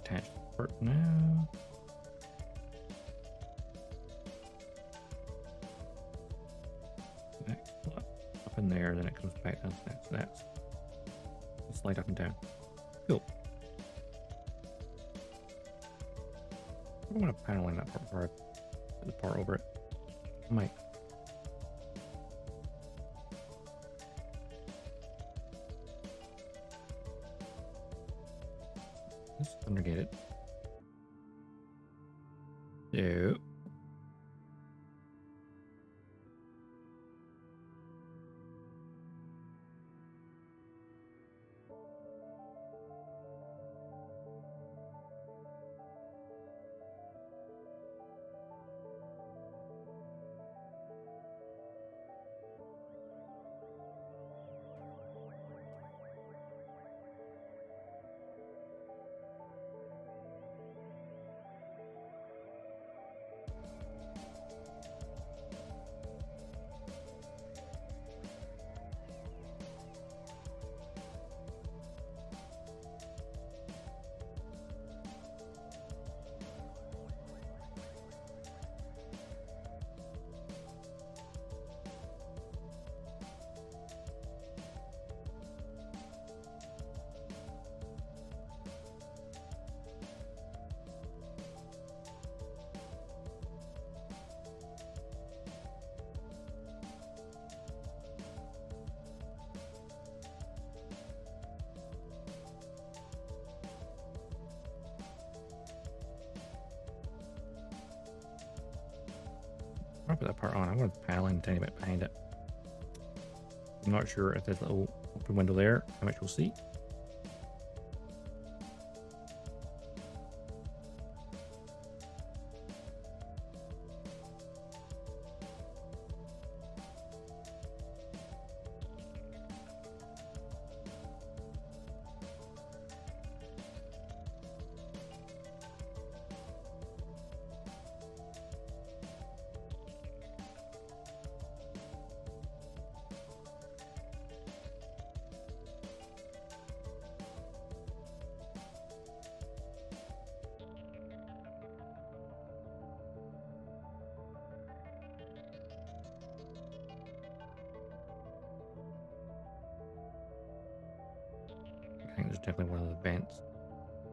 attach the part now. Next, up in there, then it comes back down. So that's a slide up and down. Cool. I don't want to paneling that part before I put the part over it. I might. Let's undergate it. So. I'll put that part on. I'm going to panel in a tiny bit behind it. I'm not sure if there's a little open window there, how much we'll see. I think there's definitely one of the vents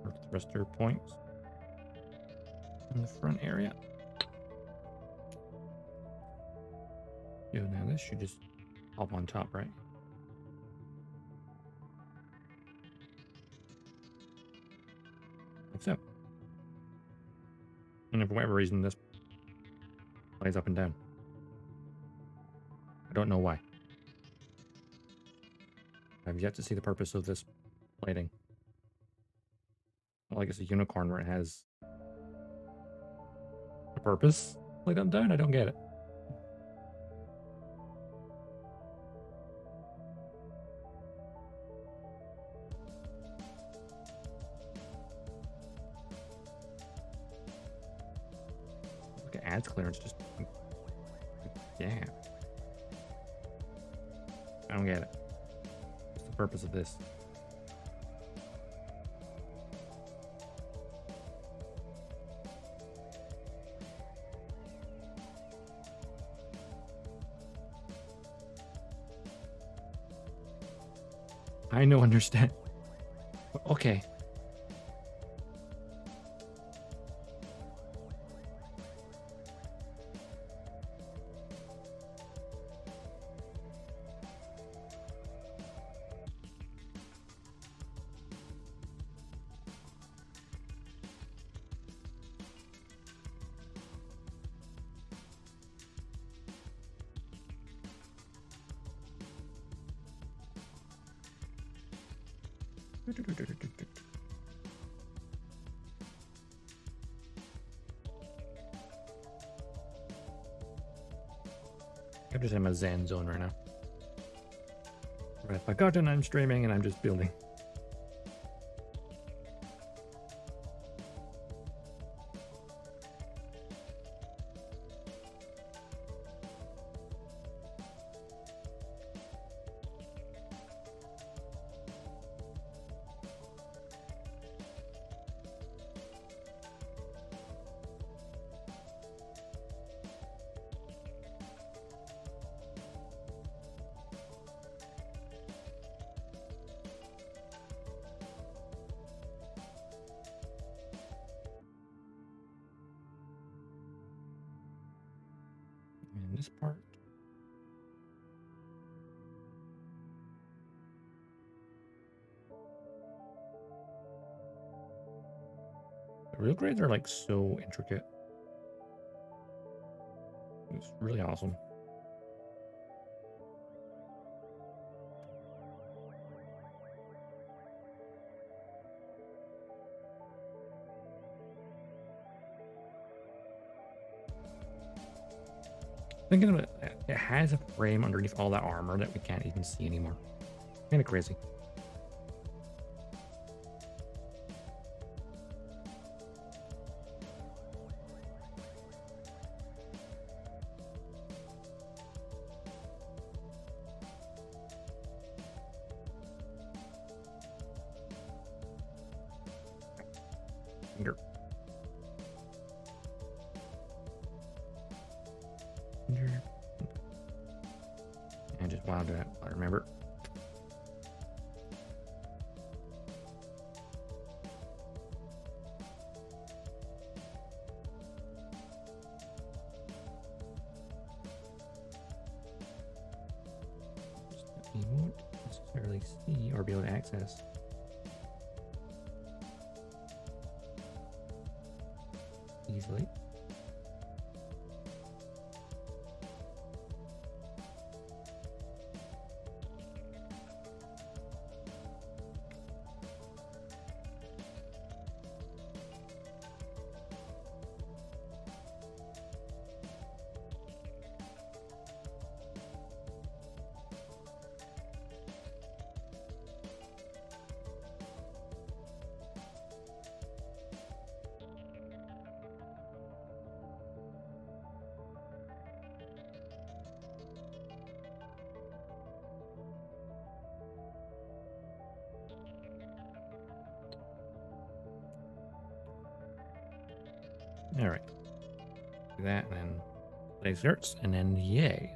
or thruster points in the front area. Yeah, now this should just pop on top, right? Like so. And for whatever reason, this plays up and down. I don't know why. I've yet to see the purpose of this plating. Well, I guess a unicorn where it has a purpose. Play up and down? I don't get it. Look at ads clearance, just yeah. I don't get it. What's the purpose of this? I no understand. Okay. I'm just in my zen zone right now. Right, I got and I'm streaming and I'm just building. this part. The real grades are like so intricate. It's really awesome. Thinking about it, it has a frame underneath all that armor that we can't even see anymore. Kind of crazy. Finger. Finger. And just wound it. I remember. You won't necessarily see or be able to access. Easily. All right. Do that and then play skirts and then yay,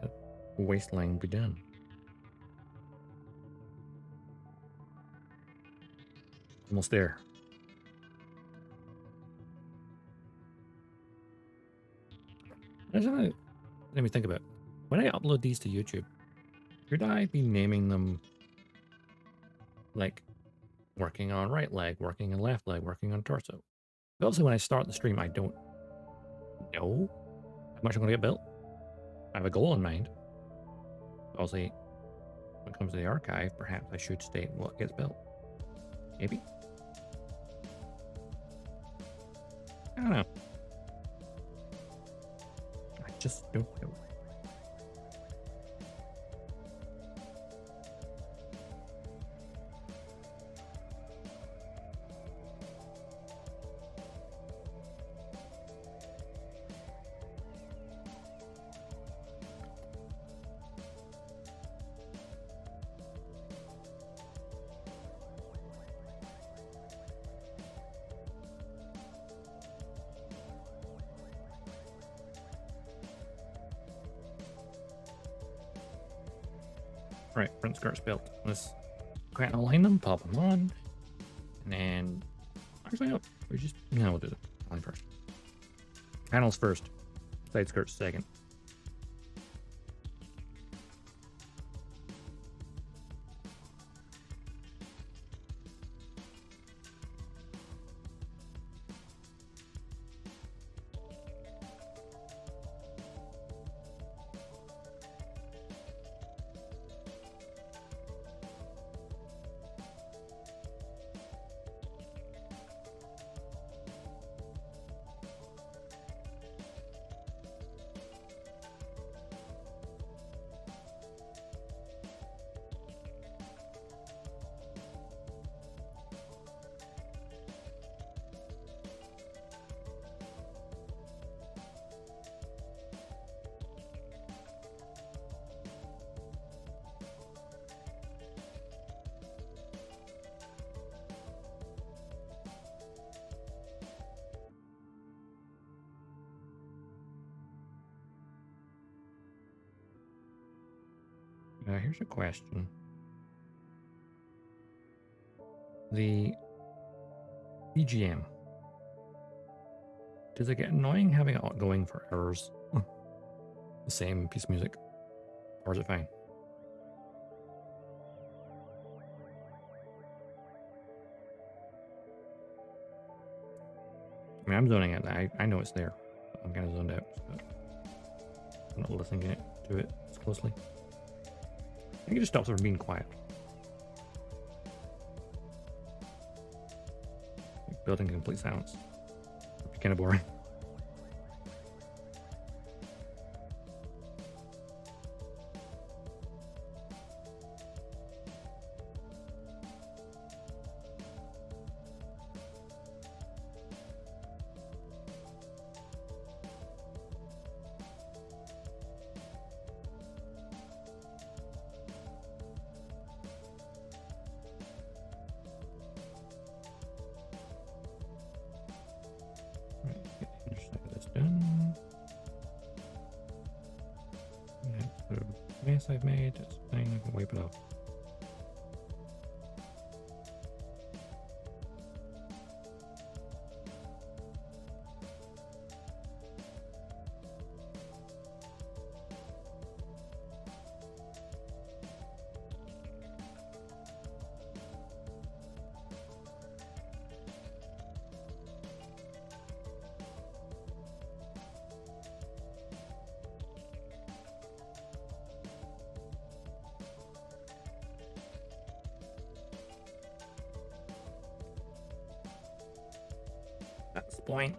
wasteland be done. Almost there. Let me think about it. When I upload these to YouTube, should I be naming them like working on right leg, working on left leg, working on torso? Obviously, when I start the stream, I don't know how much I'm going to get built. I have a goal in mind. Obviously, when it comes to the archive, perhaps I should state what gets built. Maybe. I don't know. I just don't know. Right, front skirt's built. Let's go ahead and align them, pop them on, and then actually, no, we'll do the line first. Panels first, side skirts second. Here's a question. The BGM. Does it get annoying having it going for hours? The same piece of music. Or is it fine? I mean, I'm zoning out. I know it's there. I'm kind of zoned out. So I'm not listening to it as closely. I think it just stops it from being quiet. Like building complete silence. It'd be kind of boring. Done. Yeah, the mess I've made, it's fine, I can wipe it off. That's the point.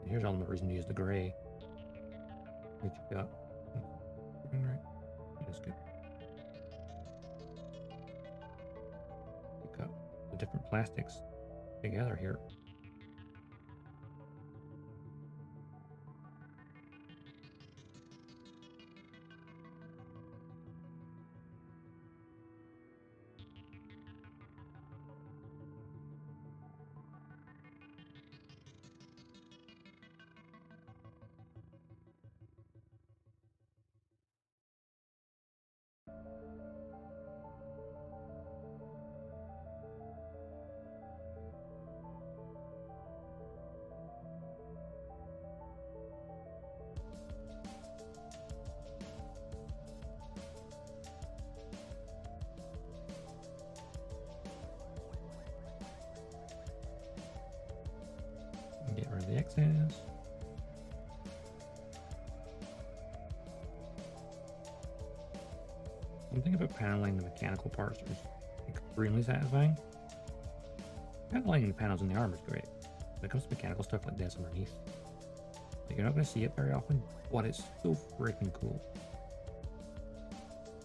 Here's all the reason to use the gray. What you got? Right. That's good. You got the different plastics together here. Get rid of the excess. Something about paneling the mechanical parts is extremely satisfying. Paneling the panels in the armor is great. When it comes to mechanical stuff like this underneath, like, you're not going to see it very often, but it's so freaking cool.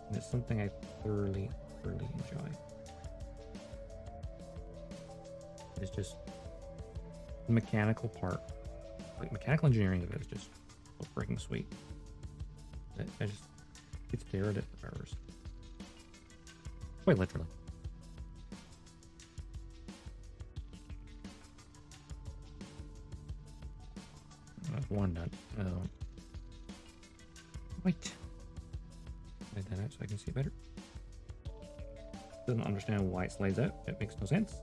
And it's something I thoroughly enjoy. It's just the mechanical part, like mechanical engineering of it is just so freaking sweet. I just could stare at it for hours. Quite literally. That's one done. Wait. Lay that out so I can see better. Doesn't understand why it slides out. It makes no sense.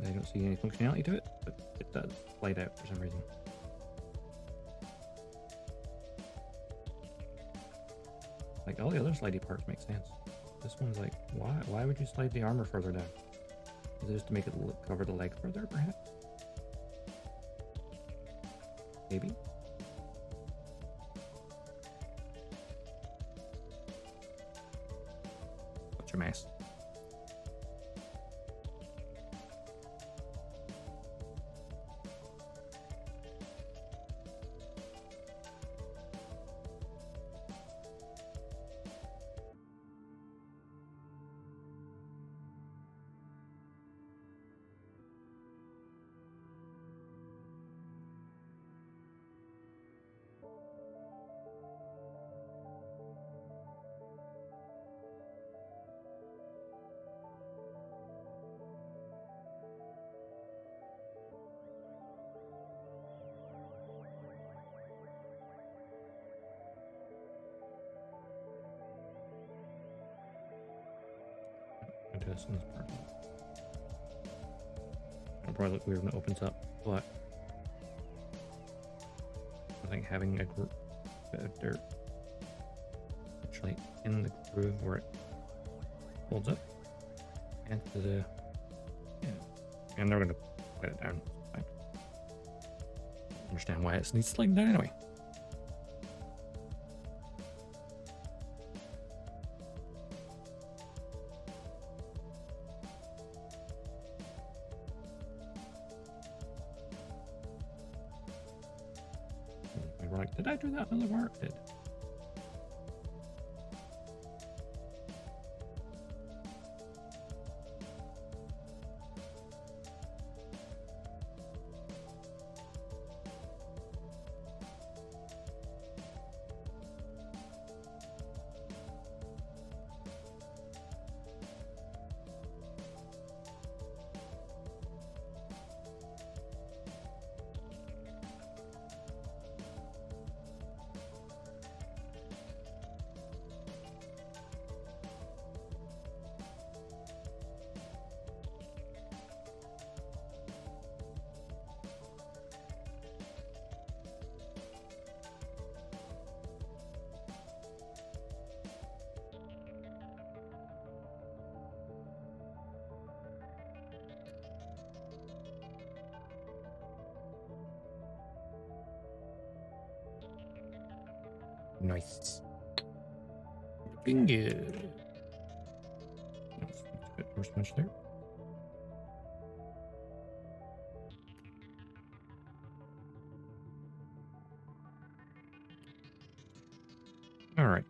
I don't see any functionality to it, but it does slide out for some reason. Like, all the other slidey parts make sense. This one's like, why? Why would you slide the armor further down? Is it just to make it cover the leg further, perhaps? Maybe. What's your mess? Do this in this part. It'll probably look weird when it opens up, but I think having a bit of dirt actually in the groove where it holds up and the and they're gonna let it down. Fine. Understand why it needs sliding down anyway. We're like, did I do that in the work? Did. Nice. Looking good. That's a bit more smudge there. All right.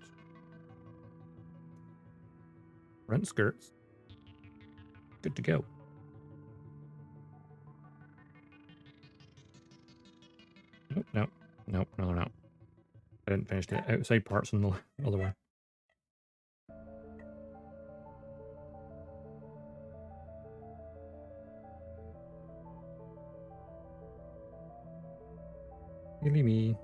Front skirts. Good to go. Nope, nope, nope, no. I didn't finish the outside parts on the other one. Silly me.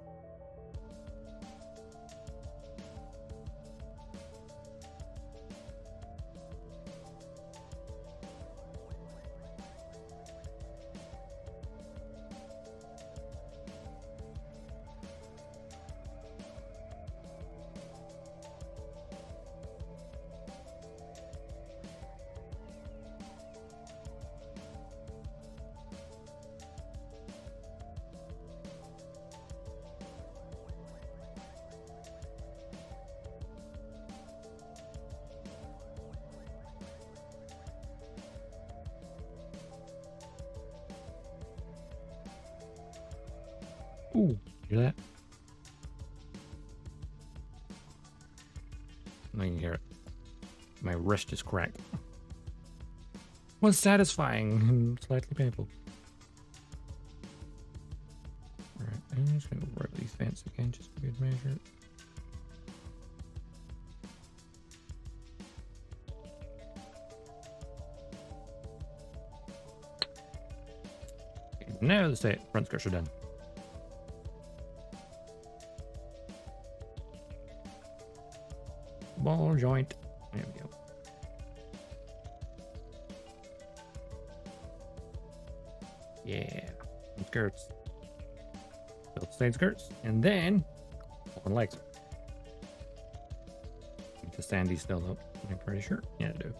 Ooh, hear that? I can hear it. My wrist is cracked. Was satisfying and slightly painful. Alright, I'm just gonna go over these vents again just to be good measure. Okay, now the front skirts are done. Ball joint. There we go. Yeah. Skirts. Build side skirts. And then open legs. The sandy still up. I'm pretty sure. Yeah, I do.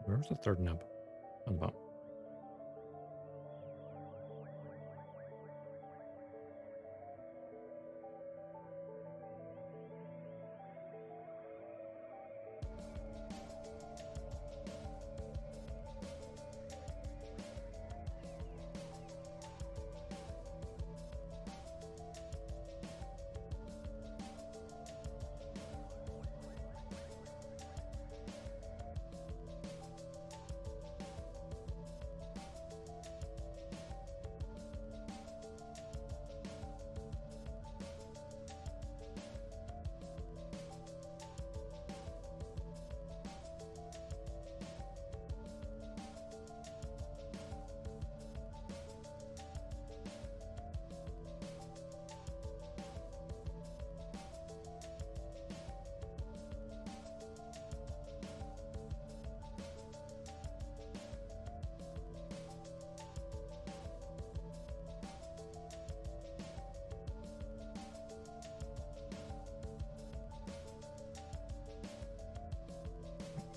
Where's the third nub? On the bottom.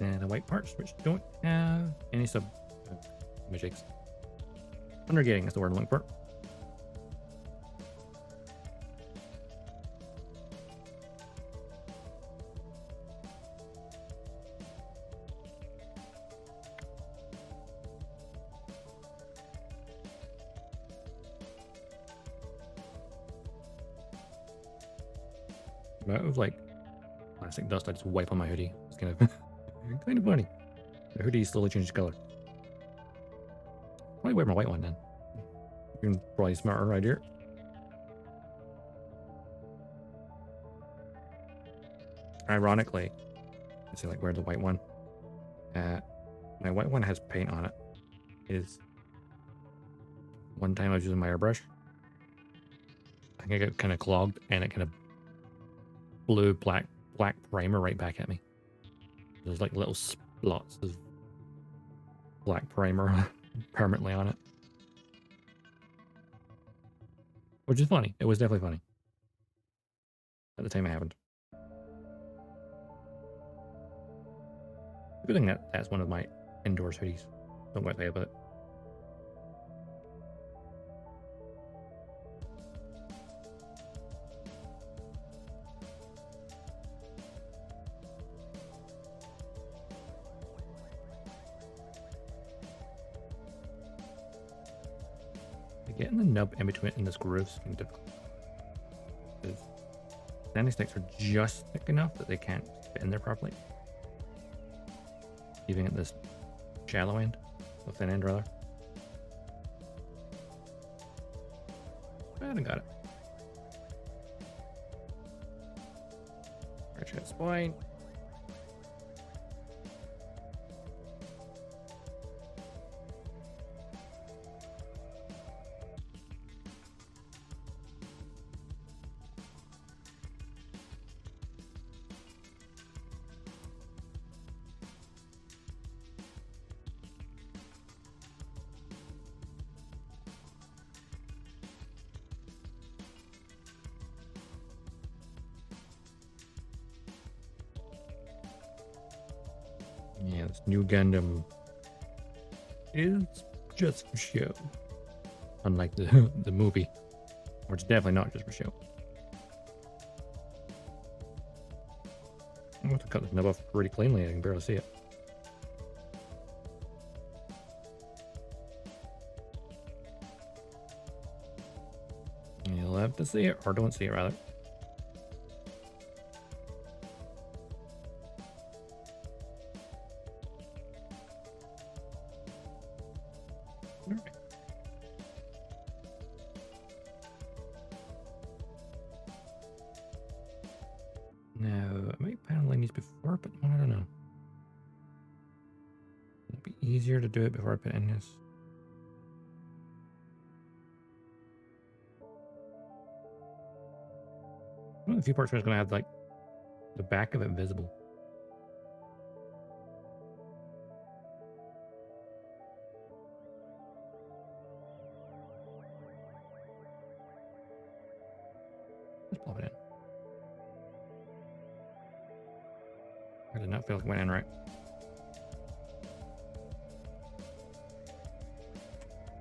And the white parts, which don't have any mistakes. Undergating is the word I'm looking for. But it was like plastic dust I just wipe on my hoodie. It's kind of kind of funny. The hoodie slowly changes color. Probably wear my white one then. You're probably smarter right here. Ironically, I say like wear the white one. My white one has paint on it. One time I was using my airbrush. I think I got kind of clogged and it kind of blew black primer right back at me. There's like little spots of black primer permanently on it. Which is funny. It was definitely funny. At the time it happened. Good thing that's one of my indoors hoodies. Don't go out there about it. Getting the nub in between in this groove is kind of difficult. Because standing sticks are just thick enough that they can't fit in there properly. Leaving it this shallow end, the thin end rather. I haven't got it. Stretch out spine. Yeah, this new Gundam is just for show. Unlike the movie, which is definitely not just for show. I'm going to cut this nub off pretty cleanly. I can barely see it. You'll have to see it, or don't see it rather. Now, I might paneling these before, but I don't know. It'd be easier to do it before I put in this. One of the few parts where it's going to have like the back of it visible. Let's plop it in. I did not feel like it went in right.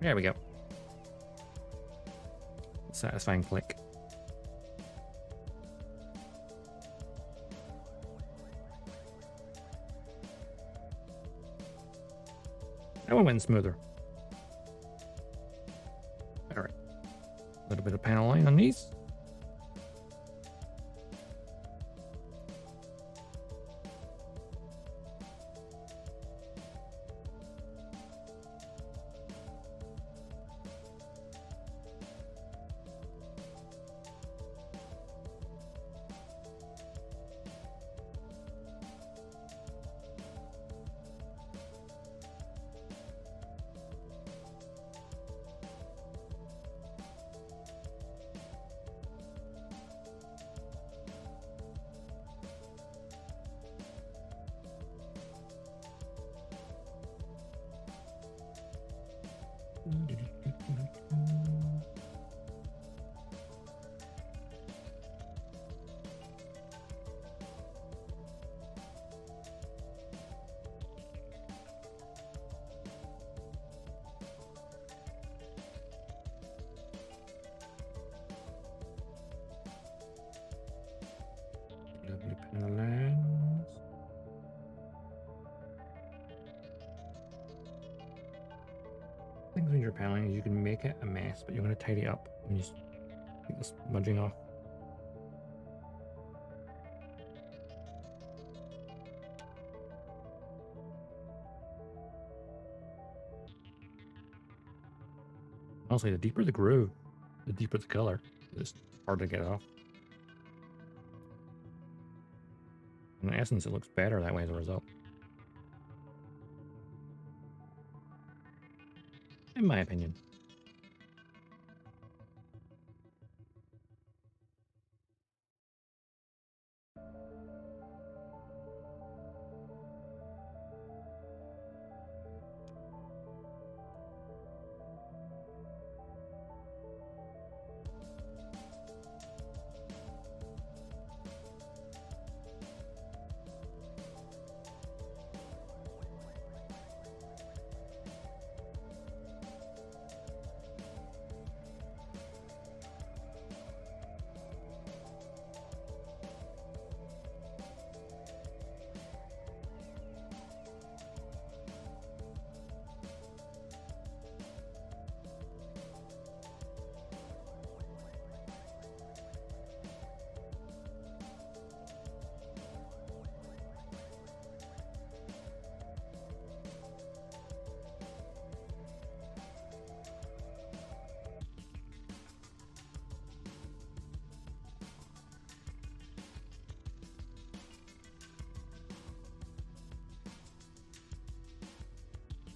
There we go. Satisfying click. That one went smoother. All right. A little bit of paneling on these. means you're paneling is you can make it a mess, but you're going to tidy it up when you take this smudging off. Honestly, the deeper the groove, the deeper the color. It's hard to get off. In essence, it looks better that way as a result. In my opinion.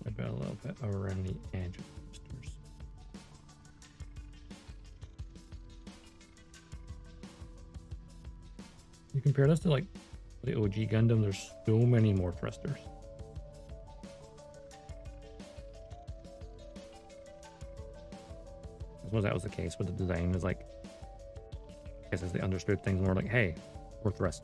About a little bit around the edge of the thrusters. You compare this to like the OG Gundam, there's so many more thrusters. I suppose that was the case with the design. Is like, I guess as they understood things more, like, hey, we're thrust.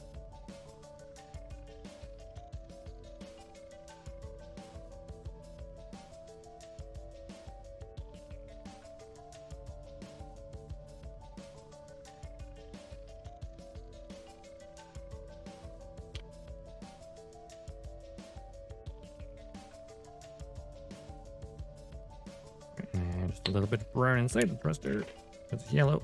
And just a little bit brown inside the thruster. It's yellow.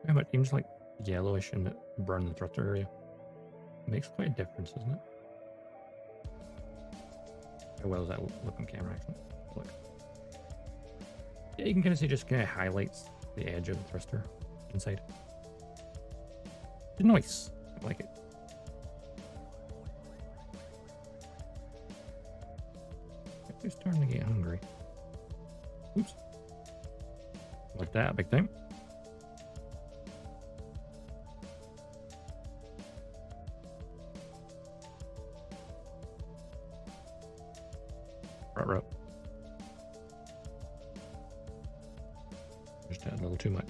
Yeah, but even just like yellowish and brown in the thruster area makes quite a difference, doesn't it? How well does that look on camera, actually? Look. Yeah, you can kind of see just kind of highlights the edge of the thruster inside. It's nice. I like it. They're starting to get hungry. Oops. Like that, big time. Right. Just a little too much.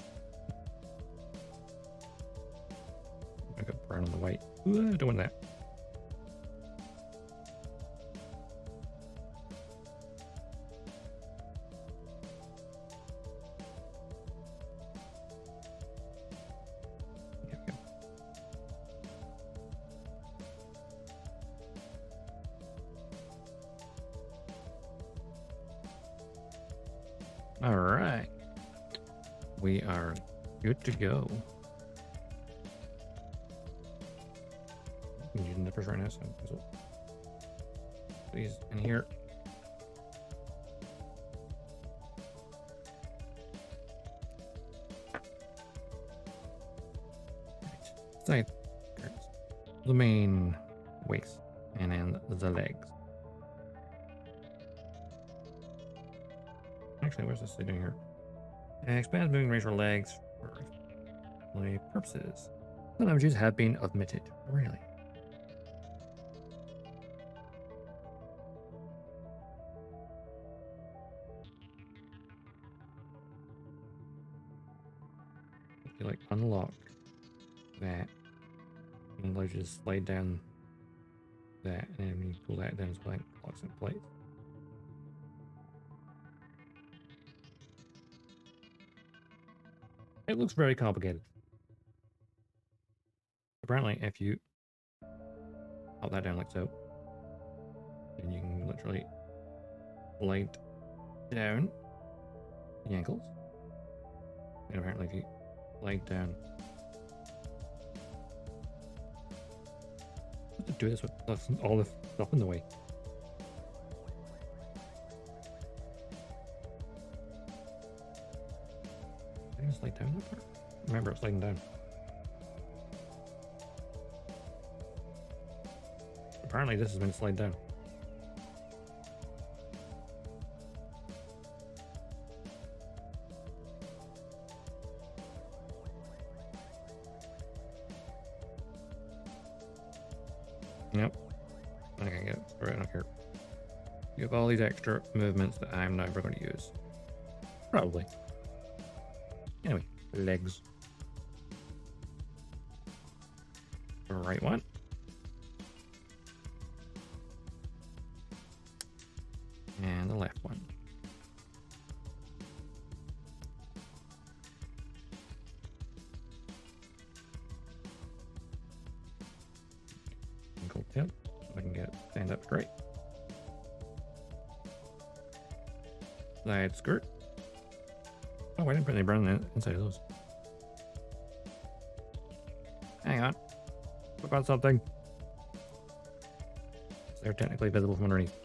I got brown on the white. Ooh, I don't want that. All right, we are good to go. I'm using nippers right now, so these in here. Side skirts, the main waist, and then the legs. Actually, where's this doing here? Expand moving range for legs for display purposes. Some images have been omitted. Really? unlock that, and let's just slide down that, and then when you pull that down, it's like locks in place. It looks very complicated. Apparently, if you pop that down like so, then you can literally slide down the ankles. And apparently, if you slide down, what to do this with all the stuff in the way? Did I just slide down that part? Remember, it's sliding down. Apparently, this has been slid down. Yep. I can get right up here. You have all these extra movements that I'm never going to use. Probably. Anyway, legs. The right one. And the left one. Ankle tip. I can get stand up straight. Side skirt. Oh, I didn't put any burn in the inside of those. Hang on. What about something? They're technically visible from underneath.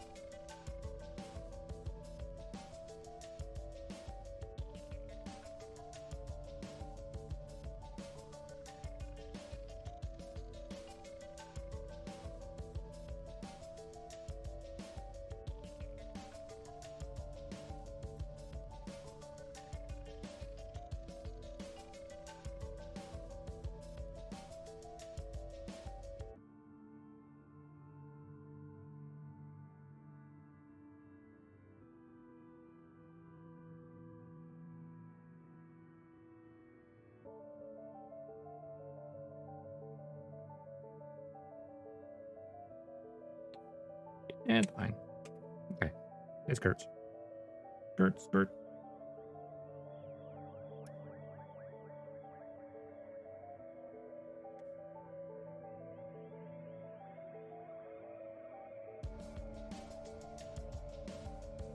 And fine. Okay. It skirts. Skirt, skirt.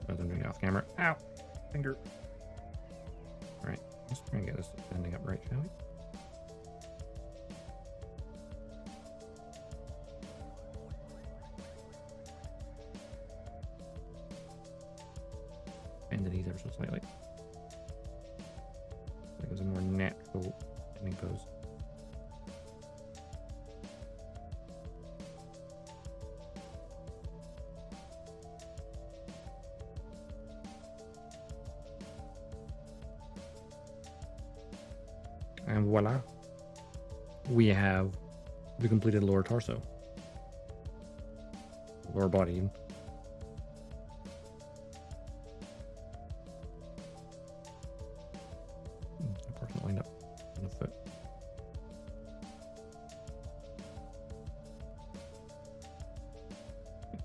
As I'm doing it off camera. Ow! Finger. Alright. Let's try and get this ending up right, shall we? Bend the knees ever so slightly. That gives a more natural ending pose. And voila, we have the completed lower torso, lower body. Unfortunately, lined up on the foot.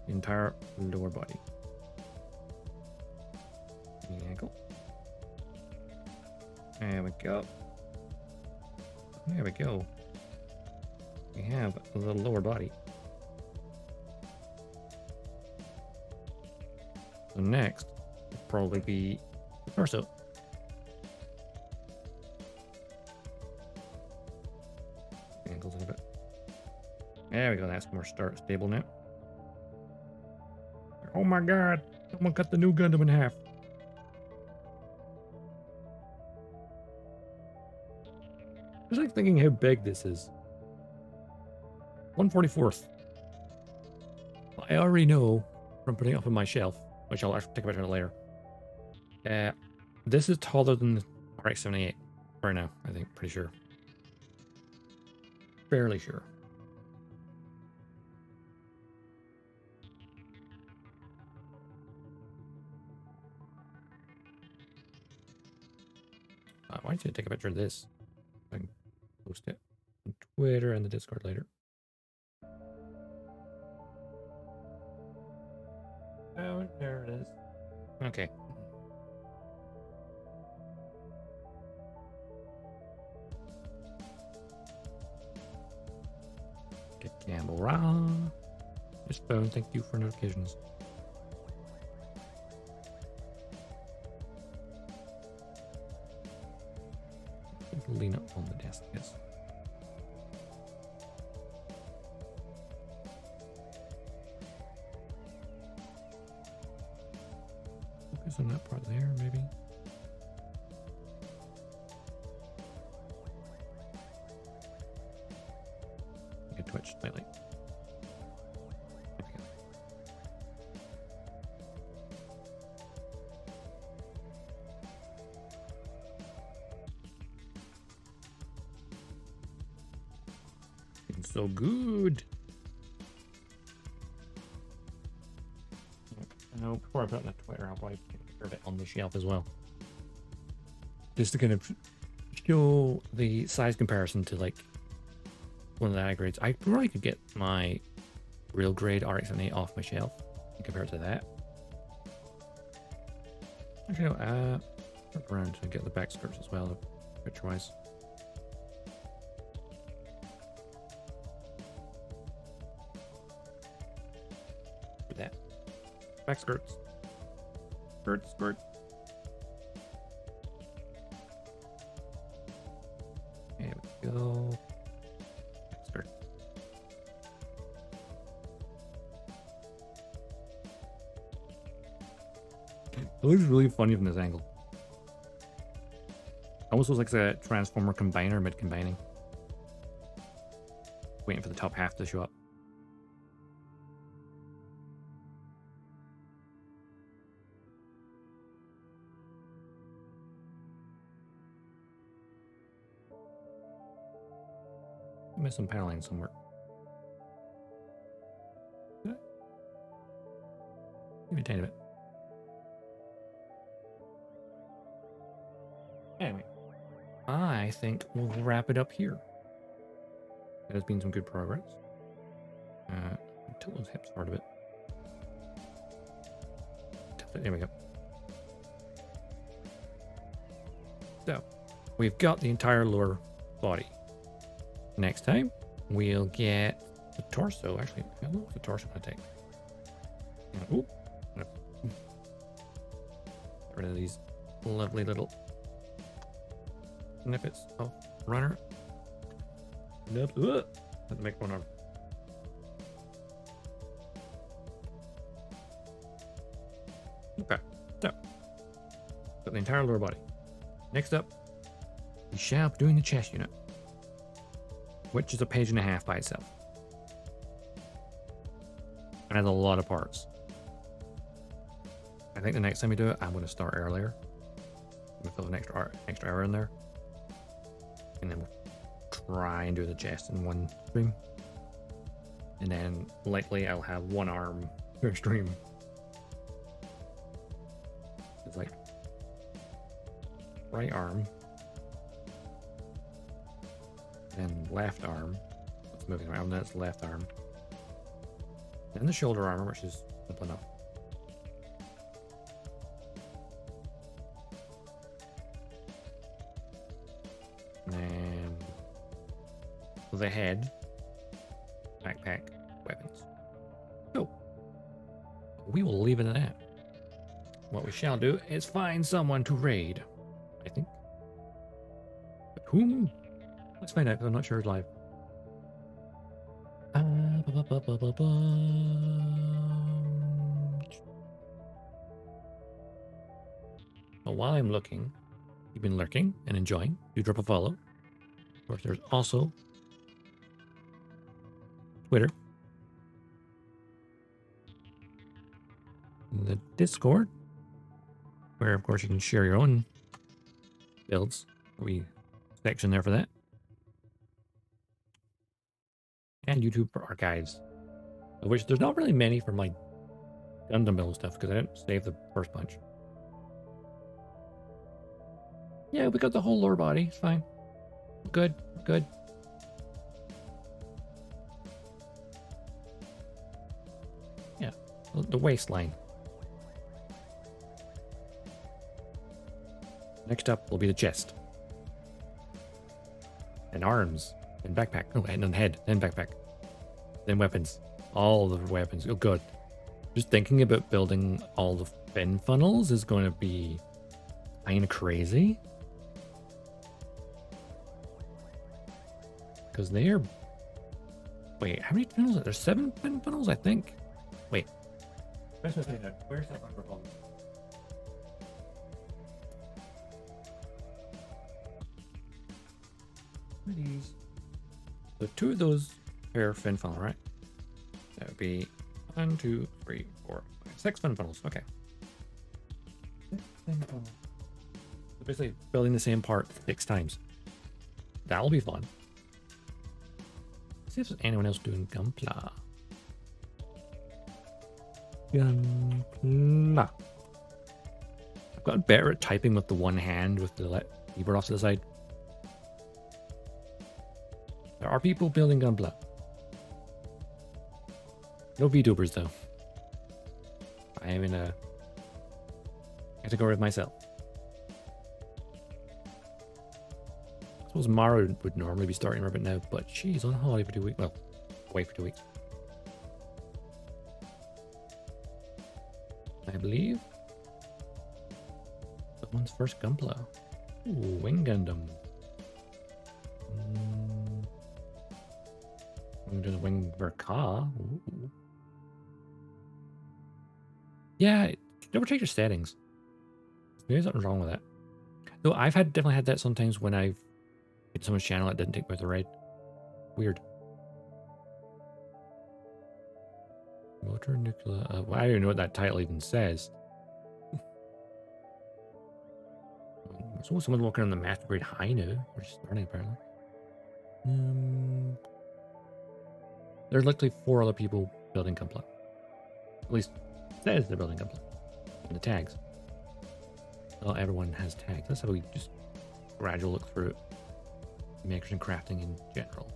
The entire lower body. The ankle. There we go. There we go. We have the lower body. So next will probably be the torso. Ankles a little bit. There we go. That's more stable now. Oh my god! Someone cut the new Gundam in half. I was like thinking how big this is. 1/44th. I already know from putting it up on my shelf, which I'll actually take a picture of later. This is taller than the RX-78 right now, I think. Pretty sure. Fairly sure. Why don't you take a picture of this? So I can Twitter and the Discord later. Oh, there it is. Okay. Get camera. This phone, thank you for notifications. Lean up on the desk, yes. Focus on that part there, maybe. Get twitch slightly. There we go. It's so good. No, before I put it on the Twitter, I'll probably put it on the shelf as well. Just to kind of show the size comparison to like one of the high grades. I probably could get my real grade RX-93 off my shelf and compare it to that. Actually, no, look around and get the back skirts as well, picture wise. Do that. Back skirts. Skirt. There we go. Back skirt. It looks really funny from this angle. Almost looks like a transformer combiner mid-combining. Waiting for the top half to show up. Miss some paneling somewhere. Maybe a tiny bit. Anyway, I think we'll wrap it up here. There's been some good progress. Tilt those hips hard a bit. There we go. So, we've got the entire lower body. Next time, we'll get the torso. Actually, how long is the torso going to take? Oop. Get rid of these lovely little snippets of runner. Nope. Let's make one arm. Okay, so got the entire lower body. Next up, we shall be doing the chest unit, which is a page and a half by itself. It has a lot of parts. I think the next time we do it, I'm going to start earlier. We'll fill an extra hour in there. And then we'll try and do the chest in one stream. And then likely I'll have one arm per stream. It's like right arm. Then left arm. It's moving around. That's left arm. Then the shoulder armor, which is simple enough. And the head, backpack, weapons. So we will leave it at that. What we shall do is find someone to raid, I think. But whom? Let's find out, because I'm not sure it's live. Well, while I'm looking, you've been lurking and enjoying. Do drop a follow. Of course, there's also Twitter, the Discord, where of course you can share your own builds. There'll be a section there for that. And YouTube archives, of which there's not really many for my Gundam build stuff because I didn't save the first bunch. Yeah, we got the whole lower body. It's fine. Good. the waistline. Next up will be the chest. And arms. And backpack. Oh, and then head. Then backpack. Then weapons. All the weapons. Oh, good. Just thinking about building all the fin funnels is going to be kind of crazy. Because they are... Wait, how many funnels are there? 7 fin funnels, I think? Wait. Where's that microphone? These. So 2 of those pair fin funnel, right? That would be 1, 2, 3, 4, 5, 6 fin funnels. Okay. 6 fin funnels. So basically building the same part 6 times. That'll be fun. Let's see if there's anyone else doing Gunpla. Gunpla. I've gotten better at typing with the one hand with the keyboard off to the side. There are people building Gunpla. No VTubers though. I am in a category of myself. I suppose Mara would normally be starting Rabbit now, but she's on holiday for 2 weeks. Well, away for 2 weeks. I believe. Someone's first Gunpla. Ooh, Wing Gundam. I'm doing a Wing Verka. Ooh. Yeah, double check your settings. Maybe something's wrong with that. Though I've definitely had that sometimes when I've hit someone's channel that didn't take me with the raid. Weird. Motor nuclear. Well, I don't even know what that title even says. So someone's walking on the master grade high now. We're just starting apparently. There's literally 4 other people building Gunpla. At least it says they're building Gunpla. And the tags. Well, everyone has tags. That's how we just gradually look through it. Makers and crafting in general.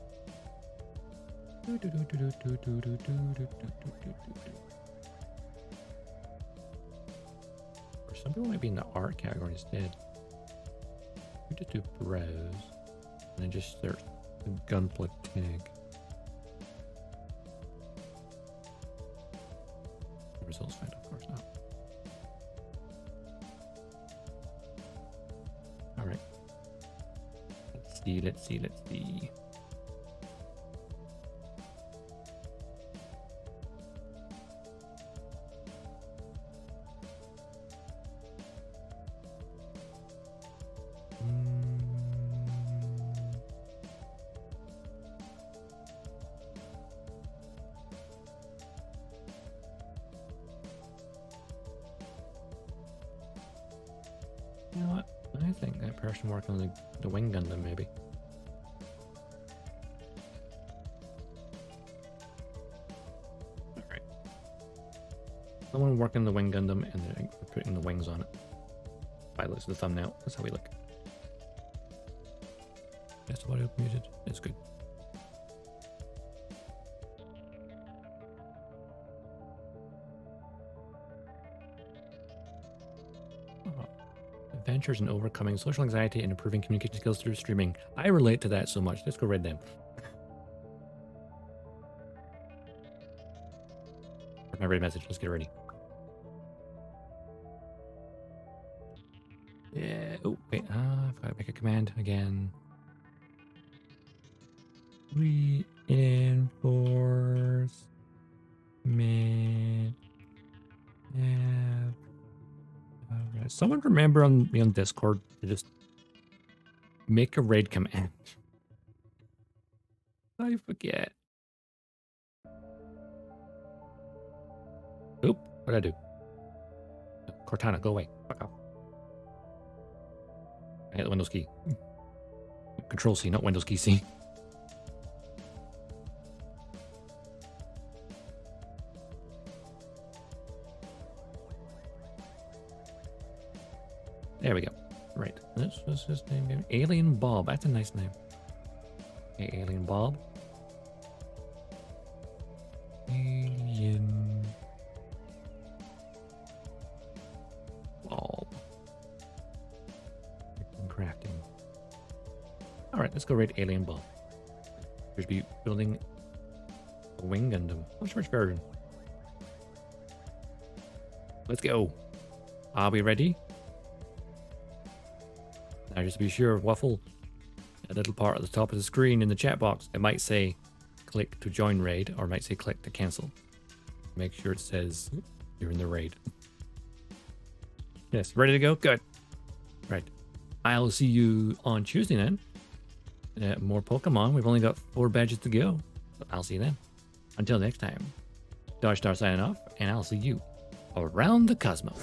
Or some people might be in the art category instead. We just do browse and then just search the Gunpla tag. The results find, of course, not. All right. Let's see. You know what? I think that person working on the Wing Gundam, maybe. Alright. Someone working the Wing Gundam and they're putting the wings on it. By the looks of the thumbnail, that's how we look. That's what I've muted. It's good. Adventures in overcoming social anxiety and improving communication skills through streaming. I relate to that so much. Let's go read them. My read message. Let's get ready. Yeah. Oh, wait. I've got to make a command again. Reinforcement. Someone remember me on Discord to just make a raid command. I forget. Oop, what'd I do? Cortana, go away. Fuck off. I hit the Windows key. Control C, not Windows key C. There we go. Right. This was his name. Alien Bob. That's a nice name. Hey, Alien Bob. Alien Let's go raid Alien Ball. There's be building a wing Gundam. Which version? Let's go. Are we ready? Now just be sure, Waffle, a little part at the top of the screen in the chat box, it might say click to join raid, or it might say click to cancel. Make sure it says you're in the raid. Yes, ready to go? Good. Right. I'll see you on Tuesday then. More Pokemon. We've only got 4 badges to go. So I'll see you then. Until next time, Dodgestar signing off, and I'll see you around the cosmos.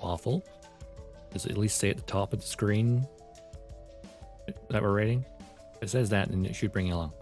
Waffle. Does it at least say at the top of the screen that we're rating? If it says that, then it should bring you along.